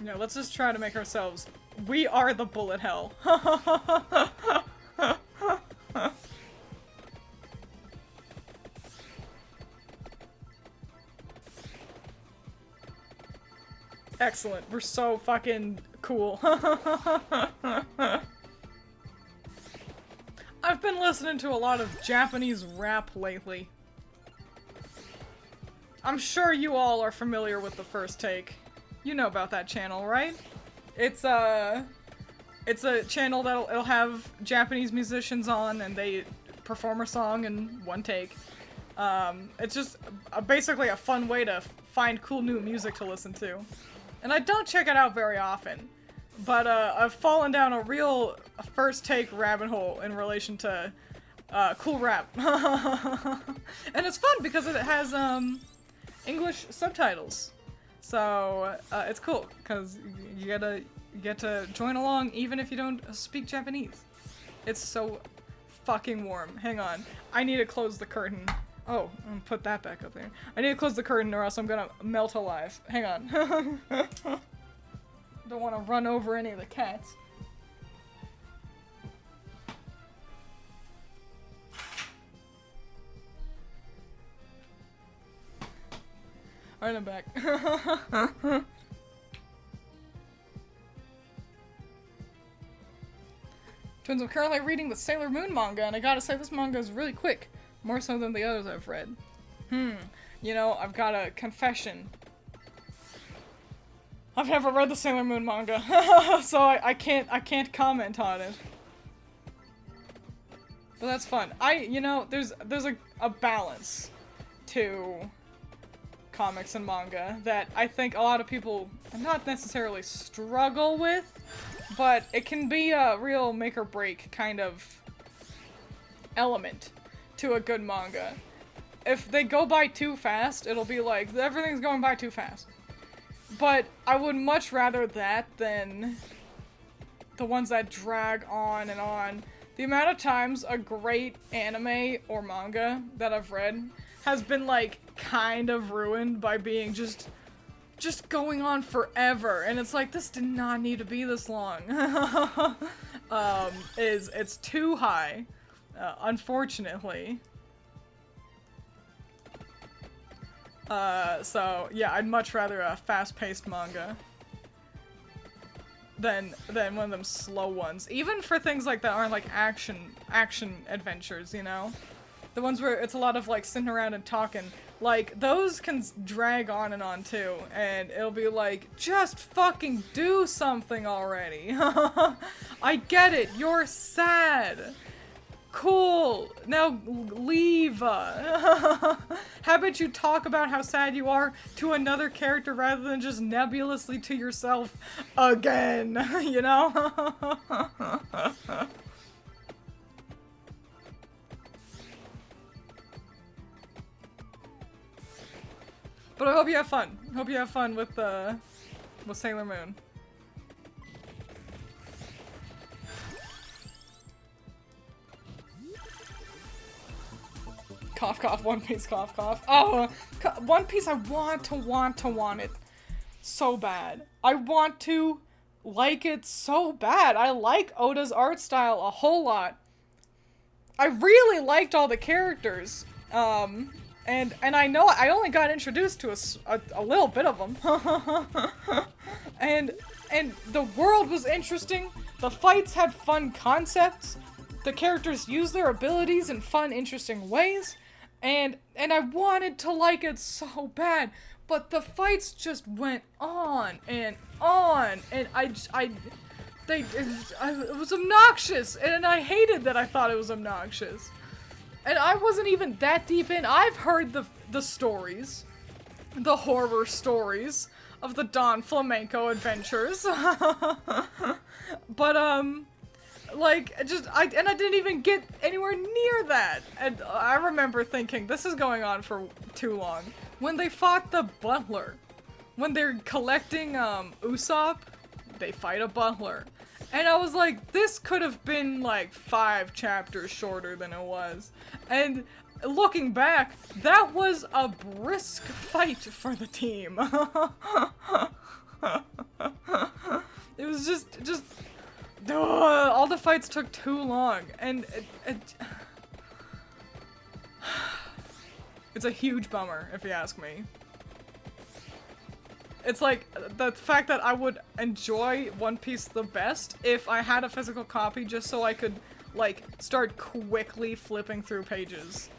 No, let's just try to make ourselves. We are the bullet hell. Excellent. We're so fucking cool. I've been listening to a lot of Japanese rap lately. I'm sure you all are familiar with The First Take. You know about that channel, right? It's a channel that'll have Japanese musicians on and they perform a song in one take. It's just basically a fun way to find cool new music to listen to. And I don't check it out very often, but I've fallen down a real First Take rabbit hole in relation to cool rap. And it's fun because it has English subtitles. So, it's cool, because you get to join along even if you don't speak Japanese. It's so fucking warm. Hang on. I need to close the curtain. Oh, I'm gonna put that back up there. I need to close the curtain or else I'm gonna melt alive. Hang on. Don't want to run over any of the cats. Alright, I'm back. Twins, I'm currently reading the Sailor Moon manga, and I gotta say this manga is really quick. More so than the others I've read. You know, I've got a confession. I've never read the Sailor Moon manga, so I can't comment on it. But that's fun. You know, there's a balance to comics and manga that I think a lot of people not necessarily struggle with, but it can be a real make or break kind of element to a good manga. If they go by too fast, it'll be like, everything's going by too fast. But I would much rather that than the ones that drag on and on. The amount of times a great anime or manga that I've read has been, like, kind of ruined by being just going on forever. And it's like, this did not need to be this long. It's too high, unfortunately. So, yeah, I'd much rather a fast-paced manga than one of them slow ones. Even for things like that aren't like action adventures, you know? The ones where it's a lot of like sitting around and talking, like those can drag on and on too, and it'll be like, just fucking do something already. I get it, you're sad. Cool, now leave. How about you talk about how sad you are to another character rather than just nebulously to yourself again, you know? But I hope you have fun. Hope you have fun with Sailor Moon. Cough, cough, One Piece, cough, cough. Oh, One Piece, I want it so bad. I want to like it so bad. I like Oda's art style a whole lot. I really liked all the characters. And I know I only got introduced to a little bit of them. and the world was interesting. The fights had fun concepts. The characters used their abilities in fun, interesting ways. And I wanted to like it so bad, but the fights just went on, and it was obnoxious, and I hated that I thought it was obnoxious. And I wasn't even that deep in. I've heard the stories, the horror stories of the Don Flamenco adventures. But, like, I didn't even get anywhere near that. And I remember thinking, this is going on for too long. When they fought the butler, when they're collecting, Usopp, they fight a butler. And I was like, this could have been like 5 chapters shorter than it was. And looking back, that was a brisk fight for the team. It was just all the fights took too long, and it's a huge bummer, if you ask me. It's like, the fact that I would enjoy One Piece the best if I had a physical copy just so I could, like, start quickly flipping through pages.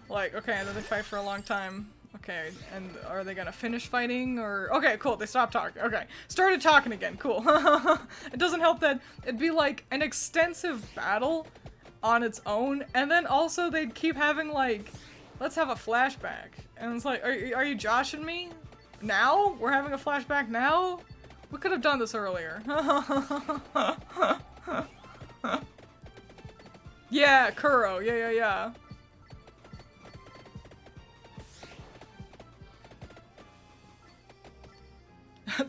Like, okay, and then they fight for a long time. Okay, and are they gonna finish fighting, or... Okay, cool, they stopped talking. Okay, started talking again, cool. It doesn't help that it'd be like an extensive battle on its own, and then also they'd keep having like, let's have a flashback. And it's like, are you joshing me? Now? We're having a flashback now? We could have done this earlier. Yeah, Kuro, yeah.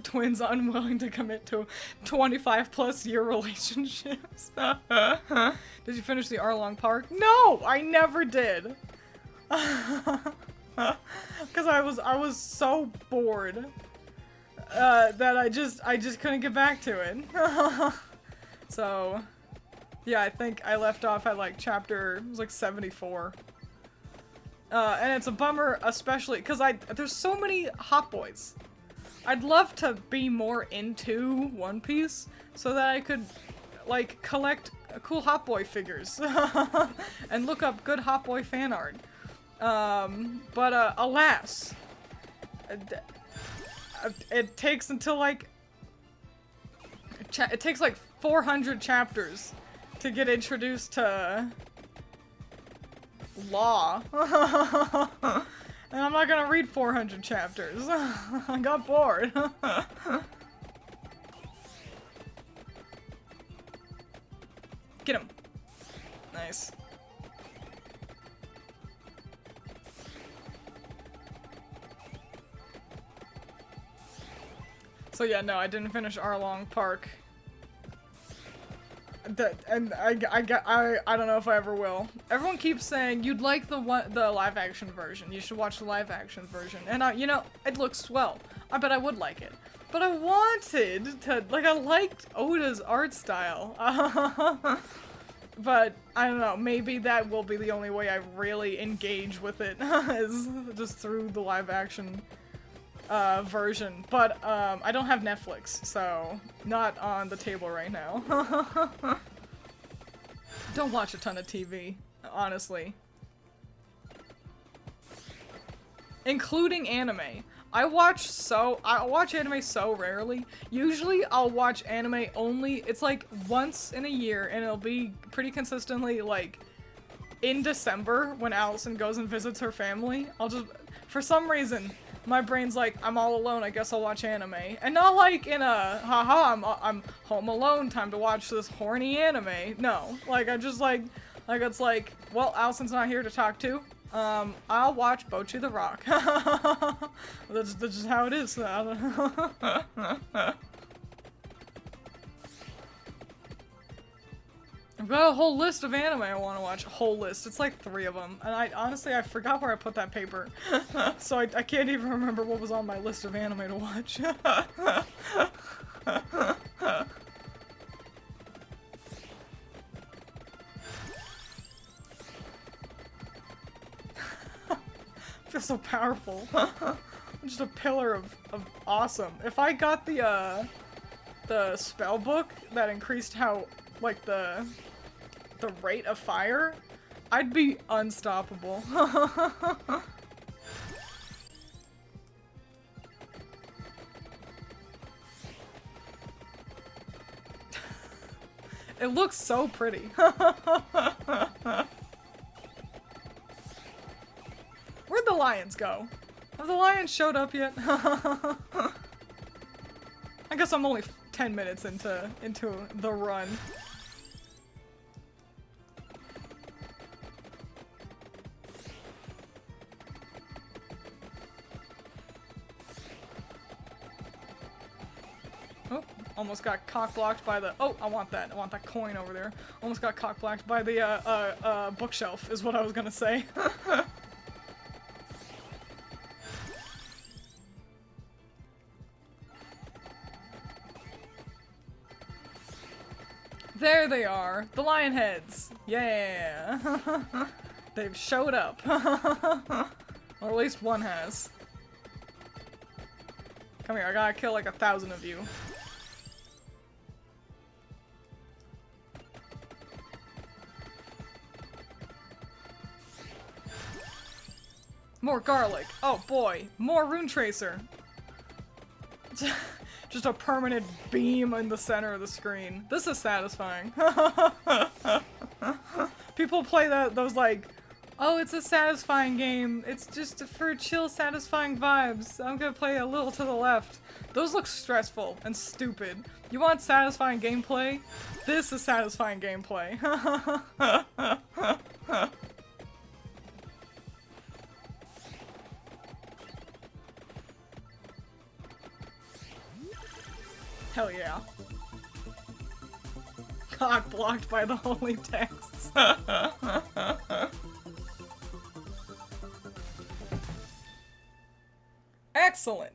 Twins unwilling to commit to 25+ year relationships. Did you finish the Arlong Park? No, I never did. Because I was so bored that I just couldn't get back to it. So yeah, I think I left off at like chapter, it was like 74. And it's a bummer, especially because there's so many hot boys. I'd love to be more into One Piece so that I could, like, collect cool Hot Boy figures and look up good Hot Boy fan art. But alas, it takes until, like, it takes, like, 400 chapters to get introduced to Law. And I'm not gonna read 400 chapters. I got bored. Get him. Nice. So yeah, no, I didn't finish Arlong Park. I don't know if I ever will. Everyone keeps saying you'd like the live action version. You should watch the live action version. And you know, it looks swell. I bet I would like it. But I wanted to, like, I liked Oda's art style. But I don't know, maybe that will be the only way I really engage with it is just through the live action version. But I don't have Netflix, so not on the table right now. Don't watch a ton of TV, honestly. Including anime. I watch anime so rarely. Usually I'll watch anime only, it's like once in a year, and it'll be pretty consistently like in December when Allison goes and visits her family. I'll just, for some reason, my brain's like, I'm all alone, I guess I'll watch anime. And not like in a, haha, I'm home alone, time to watch this horny anime. No, like I just like it's like, well, Allison's not here to talk to. I'll watch Bocchi the Rock. That's just how it is. I've got a whole list of anime I want to watch. A whole list. It's like 3 of them. And honestly, I forgot where I put that paper. So I can't even remember what was on my list of anime to watch. I feel so powerful. I'm just a pillar of awesome. If I got the spell book that increased how, like, the rate of fire, I'd be unstoppable. It looks so pretty. Where'd the lions go? Have the lions showed up yet? I guess I'm only 10 minutes into the run. Oh, almost got cock-blocked by the— oh, I want that coin over there. Almost got cock-blocked by the bookshelf is what I was gonna say. There they are, the lion heads. Yeah. They've showed up. Or at least one has. Come here, I gotta kill like 1,000 of you. More garlic. Oh boy, more rune tracer. Just a permanent beam in the center of the screen. This is satisfying. People play those like, oh, it's a satisfying game. It's just for chill, satisfying vibes. I'm gonna play a little to the left. Those look stressful and stupid. You want satisfying gameplay? This is satisfying gameplay. Hell yeah. Cock blocked by the holy texts. Excellent.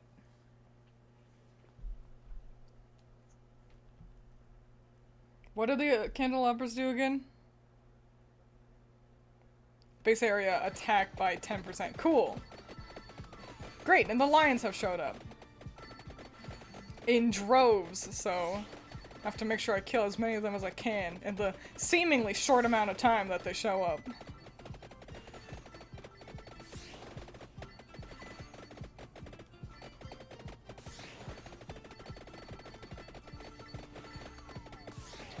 What do the candelabras do again? Base area attack by 10%. Cool. Great, and the lions have showed up. In droves, so I have to make sure I kill as many of them as I can in the seemingly short amount of time that they show up.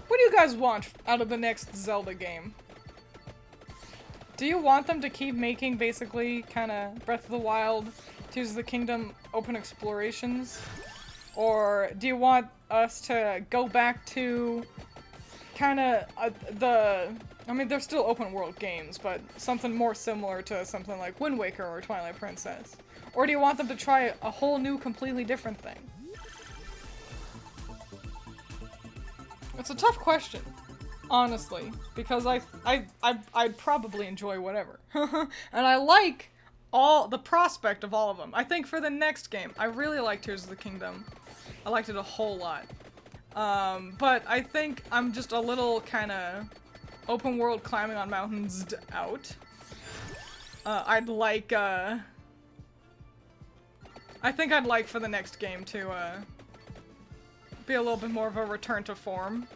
What do you guys want out of the next Zelda game? Do you want them to keep making basically kind of Breath of the Wild, Tears of the Kingdom open explorations? Or do you want us to go back to kind of I mean, they're still open world games, but something more similar to something like Wind Waker or Twilight Princess? Or do you want them to try a whole new, completely different thing? It's a tough question. Honestly, because I'd probably enjoy whatever. And I like the prospect of all of them. I think for the next game, I really liked Tears of the Kingdom. I liked it a whole lot. But I think I'm just a little kind of open world climbing on mountains out. I'd like, I think I'd like for the next game to, be a little bit more of a return to form.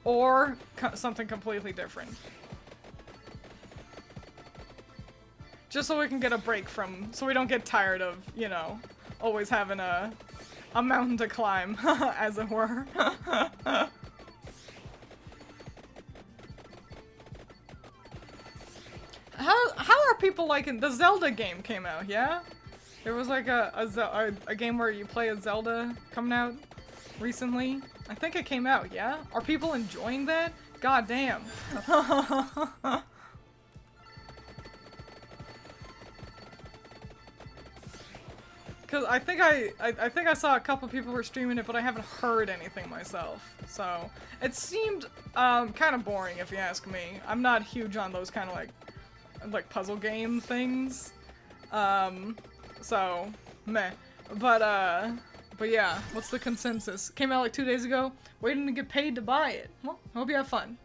Or something completely different. Just so we can get a break from, so we don't get tired of, you know, always having a mountain to climb, as it were. How are people liking the Zelda game came out, yeah? There was like a game where you play as Zelda coming out recently. I think it came out, yeah? Are people enjoying that? God damn. Cause I think I saw a couple people were streaming it, but I haven't heard anything myself. So it seemed kind of boring if you ask me. I'm not huge on those kind of like puzzle game things. So meh. But yeah, what's the consensus? Came out like 2 days ago. Waiting to get paid to buy it. Well, I hope you have fun.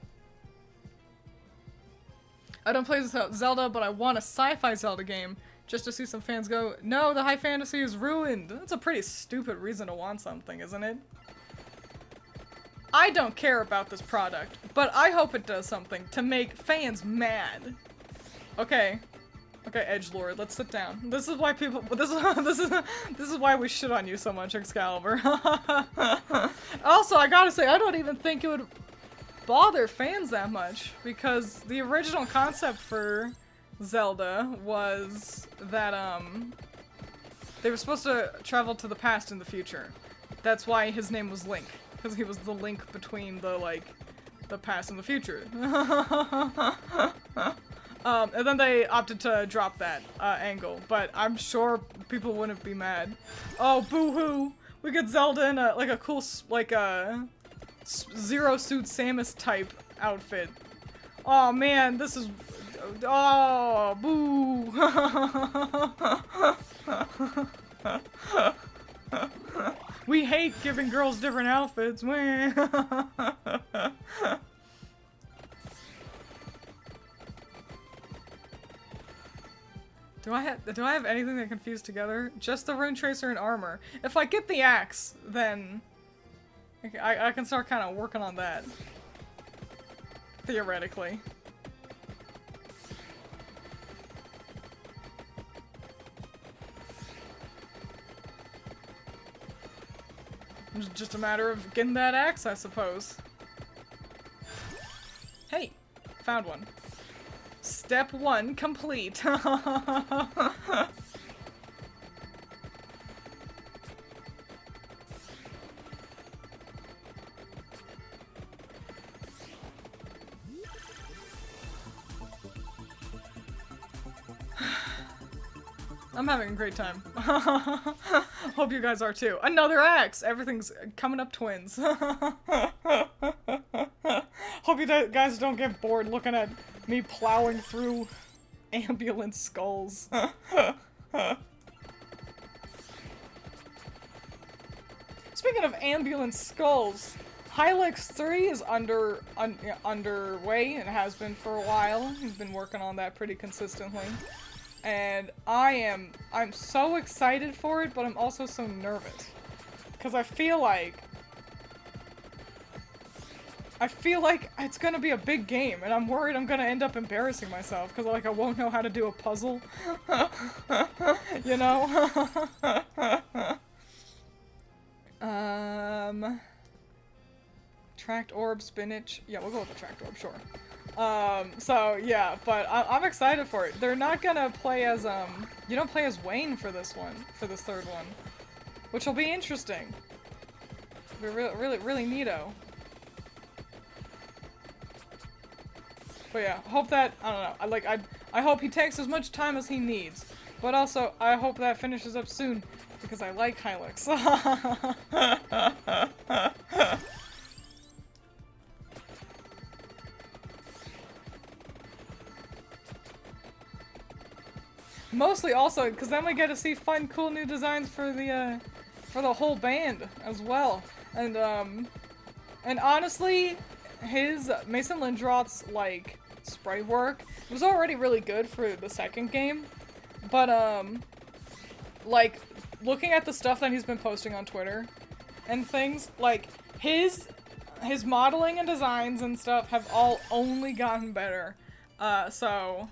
I don't play Zelda, but I want a sci-fi Zelda game just to see some fans go, no, the high fantasy is ruined. That's a pretty stupid reason to want something, isn't it? I don't care about this product, but I hope it does something to make fans mad. Okay. Okay, edgelord, let's sit down. This is why people. This is why we shit on you so much, Excalibur. Also, I gotta say, I don't even think it would bother fans that much because the original concept for Zelda was that they were supposed to travel to the past and the future. That's why his name was Link, because he was the link between the past and the future. And then they opted to drop that angle, but I'm sure people wouldn't be mad. Oh, boo-hoo! We get Zelda in a cool Zero Suit Samus type outfit. Oh man, this is oh boo! We hate giving girls different outfits. Do I have anything that can fuse together? Just the rune tracer and armor. If I get the axe, then I can start kind of working on that. Theoretically. It's just a matter of getting that axe, I suppose. Hey, found one. Step 1 complete. I'm having a great time. Hope you guys are too. Another axe! Everything's coming up twins. Hope you guys don't get bored looking at me plowing through ambulance skulls. Speaking of ambulance skulls, Hylics 3 is underway and has been for a while. He's been working on that pretty consistently. And I'm so excited for it, but I'm also so nervous. Because I feel like it's gonna be a big game, and I'm worried I'm gonna end up embarrassing myself, because I won't know how to do a puzzle. You know? Tracked orb, spinach. Yeah, we'll go with the tracked orb, sure. So yeah, but I'm excited for it. They're not gonna play as, you don't play as Wayne for this one, for this third one. Which will be interesting. It'll be really neato. But yeah, hope that, I don't know, I hope he takes as much time as he needs. But also, I hope that finishes up soon, because I like Hylics. mostly also because then we get to see fun, cool new designs for the whole band as well. And honestly, his Mason Lindroth's like sprite work was already really good for the second game, but like looking at the stuff that he's been posting on Twitter and things, like his modeling and designs and stuff have all only gotten better. So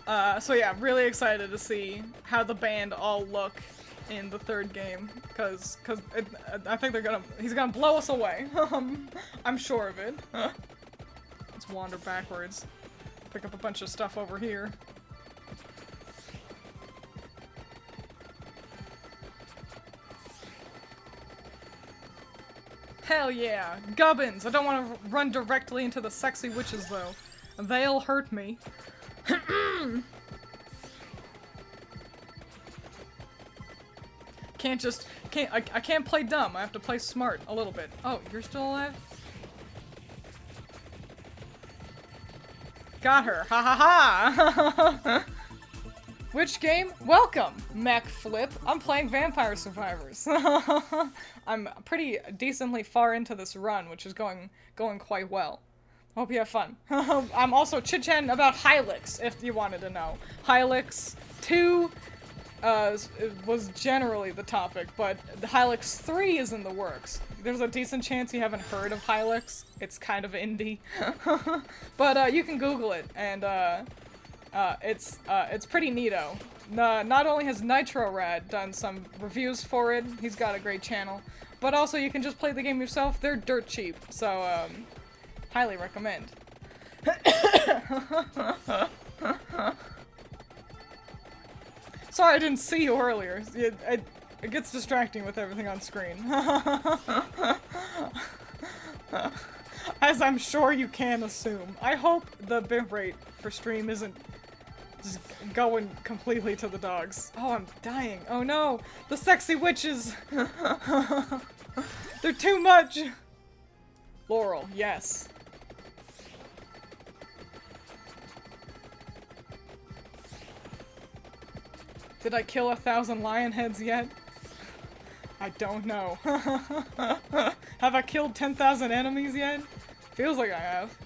yeah, really excited to see how the band all look in the third game, cause I think he's gonna blow us away. I'm sure of it. Let's wander backwards. Pick up a bunch of stuff over here. Hell yeah! Gubbins! I don't want to run directly into the sexy witches though. They'll hurt me. I can't play dumb. I have to play smart a little bit. Oh, you're still alive? Got her. Ha ha ha! Which game? Welcome, Mech Flip. I'm playing Vampire Survivors. I'm pretty decently far into this run, which is going quite well. Hope you have fun. I'm also chit-chatting about Hylix, if you wanted to know. Hylix 2 was generally the topic, but the Hylix 3 is in the works. There's a decent chance you haven't heard of Hylix. It's kind of indie. But you can Google it, and it's pretty neato. Not only has NitroRad done some reviews for it, he's got a great channel, but also you can just play the game yourself. They're dirt cheap, so highly recommend. Sorry I didn't see you earlier. It gets distracting with everything on screen. As I'm sure you can assume. I hope the bitrate for stream isn't just going completely to the dogs. Oh, I'm dying. Oh no! The sexy witches! They're too much! Laurel, yes. Did I kill 1,000 lion heads yet? I don't know. Have I killed 10,000 enemies yet? Feels like I have.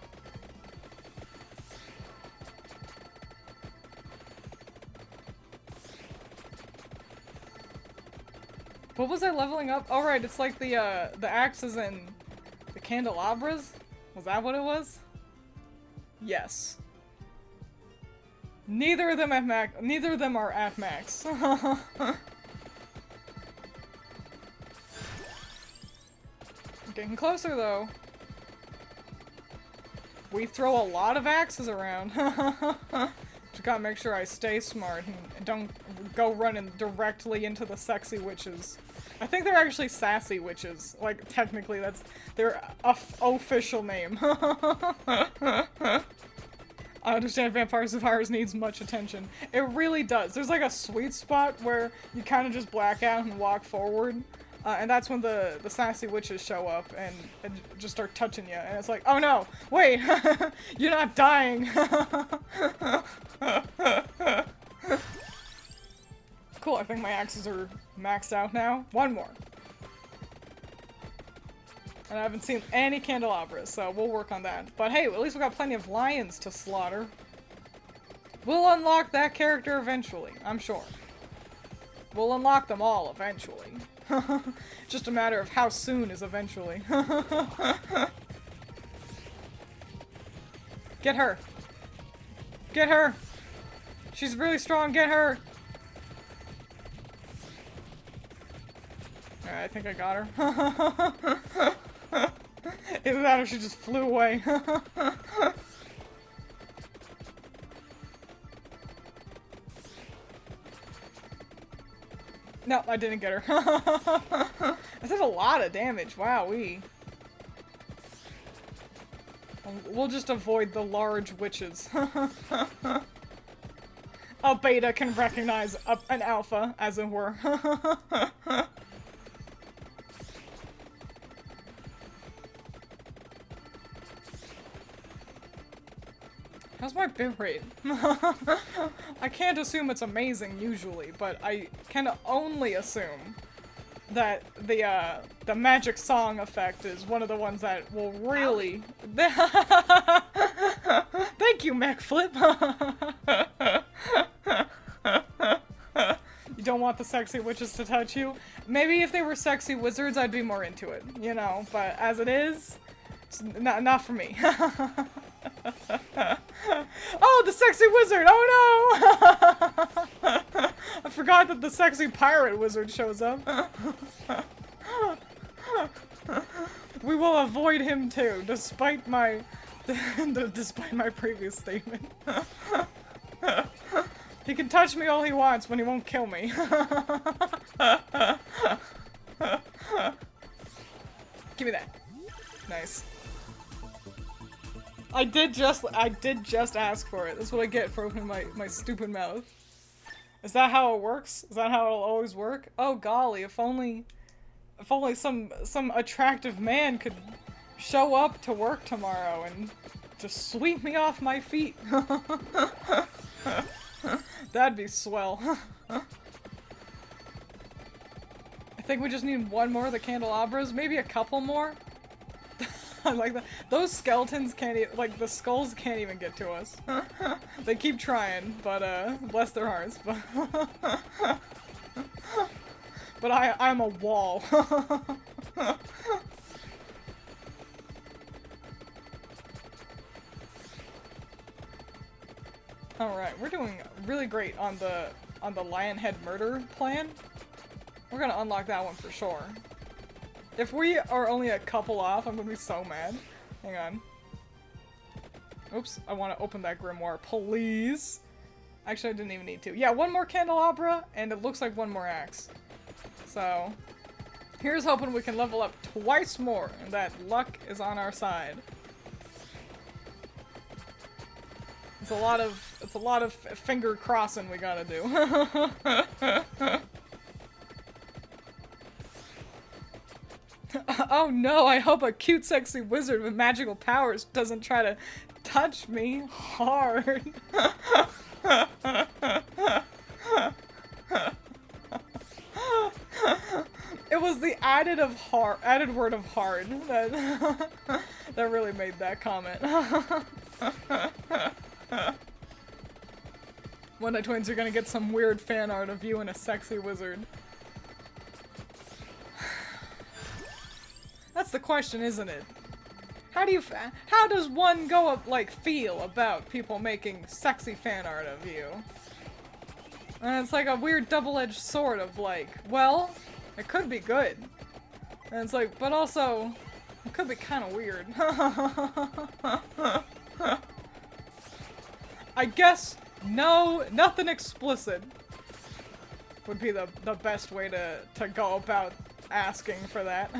What was I leveling up? Oh right, it's like the axes and the candelabras? Was that what it was? Yes. Neither of them are at max. Getting closer though. We throw a lot of axes around. Just gotta make sure I stay smart and don't go running directly into the sexy witches. I think they're actually sassy witches. Like, technically that's their official name. I understand Vampire Survivors needs much attention. It really does. There's like a sweet spot where you kind of just black out and walk forward. And that's when the sassy witches show up and just start touching you. And it's like, oh no, wait, you're not dying. Cool, I think my axes are maxed out now. One more. And I haven't seen any candelabras, so we'll work on that. But hey, at least we got plenty of lions to slaughter. We'll unlock that character eventually, I'm sure. We'll unlock them all eventually. Just a matter of how soon is eventually. Get her! Get her! She's really strong, get her! Alright, I think I got her. Either that or she just flew away. No, I didn't get her. I did a lot of damage. Wowee. We'll just avoid the large witches. A beta can recognize an alpha, as it were. How's my bitrate? I can't assume it's amazing usually, but I can only assume that the magic song effect is one of the ones that will really... Thank you, MacFlip! You don't want the sexy witches to touch you? Maybe if they were sexy wizards, I'd be more into it, you know, but as it is, it's not for me. Oh, the sexy wizard! Oh no! I forgot that the sexy pirate wizard shows up. We will avoid him too, despite my previous statement. He can touch me all he wants, but he won't kill me. Give me that. Nice. I did just ask for it. That's what I get for opening my stupid mouth. Is that how it works? Is that how it'll always work? Oh golly, if only some attractive man could show up to work tomorrow and just sweep me off my feet. That'd be swell. I think we just need one more of the candelabras, maybe a couple more. I like that. Those skeletons can't even, like, the skulls can't even get to us. They keep trying, but, bless their hearts. But I'm a wall. Alright, we're doing really great on the lion head murder plan. We're gonna unlock that one for sure. If we are only a couple off, I'm gonna be so mad. Hang on. Oops, I want to open that grimoire, please. Actually, I didn't even need to. Yeah, one more candelabra, and it looks like one more axe. So, here's hoping we can level up twice more, and that luck is on our side. It's a lot of finger crossing we gotta do. Oh no, I hope a cute sexy wizard with magical powers doesn't try to touch me hard. It was the added word of hard that that really made that comment. One night twins are gonna get some weird fan art of you and a sexy wizard. That's the question, isn't it? How does one go up, like, feel about people making sexy fan art of you? And it's like a weird double-edged sword of like, well, it could be good. And it's like, but also, it could be kind of weird. I guess nothing explicit would be the best way to go about asking for that.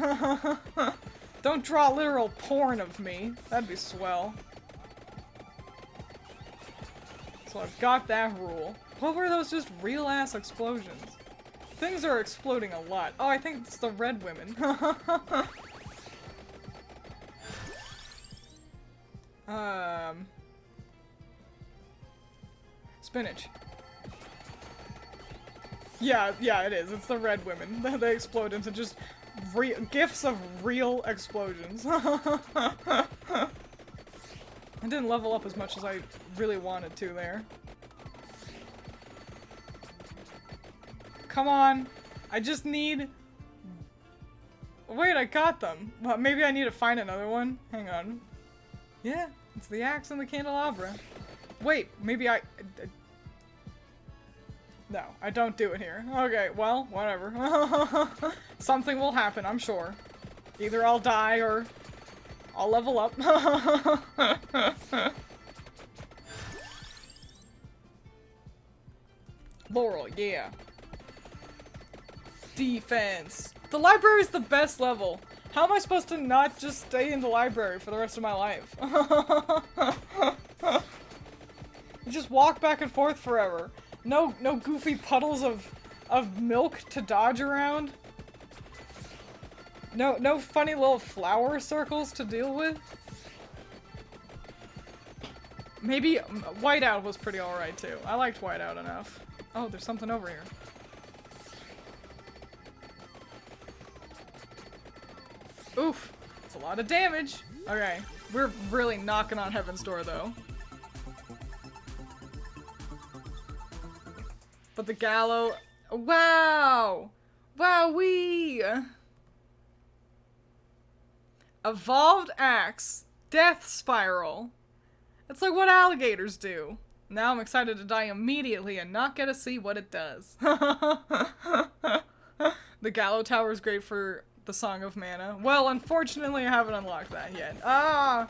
Don't draw literal porn of me. That'd be swell. So I've got that rule. What were those just real-ass explosions? Things are exploding a lot. Oh, I think it's the red women. Spinach. Yeah, it is. It's the red women. They explode into just gifs of real explosions. I didn't level up as much as I really wanted to there. Come on. I just need... Wait, I got them. Well, maybe I need to find another one. Hang on. Yeah, it's the axe and the candelabra. Wait, maybe I... No, I don't do it here. Okay, well, whatever. Something will happen, I'm sure. Either I'll die or I'll level up. Laurel, yeah. Defense. The library is the best level. How am I supposed to not just stay in the library for the rest of my life? You just walk back and forth forever. No goofy puddles of milk to dodge around. No funny little flower circles to deal with. Maybe Whiteout was pretty alright too. I liked Whiteout enough. Oh, there's something over here. Oof. It's a lot of damage. Okay. We're really knocking on Heaven's Door though. But the Gallo... Wow! Wowee! Evolved Axe. Death Spiral. It's like what alligators do. Now I'm excited to die immediately and not get to see what it does. The Gallo Tower is great for the Song of Mana. Well, unfortunately, I haven't unlocked that yet. Ah!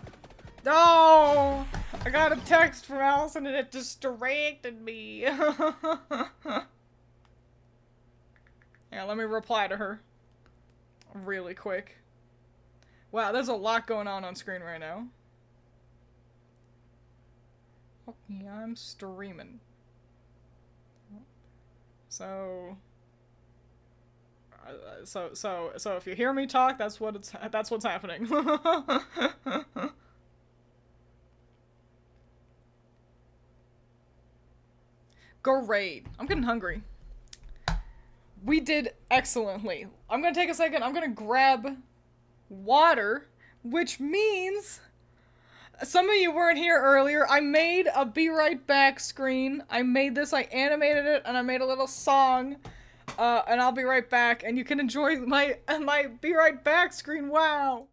No! I got a text from Allison and it distracted me. Yeah, let me reply to her. Really quick. Wow, there's a lot going on screen right now. Okay, I'm streaming. So if you hear me talk, that's what's happening. Great. I'm getting hungry. We did excellently. I'm gonna take a second. I'm gonna grab water, which means some of you weren't here earlier. I made a be right back screen. I made this, I animated it, and I made a little song. And I'll be right back, and you can enjoy my be right back screen. Wow.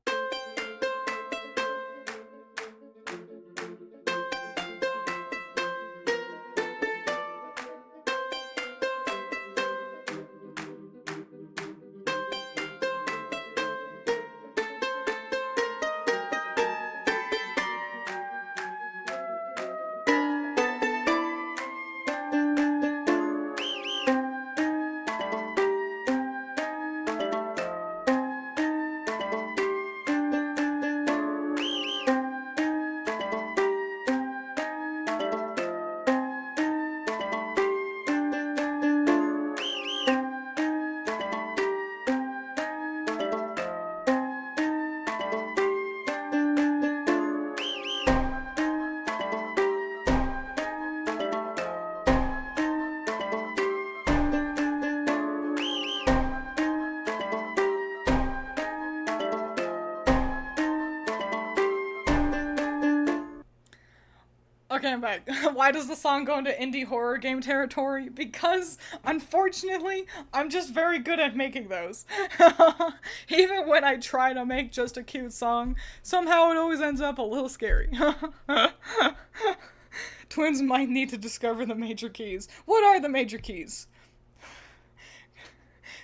Okay, I'm back. Why does the song go into indie horror game territory? Because, unfortunately, I'm just very good at making those. Even when I try to make just a cute song, somehow it always ends up a little scary. Twiins might need to discover the major keys. What are the major keys?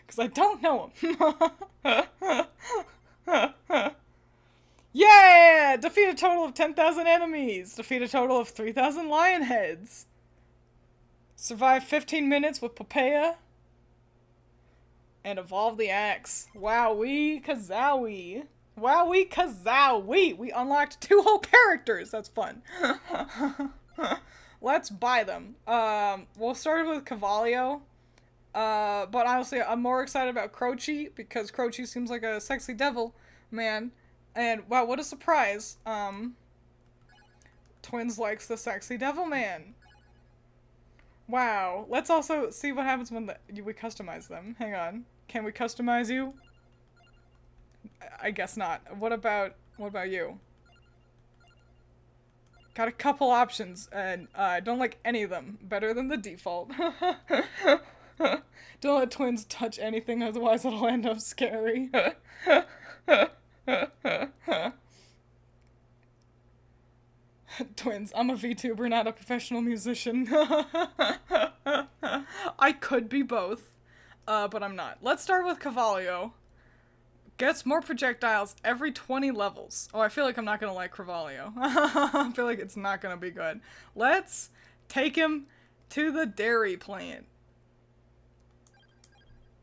Because I don't know them. Yeah! Defeat a total of 10,000 enemies. Defeat a total of 3,000 lion heads. Survive 15 minutes with Papaya. And evolve the axe. Wowee kazowie. Wowee kazowie! We unlocked 2 whole characters! That's fun. Let's buy them. We'll start with Cavalio. But honestly, I'm more excited about Croce because Croce seems like a sexy devil man. And wow, what a surprise. Twiins likes the sexy devil man. Wow. Let's also see what happens when we customize them. Hang on. Can we customize you? I guess not. What about you? Got a couple options, and I don't like any of them. Better than the default. Don't let Twiins touch anything, otherwise it'll end up scary. Twiins, I'm a VTuber, not a professional musician. I could be both, but I'm not. Let's start with Cavalio. Gets more projectiles every 20 levels. Oh, I feel like I'm not gonna like Cavalio. I feel like it's not gonna be good. Let's take him to the dairy plant.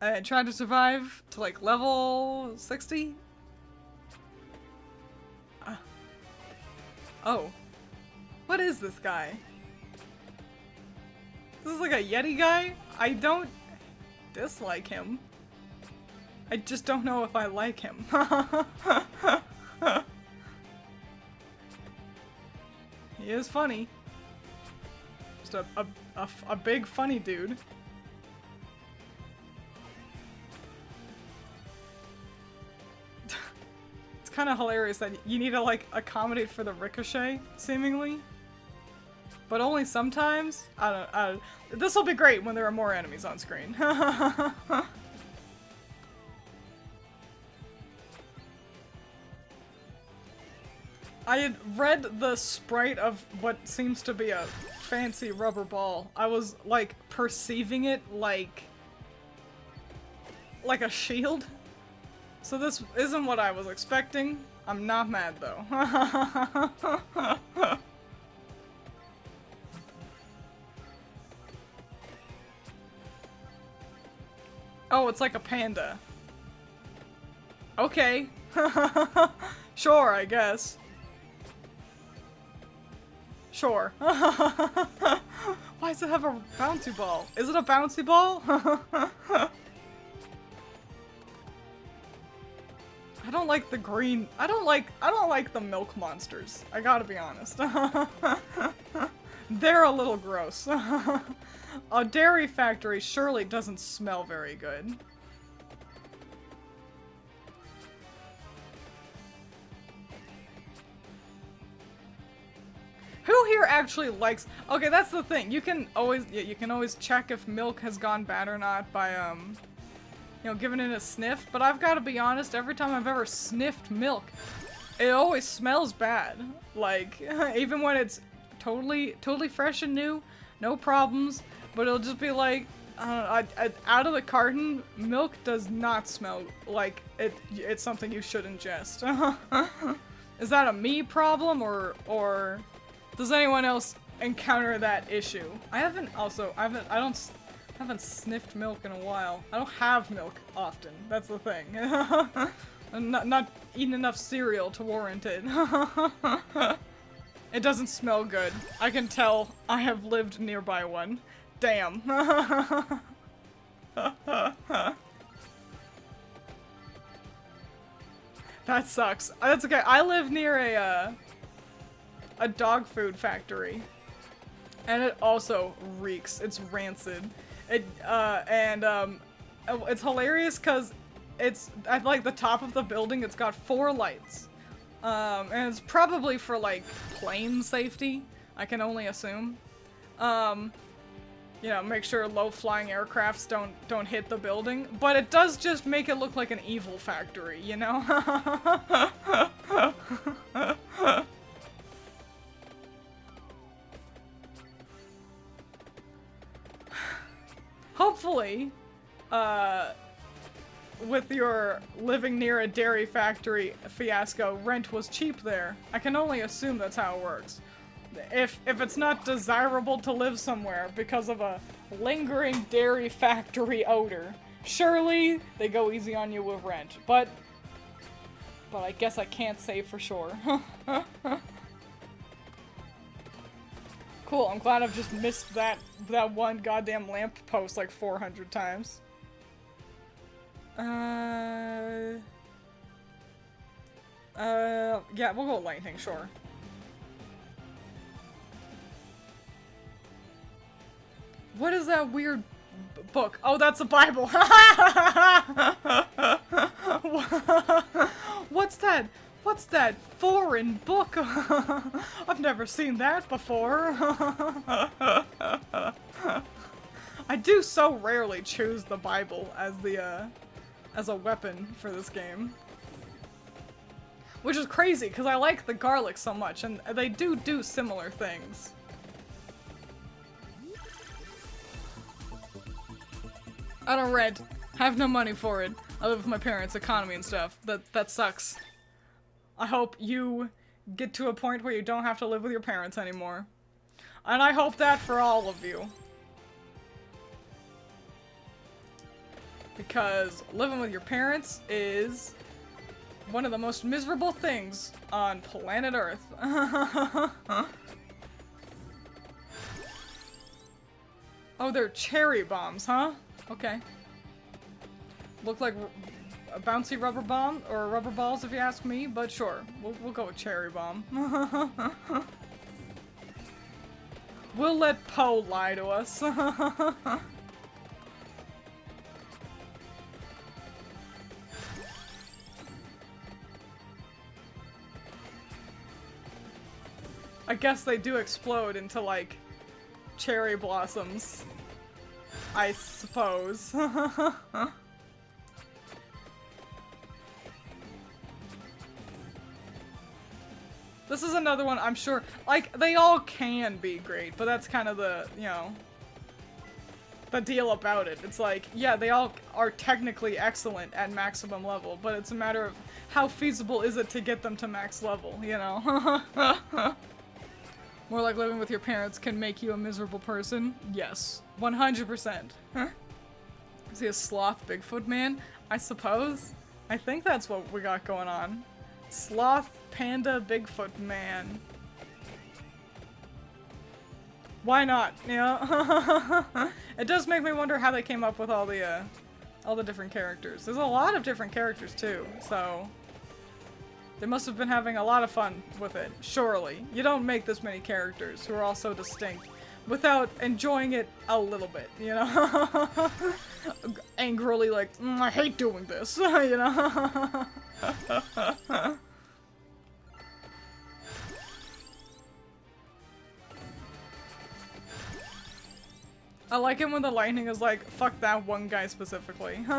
And try to survive to like level 60. Oh. What is this guy? This is like a Yeti guy? I don't dislike him. I just don't know if I like him. He is funny. Just a big funny dude. It's kind of hilarious that you need to like accommodate for the ricochet, seemingly. But only sometimes. I don't. This will be great when there are more enemies on screen. I had read the sprite of what seems to be a fancy rubber ball. I was, like, perceiving it like a shield. So this isn't what I was expecting. I'm not mad, though. Oh, it's like a panda. Okay. Sure, I guess. Sure. Why does it have a bouncy ball? Is it a bouncy ball? I don't like the green. I don't like the milk monsters. I gotta be honest. They're a little gross. A dairy factory surely doesn't smell very good. Who here actually likes— okay, that's the thing. You can always check if milk has gone bad or not by you know, giving it a sniff, but I've got to be honest, every time I've ever sniffed milk, it always smells bad. Like, even when it's totally fresh and new, no problems, but it'll just be like, out of the carton, milk does not smell like it's something you should ingest. Is that a me problem, or does anyone else encounter that issue? I haven't sniffed milk in a while. I don't have milk often. That's the thing. I'm not eating enough cereal to warrant it. It doesn't smell good. I can tell I have lived nearby one. Damn. That sucks. That's okay. I live near a dog food factory. And it also reeks. It's rancid. It's hilarious because it's at like the top of the building. It's got 4 lights, and it's probably for like plane safety. I can only assume. You know, make sure low-flying aircrafts don't hit the building. But it does just make it look like an evil factory, you know? Hopefully, with your living near a dairy factory fiasco, rent was cheap there. I can only assume that's how it works. If it's not desirable to live somewhere because of a lingering dairy factory odor, surely they go easy on you with rent. But I guess I can't say for sure. Cool, I'm glad I've just missed that one goddamn lamp post like 400 times. Yeah, we'll go lightning, sure. What is that weird book? Oh, that's a Bible. What's that? What's that foreign book? I've never seen that before. I do so rarely choose the Bible as as a weapon for this game. Which is crazy, because I like the garlic so much, and they do similar things. I don't rent. Have no money for it. I live with my parents' economy and stuff. That sucks. I hope you get to a point where you don't have to live with your parents anymore. And I hope that for all of you. Because living with your parents is one of the most miserable things on planet Earth. Oh, they're cherry bombs, huh? Okay. Look like a bouncy rubber bomb, or rubber balls if you ask me, but sure. We'll go with cherry bomb. We'll let Poe lie to us. I guess they do explode into, like, cherry blossoms. I suppose. This is another one, I'm sure, like, they all can be great, but that's kind of the, you know, the deal about it. It's like, yeah, they all are technically excellent at maximum level, but it's a matter of how feasible is it to get them to max level, you know? More like living with your parents can make you a miserable person? Yes. 100%. Huh? Is he a sloth Bigfoot man? I suppose. I think that's what we got going on. Sloth Panda Bigfoot man. Why not? You know? It does make me wonder how they came up with all the different characters. There's a lot of different characters too, so they must have been having a lot of fun with it. Surely. You don't make this many characters who are all so distinct without enjoying it a little bit, you know? Angrily like, I hate doing this, you know? I like it when the lightning is like, fuck that one guy specifically. We're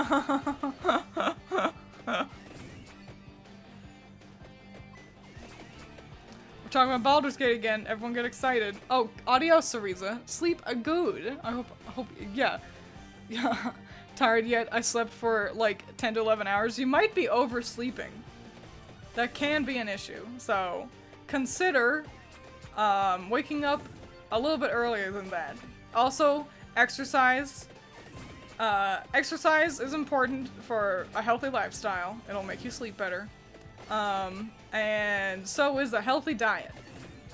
talking about Baldur's Gate again. Everyone get excited. Oh, adios, Cereza. Sleep a good. I hope, yeah. Yeah. Tired yet? I slept for like 10 to 11 hours. You might be oversleeping. That can be an issue. So, consider waking up a little bit earlier than that. Also, exercise. Exercise is important for a healthy lifestyle. It'll make you sleep better. And so is a healthy diet.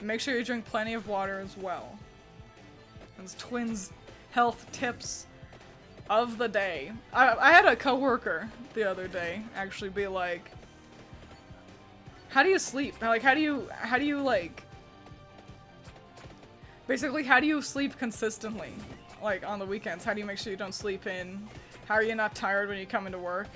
Make sure you drink plenty of water as well. Those Twiins health tips of the day. I had a coworker the other day actually be like, how do you sleep? Like, how do you like, basically, how do you sleep consistently? Like, on the weekends, how do you make sure you don't sleep in? How are you not tired when you come into work?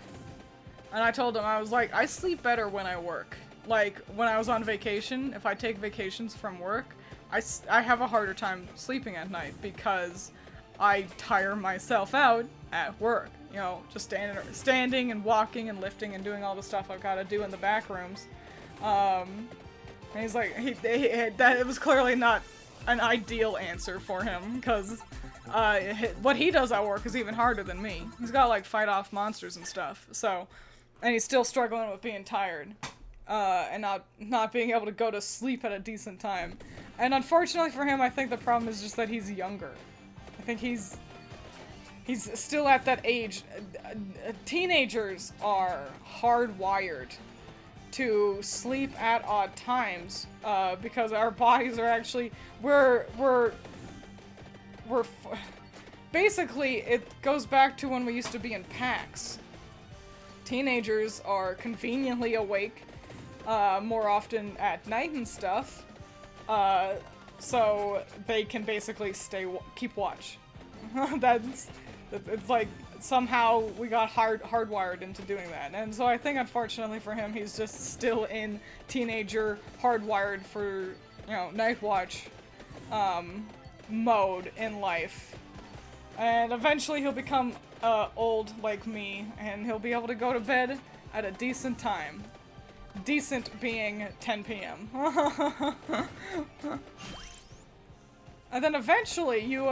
And I told him, I was like, I sleep better when I work. Like, when I was on vacation, if I take vacations from work, I have a harder time sleeping at night because I tire myself out at work. You know, just standing and walking and lifting and doing all the stuff I've got to do in the back rooms. And he's like, it was clearly not an ideal answer for him because what he does at work is even harder than me. He's got to like fight off monsters and stuff. So, and he's still struggling with being tired. And not being able to go to sleep at a decent time. And unfortunately for him, I think the problem is just that he's younger. I think he's still at that age. Teenagers are hardwired to sleep at odd times, because our bodies are actually, basically, it goes back to when we used to be in packs. Teenagers are conveniently awake more often at night and stuff, so they can basically keep watch. It's like somehow we got hardwired into doing that, and so I think unfortunately for him, he's just still in teenager hardwired for, you know, night watch mode in life, and eventually he'll become old like me, and he'll be able to go to bed at a decent time. Decent being 10 p.m. And then eventually you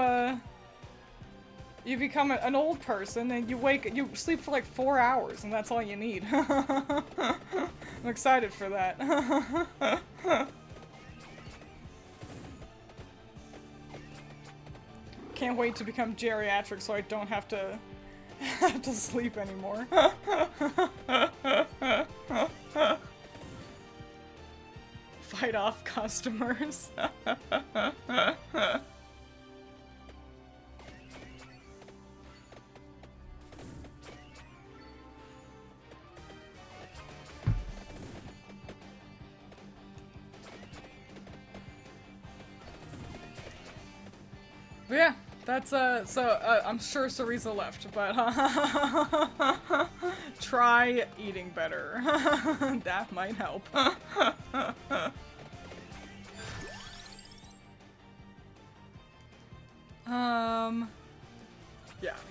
become an old person and you sleep for like 4 hours and that's all you need. I'm excited for that. Can't wait to become geriatric so I don't have to sleep anymore. Fight off customers. But yeah, that's, I'm sure Cereza left, but, try eating better. That might help.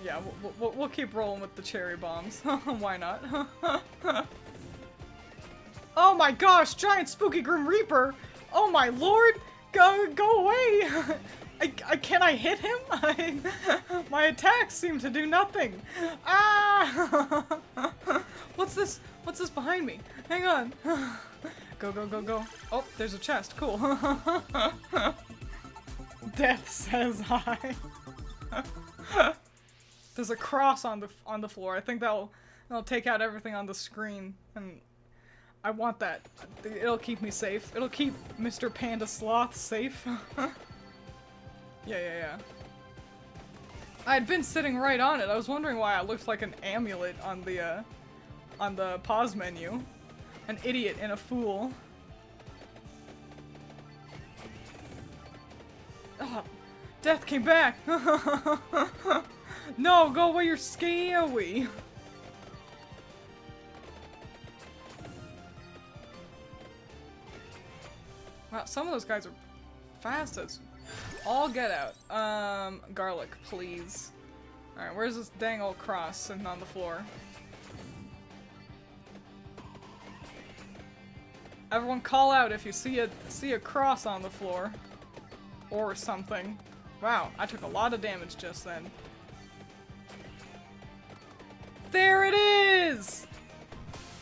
Yeah, we'll keep rolling with the cherry bombs. Why not? Oh my gosh, giant spooky Grim Reaper! Oh my lord! Go away! Can I hit him? My attacks seem to do nothing. Ah! What's this? What's this behind me? Hang on. Go. Oh, there's a chest. Cool. Death says hi. There's a cross on the floor. I think that'll take out everything on the screen, and I want that. It'll keep me safe. It'll keep Mr. Panda Sloth safe. Yeah. I had been sitting right on it. I was wondering why it looked like an amulet on the pause menu. An idiot and a fool. Oh, death came back. No, go away, you're scary. Wow, some of those guys are fast as all get out. Garlic, please. Alright, where's this dang old cross sitting on the floor? Everyone call out if you see a cross on the floor. Or something. Wow, I took a lot of damage just then. There it is!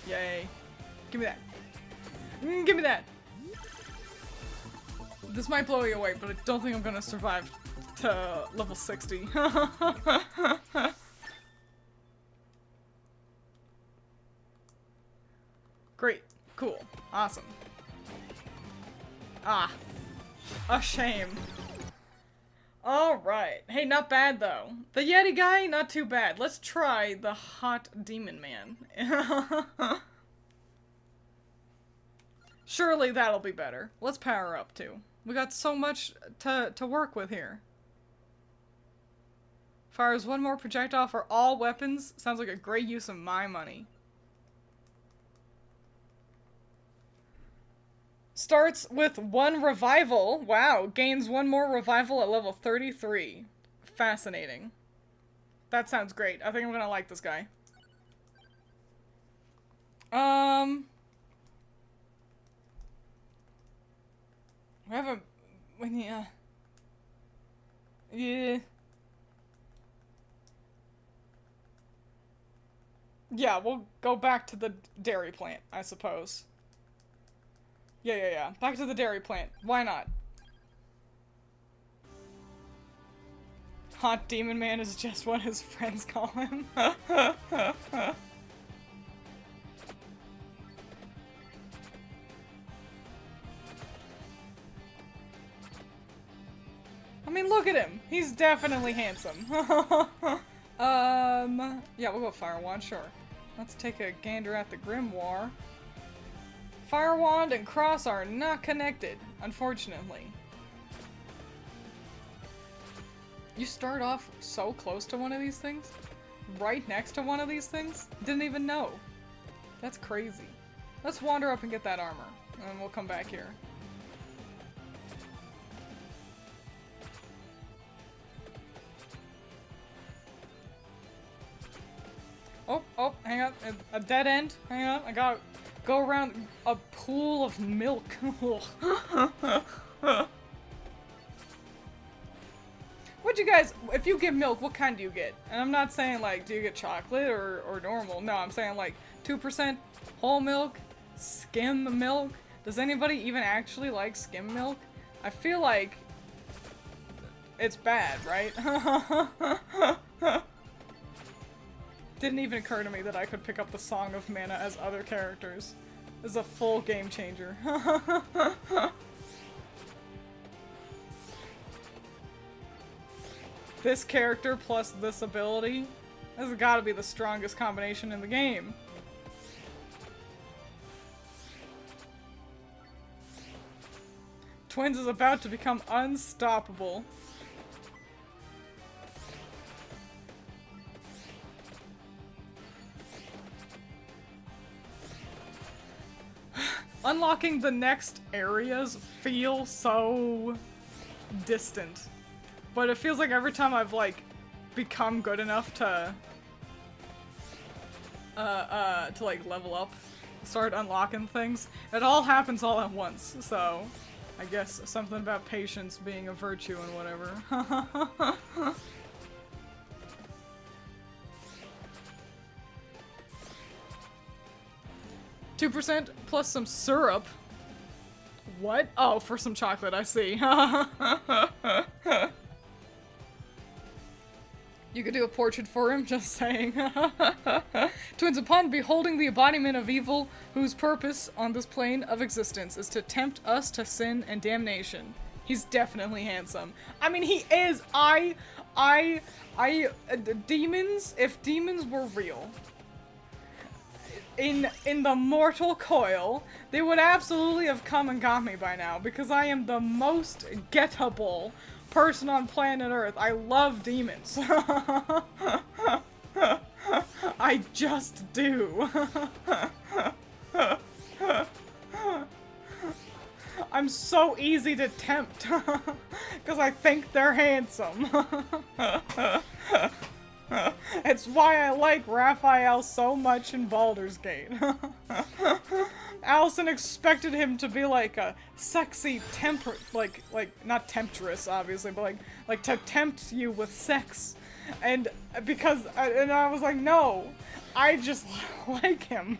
Yay. Give me that. Give me that! This might blow you away, but I don't think I'm gonna survive to level 60. Great. Cool. Awesome. Ah. A shame. Alright. Hey, not bad though. The Yeti guy, not too bad. Let's try the hot demon man. Surely that'll be better. Let's power up too. We got so much to work with here. Fires one more projectile for all weapons. Sounds like a great use of my money. Starts with 1 revival. Wow, gains 1 more revival at level 33. Fascinating. That sounds great. I think I'm gonna like this guy. We haven't... Yeah. Yeah, we'll go back to the dairy plant, I suppose. Yeah. Back to the dairy plant. Why not? Hot Demon Man is just what his friends call him. I mean, look at him. He's definitely handsome. Yeah, we'll go Fire Wand, sure. Let's take a gander at the Grimoire. Fire Wand and Cross are not connected, unfortunately. You start off so close to one of these things? Right next to one of these things? Didn't even know. That's crazy. Let's wander up and get that armor, and then we'll come back here. Oh, hang on. A dead end? Hang on, I gotta go around a pool of milk. What'd you guys, if you get milk, what kind do you get? And I'm not saying like, do you get chocolate or normal? No, I'm saying like 2% whole milk, skim milk. Does anybody even actually like skim milk? I feel like it's bad, right? Didn't even occur to me that I could pick up the Song of Mana as other characters. This is a full game changer. This character plus this ability, this has got to be the strongest combination in the game. Twiins is about to become unstoppable. unlocking the next areas feel so distant. But it feels like every time I've, like, become good enough to like, level up, start unlocking things, it all happens all at once, so I guess something about patience being a virtue and whatever. 2% plus some syrup. What? Oh, for some chocolate, I see. You could do a portrait for him, just saying. Twiins, upon beholding the embodiment of evil, whose purpose on this plane of existence is to tempt us to sin and damnation. He's definitely handsome. I mean, he is. Demons, if demons were real, in the mortal coil, they would absolutely have come and got me by now, because I am the most gettable person on planet Earth. I love demons. I just do. I'm so easy to tempt, because I think they're handsome. It's why I like Raphael so much in Baldur's Gate. Allison expected him to be like a sexy like not temptress, obviously, but like to tempt you with sex. And because, and I was like, no, I just like him.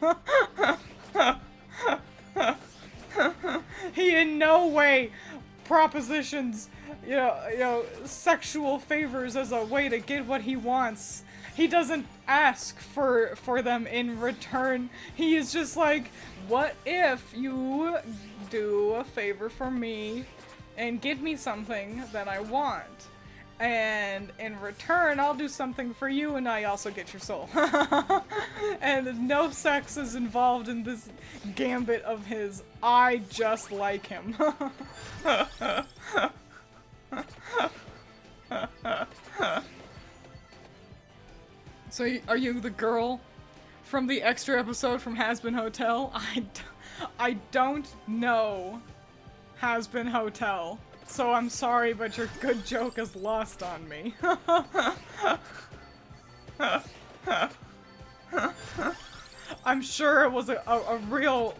He in no way propositions, you know, sexual favors as a way to get what he wants. He doesn't ask for them in return. He is just like, what if you do a favor for me and give me something that I want? And in return, I'll do something for you and I also get your soul. And no sex is involved in this gambit of his. I just like him. So, are you the girl from the extra episode from Has Been Hotel? I don't know Has Been Hotel, so I'm sorry, but your good joke is lost on me. I'm sure it was a real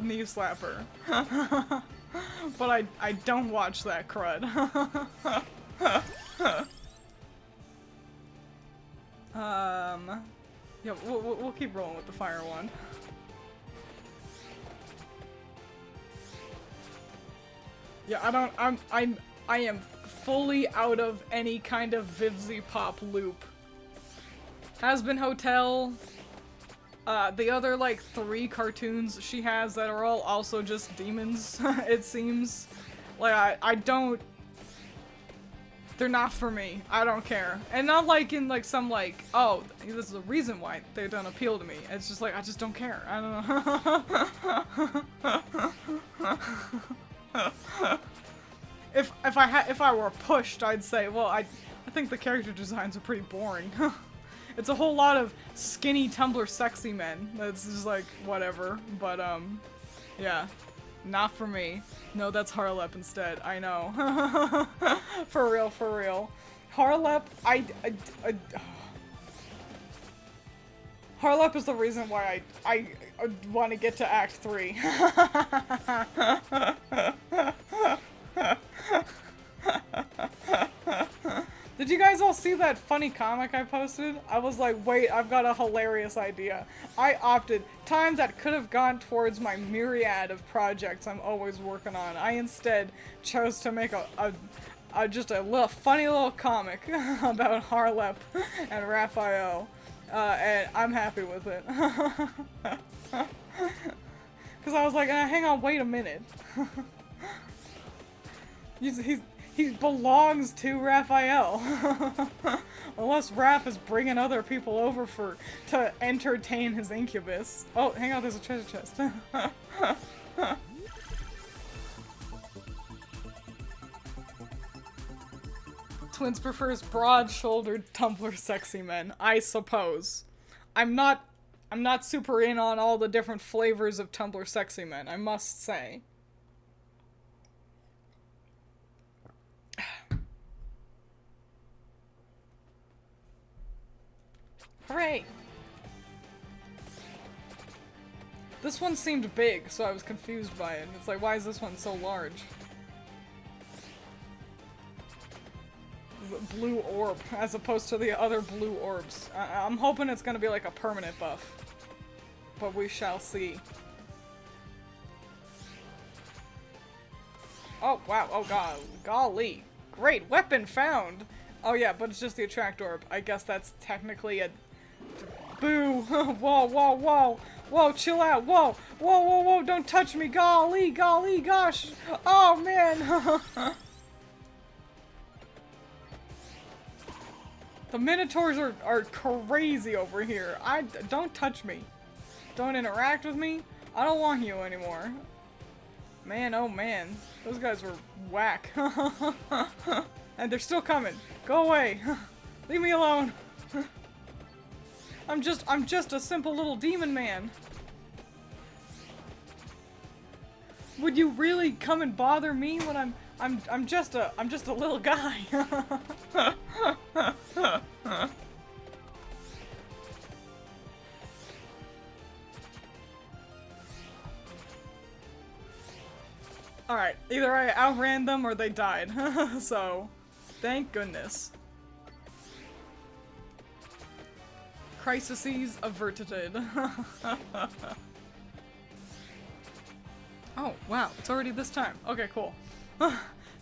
knee slapper. But I don't watch that crud. Yeah, we'll keep rolling with the fire wand. Yeah, I am fully out of any kind of Vivzy Pop loop. Has Been Hotel, the other, like, 3 cartoons she has that are all also just demons, it seems. Like, I don't... They're not for me. I don't care. And not like in, like, some, like, oh, this is a reason why they don't appeal to me. It's just like, I just don't care. I don't know. If I were pushed, I'd say, well, I think the character designs are pretty boring. It's a whole lot of skinny Tumblr sexy men. That's just like, whatever. But, yeah. Not for me. No, that's Harlep instead. I know. For real, for real. Harlep, Harlep is the reason why I want to get to Act 3. Did you guys all see that funny comic I posted? I was like, wait, I've got a hilarious idea. I opted time that could have gone towards my myriad of projects I'm always working on. I instead chose to make just a little funny little comic about Harlep and Raphael. And I'm happy with it. Because I was like, hang on, wait a minute. He belongs to Raphael. Unless Raph is bringing other people over to entertain his incubus. Oh, hang on, there's a treasure chest. Twiins prefers broad-shouldered Tumblr sexy men, I suppose. I'm not I'm not super in on all the different flavors of Tumblr sexy men, I must say. Hooray! This one seemed big, so I was confused by it. It's like, why is this one so large? The blue orb, as opposed to the other blue orbs. I'm hoping it's gonna be like a permanent buff. But we shall see. Oh, wow. Oh, god. Golly. Great. Weapon found! Oh, yeah, but it's just the attract orb. I guess that's technically a... Boo! Whoa, whoa, whoa! Whoa, chill out! Whoa! Whoa, whoa, whoa! Don't touch me! Golly! Golly! Gosh! Oh, man! The Minotaurs are crazy over here. Don't touch me. Don't interact with me. I don't want you anymore. Man, oh man. Those guys were whack. And they're still coming. Go away. Leave me alone. I'm just a simple little demon man. Would you really come and bother me when I'm just a little guy. Alright, either I outran them or they died. So, thank goodness. Crises averted. Oh, wow, it's already this time. Okay, cool.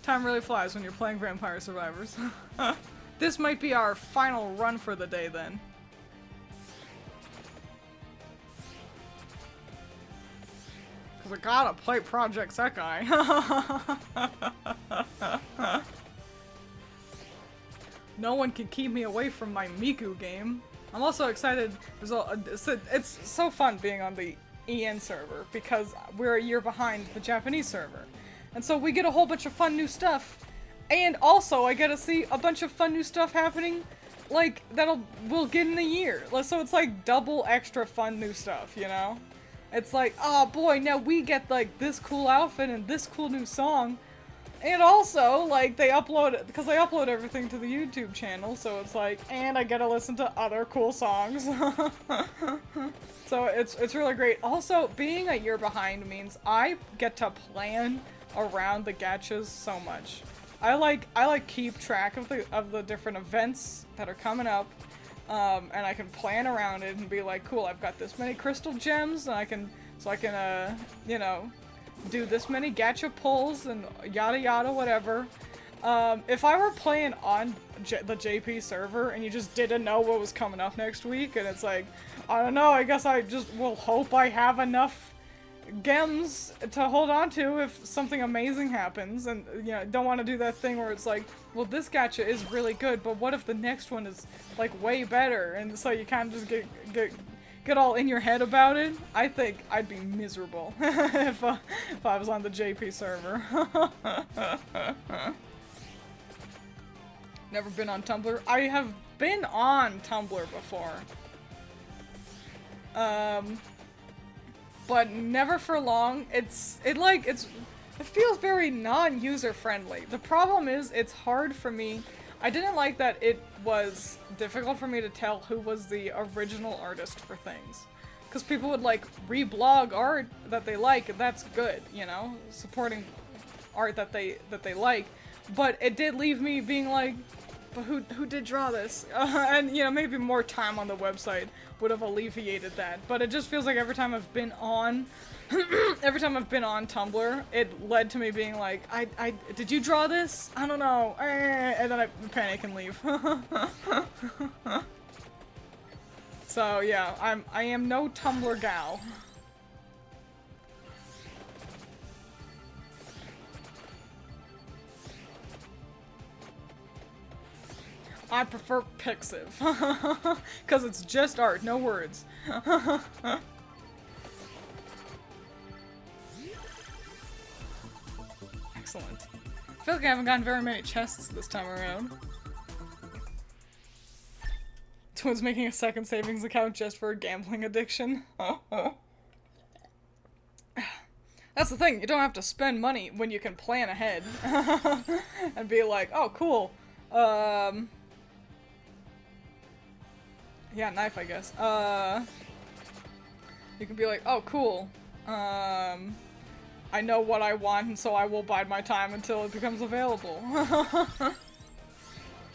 Time really flies when you're playing Vampire Survivors. This might be our final run for the day, then. Because I gotta play Project Sekai. No one can keep me away from my Miku game. I'm also excited. It's so fun being on the EN server because we're a year behind the Japanese server. And so we get a whole bunch of fun new stuff. And also I get to see a bunch of fun new stuff happening like we'll get in a year. So it's like double extra fun new stuff, you know? It's like, oh boy, now we get like this cool outfit and this cool new song. And also, like, they upload, because they upload everything to the YouTube channel, so it's like, and I get to listen to other cool songs. So it's really great. Also, being a year behind means I get to plan around the gachas so much. I like keep track of the different events that are coming up, and I can plan around it and be like, cool, I've got this many crystal gems, and I can, you know, do this many gacha pulls and yada yada whatever. If I were playing on the JP server and you just didn't know what was coming up next week, and it's like, I don't know, I guess I just will hope I have enough gems to hold on to if something amazing happens, and you know, don't want to do that thing where it's like, well, this gacha is really good, but what if the next one is like way better, and so you kind of just get all in your head about it. I think I'd be miserable if I was on the JP server. Never been on Tumblr. I have been on Tumblr before. But never for long. It feels very non-user friendly. The problem is it's hard for me. I didn't like that it was difficult for me to tell who was the original artist for things. Because people would like reblog art that they like, and that's good, you know? Supporting art that they like. But it did leave me being like, but who did draw this? And you know, maybe more time on the website would have alleviated that. But it just feels like every time I've been on Tumblr, it led to me being like, did you draw this? I don't know. And then I panic and leave. So yeah, I am no Tumblr gal. I prefer Pixiv. Cause it's just art, no words. Excellent. I feel like I haven't gotten very many chests this time around. Twiins making a second savings account just for a gambling addiction. That's the thing, you don't have to spend money when you can plan ahead. And be like, oh, cool. Yeah, knife, I guess. You can be like, oh, cool. I know what I want, and so I will bide my time until it becomes available.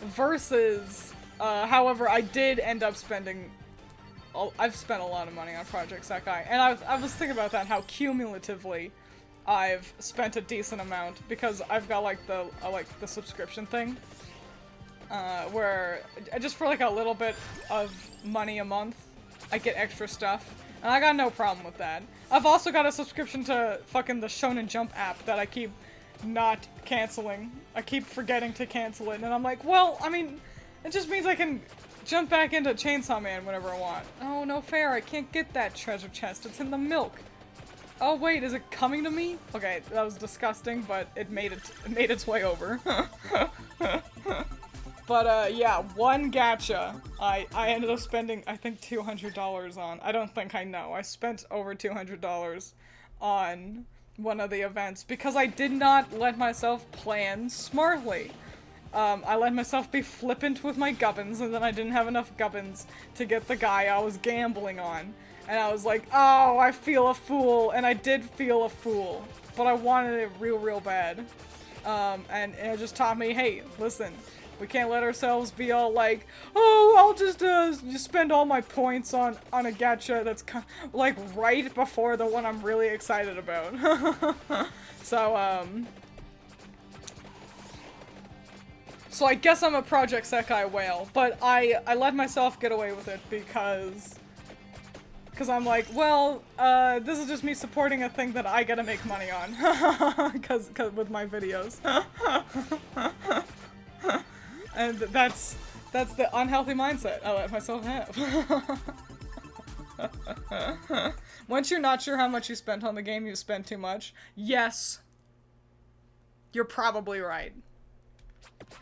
Versus, however, I did end up spending... I've spent a lot of money on Project Sekai, and I was thinking about that, how cumulatively I've spent a decent amount, because I've got, like, the subscription thing. Where, just for, like, a little bit of money a month, I get extra stuff. And I got no problem with that. I've also got a subscription to fucking the Shonen Jump app that I keep not canceling. I keep forgetting to cancel it, and I'm like, well, I mean, it just means I can jump back into Chainsaw Man whenever I want. Oh, no fair, I can't get that treasure chest. It's in the milk. Oh, wait, is it coming to me? Okay, that was disgusting, but it made its way over. But, yeah, one gacha I ended up spending, I think, $200 on. I don't think I know. I spent over $200 on one of the events because I did not let myself plan smartly. I let myself be flippant with my gubbins, and then I didn't have enough gubbins to get the guy I was gambling on. And I was like, oh, I feel a fool, and I did feel a fool. But I wanted it real, real bad. And it just taught me, hey, listen. We can't let ourselves be all like, oh, I'll just spend all my points on a gacha that's like right before the one I'm really excited about. So I guess I'm a Project Sekai whale, but I let myself get away with it because I'm like, well, this is just me supporting a thing that I gotta make money on, cause with my videos. And that's the unhealthy mindset I let myself have. Once you're not sure how much you spent on the game, you spent too much. Yes. You're probably right.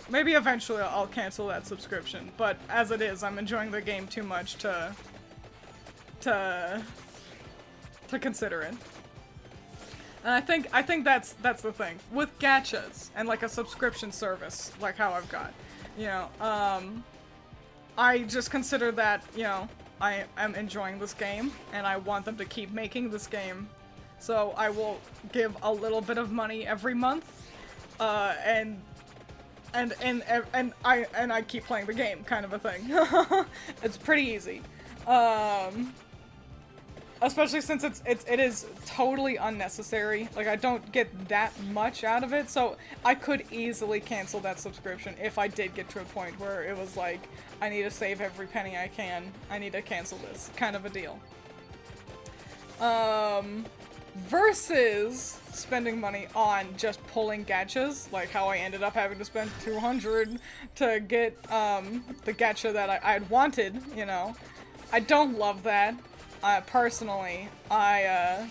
Maybe eventually I'll cancel that subscription, but as it is, I'm enjoying the game too much to consider it. And I think that's the thing. With gachas and like a subscription service, like how I've got. You know, I just consider that, you know, I am enjoying this game, and I want them to keep making this game. So I will give a little bit of money every month, and I keep playing the game, kind of a thing. It's pretty easy. Especially since it is totally unnecessary. Like, I don't get that much out of it, so I could easily cancel that subscription if I did get to a point where it was like, I need to save every penny I can, I need to cancel this, kind of a deal. Versus spending money on just pulling gachas, like how I ended up having to spend $200 to get, the gacha that I'd wanted, you know. I don't love that. Personally, I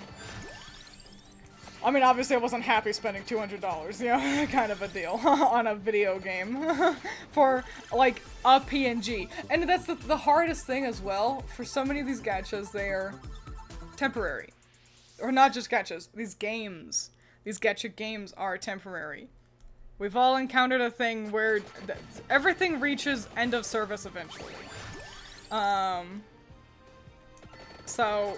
mean, obviously I wasn't happy spending $200, you know, kind of a deal, on a video game, for, like, a PNG. And that's the hardest thing as well. For so many of these gachas, they are temporary. Or not just gachas, these games. These gacha games are temporary. We've all encountered a thing where everything reaches end of service eventually. So,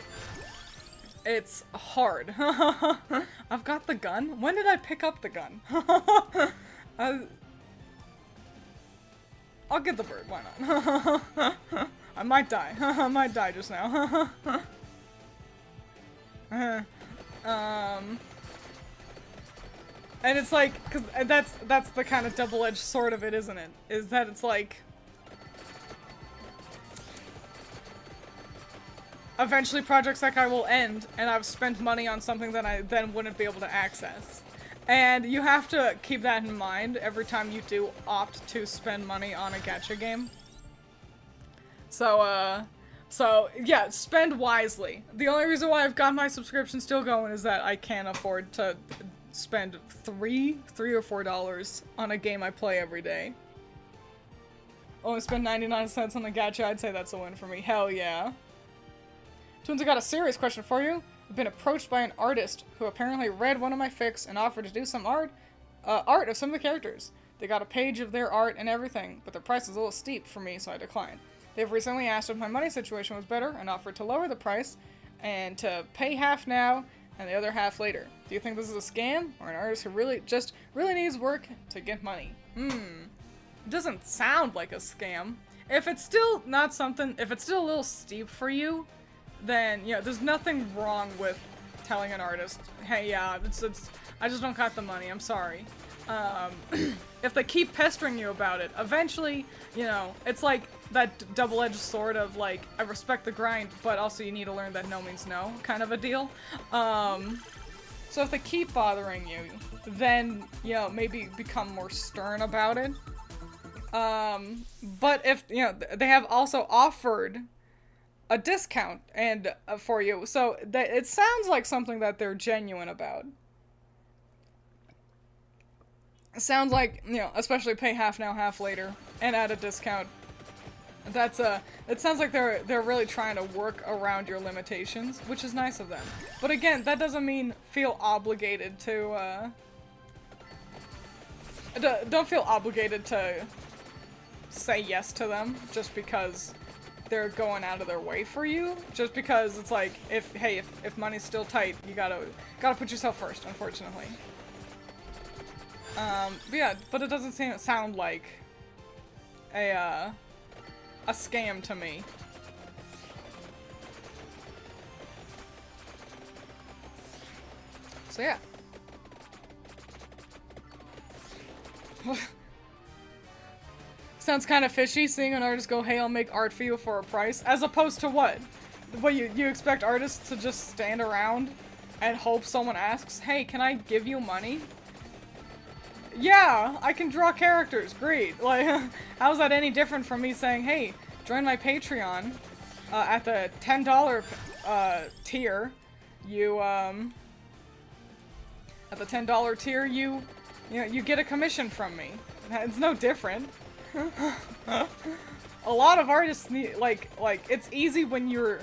it's hard. I've got the gun? When did I pick up the gun? I'll get the bird, why not? I might die. I might die just now. And it's like, cause that's the kind of double-edged sword of it, isn't it? Is that it's like, eventually Project Sekai will end, and I've spent money on something that I then wouldn't be able to access. And you have to keep that in mind every time you do opt to spend money on a gacha game. So yeah, spend wisely. The only reason why I've got my subscription still going is that I can't afford to spend $3 or $4 on a game I play every day. Only spend 99 cents on the gacha, I'd say that's a win for me. Hell yeah. Twiins, I got a serious question for you. I've been approached by an artist who apparently read one of my fics and offered to do some art of some of the characters. They got a page of their art and everything, but the price is a little steep for me, so I declined. They've recently asked if my money situation was better and offered to lower the price and to pay half now and the other half later. Do you think this is a scam or an artist who really needs work to get money? It doesn't sound like a scam. If it's still not something, if it's still a little steep for you, then, you know, there's nothing wrong with telling an artist, hey, yeah, I just don't got the money, I'm sorry. If they keep pestering you about it, eventually, you know, it's like that double-edged sword of, like, I respect the grind, but also you need to learn that no means no, kind of a deal. So if they keep bothering you, then, you know, maybe become more stern about it. But if, you know, they have also offered a discount and for you, so it sounds like something that they're genuine about. It sounds like, you know, especially pay half now, half later, and add a discount. It sounds like they're really trying to work around your limitations, which is nice of them. But again, that doesn't mean feel obligated to, don't feel obligated to say yes to them just because they're going out of their way for you. Just because it's like, if money's still tight, you gotta put yourself first, unfortunately. But yeah, but it doesn't sound like a scam to me. So yeah. Sounds kind of fishy seeing an artist go, hey, I'll make art for you for a price, as opposed to what? What, you expect artists to just stand around and hope someone asks, hey, can I give you money? Yeah, I can draw characters, great. Like, how's that any different from me saying, hey, join my Patreon, at the $10 tier, you, at the $10 tier, you get a commission from me. It's no different. A lot of artists need, like, it's easy when you're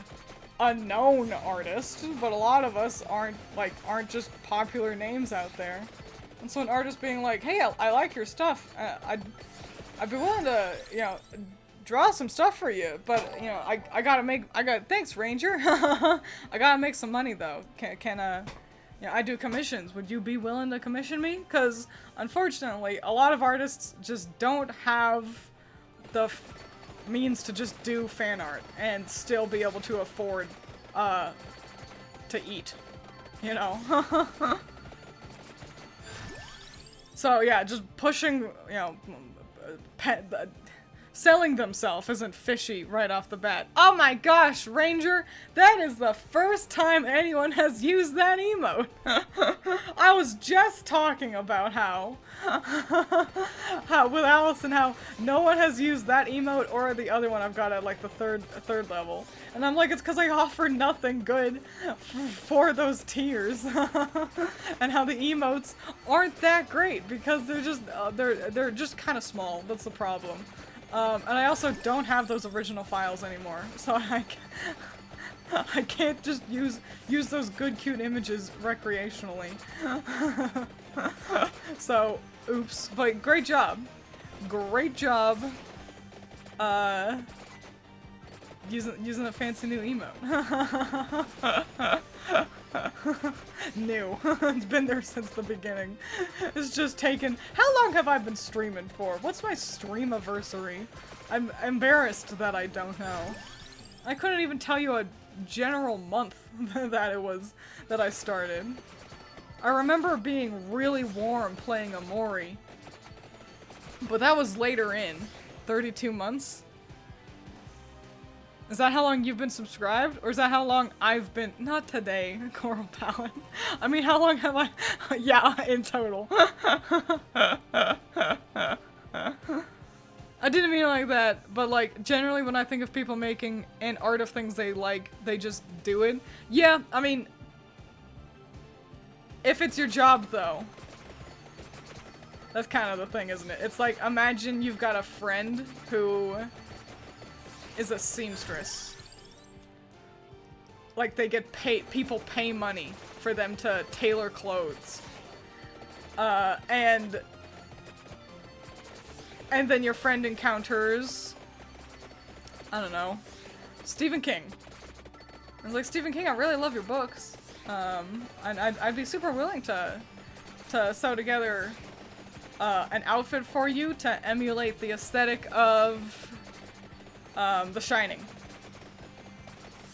a known artist, but a lot of us aren't just popular names out there. And so an artist being like, hey, I like your stuff, I'd be willing to, you know, draw some stuff for you, but, you know, thanks, Ranger. I gotta make some money, though. You know, I do commissions. Would you be willing to commission me? Because, unfortunately, a lot of artists just don't have the means to just do fan art and still be able to afford, to eat. You know? So, yeah, just pushing, you know, selling themselves isn't fishy right off the bat. Oh my gosh, Ranger, that is the first time anyone has used that emote. I was just talking about how with Allison, how no one has used that emote or the other one I've got at like the third level. And I'm like, it's because I offer nothing good for those tiers. And how the emotes aren't that great because they're just they're just kind of small. That's the problem. And I also don't have those original files anymore, so I can't just use those good, cute images recreationally. So, oops. But great job. Great job. Using a fancy new emote. New. It's been there since the beginning. It's just taken... How long have I been streaming for? What's my stream-iversary? I'm embarrassed that I don't know. I couldn't even tell you a general month that it was that I started. I remember being really warm playing Amori. But that was later in. 32 months? Is that how long you've been subscribed? Or is that how long I've been- Not today, Coral Palin. I mean, how long have I- Yeah, in total. I didn't mean it like that, but like, generally when I think of people making an art of things they like, they just do it. Yeah, I mean... If it's your job, though. That's kind of the thing, isn't it? It's like, imagine you've got a friend who is a seamstress. Like, they get paid, people pay money for them to tailor clothes. And then your friend encounters, I don't know, Stephen King. I was like, Stephen King, I really love your books. And I'd be super willing to sew together an outfit for you to emulate the aesthetic of The Shining.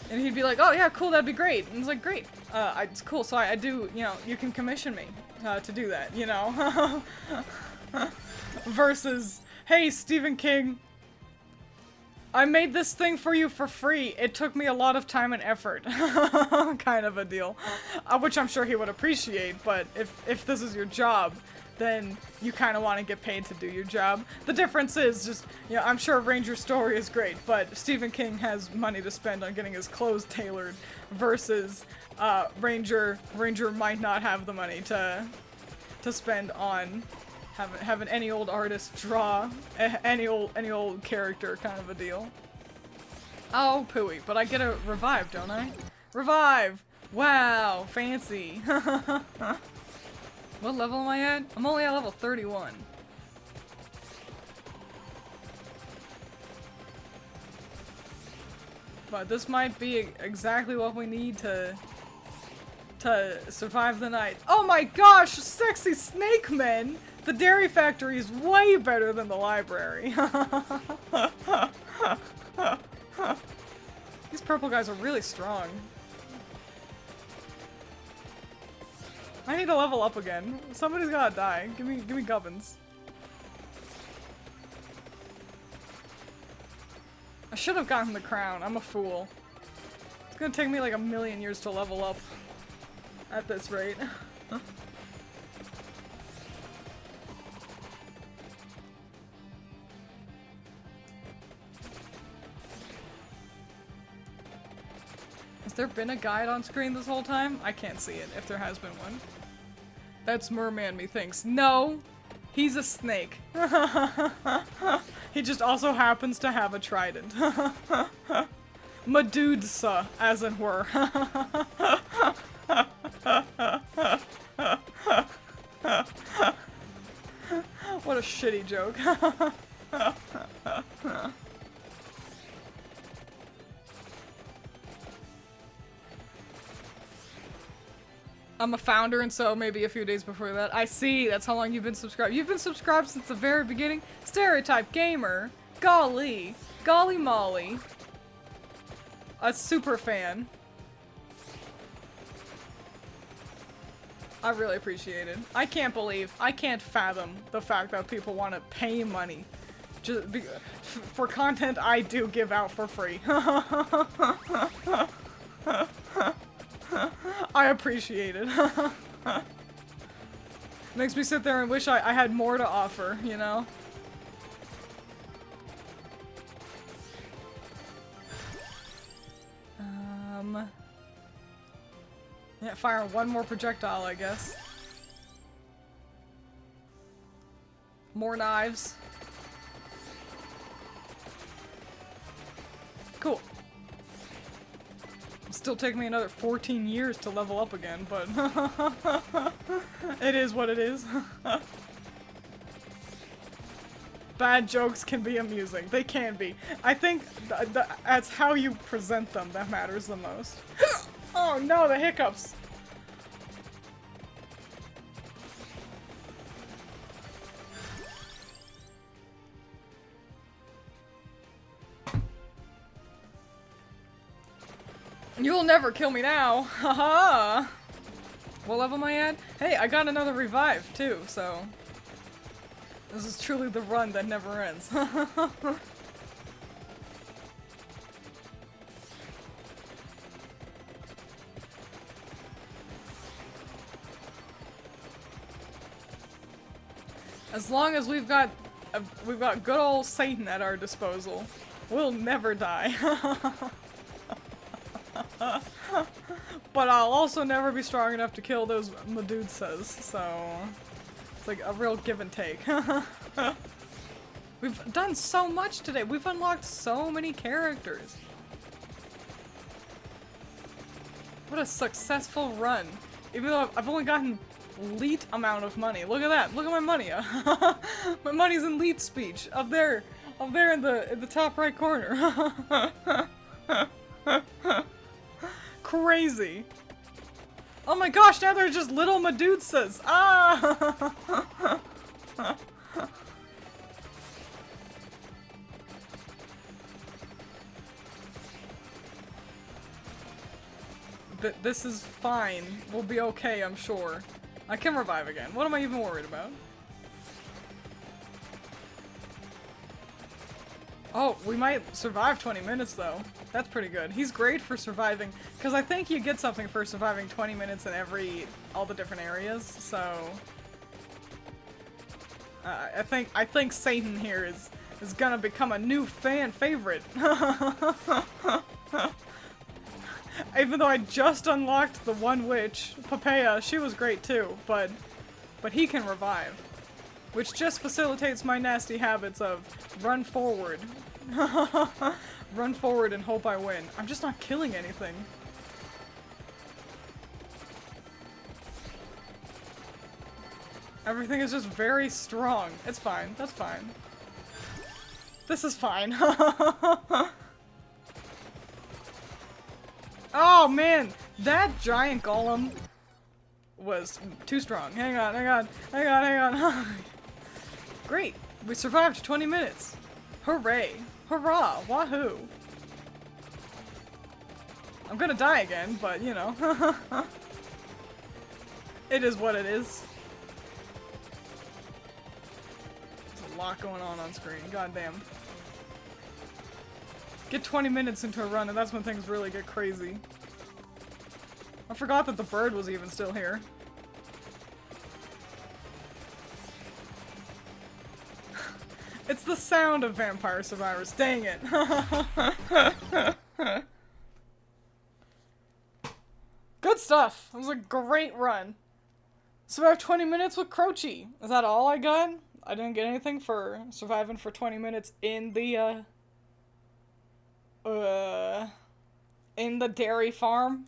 And he'd be like, oh yeah, cool, that'd be great. And I was like, great. It's cool, so I do, you know, you can commission me to do that, you know? Versus, hey, Stephen King, I made this thing for you for free. It took me a lot of time and effort. Kind of a deal. Which I'm sure he would appreciate, but if this is your job, then you kind of want to get paid to do your job. The difference is just, you know, I'm sure Ranger's story is great, but Stephen King has money to spend on getting his clothes tailored versus Ranger might not have the money to spend on having any old artist draw any old character, kind of a deal. Oh, pooey, but I get a revive, don't I? Revive! Wow, fancy. What level am I at? I'm only at level 31. But this might be exactly what we need to survive the night. Oh my gosh, sexy snake men! The dairy factory is way better than the library. These purple guys are really strong. I need to level up again. Somebody's gotta die. Give me gubbins. I should have gotten the crown. I'm a fool. It's gonna take me like a million years to level up at this rate. Has there been a guide on screen this whole time? I can't see it, if there has been one. That's merman, methinks. No! He's a snake. He just also happens to have a trident. Medusa, as it were. What a shitty joke. I'm a founder, and so maybe a few days before that. I see, that's how long you've been subscribed. You've been subscribed since the very beginning? Stereotype Gamer. Golly. Golly molly. A super fan. I really appreciate it. I can't fathom the fact that people want to pay money just for content I do give out for free. I appreciate it. Makes me sit there and wish I had more to offer, you know? Yeah, fire one more projectile, I guess. More knives. Cool. It'll still take me another 14 years to level up again, but it is what it is. Bad jokes can be amusing. They can be. I think that's how you present them that matters the most. Oh no, the hiccups! You'll never kill me now! Haha! What level am I at? Hey, I got another revive too, so... This is truly the run that never ends. As long as we've got good old Satan at our disposal, we'll never die. But I'll also never be strong enough to kill those Medusas, so... It's like a real give and take. We've done so much today. We've unlocked so many characters. What a successful run. Even though I've only gotten leet amount of money. Look at that. Look at my money. My money's in leet speech. Up there in the top right corner. Crazy. Oh my gosh, now they're just little Medusas. Ah! This is fine. We'll be okay, I'm sure. I can revive again. What am I even worried about? Oh, we might survive 20 minutes though. That's pretty good. He's great for surviving, because I think you get something for surviving 20 minutes in all the different areas, so... I think Satan here is gonna become a new fan favorite. Even though I just unlocked the one witch, Papaya, she was great too, but he can revive. Which just facilitates my nasty habits of run forward. Run forward and hope I win. I'm just not killing anything. Everything is just very strong. It's fine. That's fine. This is fine. Oh man, that giant golem was too strong. Hang on. Great, we survived 20 minutes. Hooray, hurrah, wahoo. I'm gonna die again, but you know. It is what it is. There's a lot going on screen, goddamn. Get 20 minutes into a run and that's when things really get crazy. I forgot that the bird was even still here. It's the sound of Vampire Survivors, dang it. Good stuff. It was a great run. Survived 20 minutes with Croce. Is that all I got? I didn't get anything for surviving for 20 minutes in the dairy farm.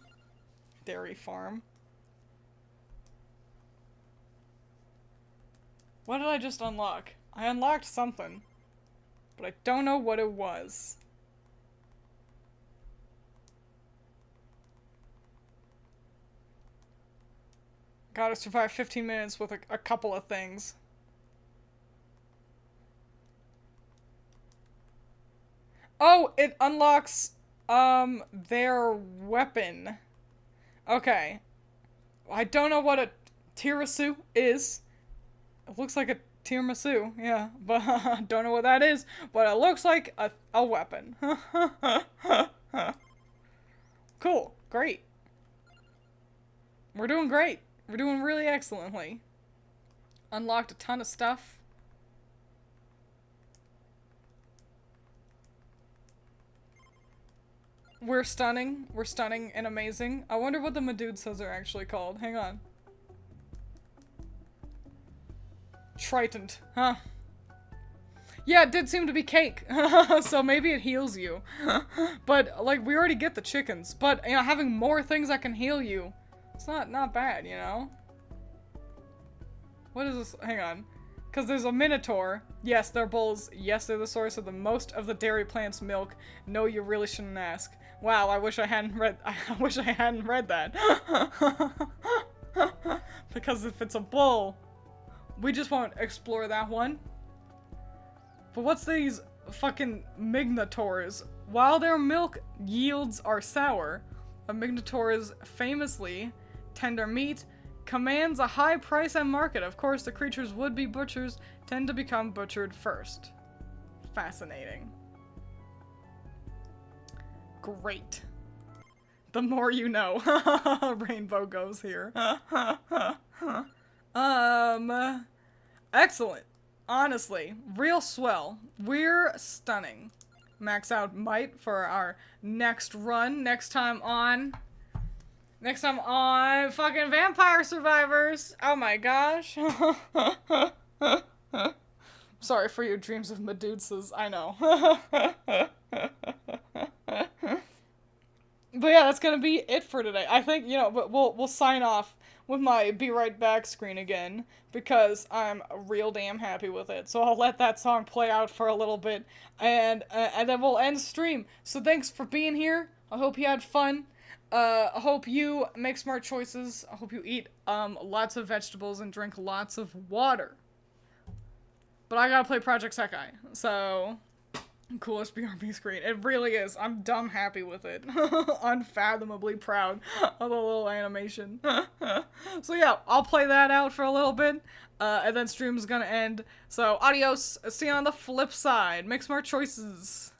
What did I just unlock? I unlocked something, but I don't know what it was. Gotta survive 15 minutes with a couple of things. Oh, it unlocks, their weapon. Okay. I don't know what a tiramisu is. It looks like a tiramisu, yeah, but I don't know what that is, but it looks like a weapon. Cool. Great. We're doing great. We're doing really excellently. Unlocked a ton of stuff. We're stunning. We're stunning and amazing. I wonder what the Medusas are actually called. Hang on. Tritoned. Huh. Yeah, it did seem to be cake. So maybe it heals you. But, like, we already get the chickens. But, you know, having more things that can heal you, it's not bad, you know? What is this? Hang on. Because there's a minotaur. Yes, they're bulls. Yes, they're the source of the most of the dairy plant's milk. No, you really shouldn't ask. Wow, I wish I hadn't read that. Because if it's a bull, we just won't explore that one. But what's these fucking minotaurs? While their milk yields are sour, a minotaur's famously tender meat commands a high price and market. Of course, the creature's would-be butchers tend to become butchered first. Fascinating. Great. The more you know. Rainbow goes here. Excellent. Honestly, real swell. We're stunning. Max out might for our next run, next time on. Next time on fucking Vampire Survivors. Oh my gosh. Sorry for your dreams of Medusas. I know. But yeah, that's gonna be it for today. I think, you know, but we'll sign off with my be right back screen again because I'm real damn happy with it. So I'll let that song play out for a little bit and then we'll end stream. So thanks for being here. I hope you had fun. I hope you make smart choices. I hope you eat lots of vegetables and drink lots of water. But I gotta play Project Sekai, so coolest BRB screen. It really is. I'm dumb happy with it. Unfathomably proud of the little animation. So yeah, I'll play that out for a little bit, and then stream's gonna end. So adios. See you on the flip side. Make smart choices.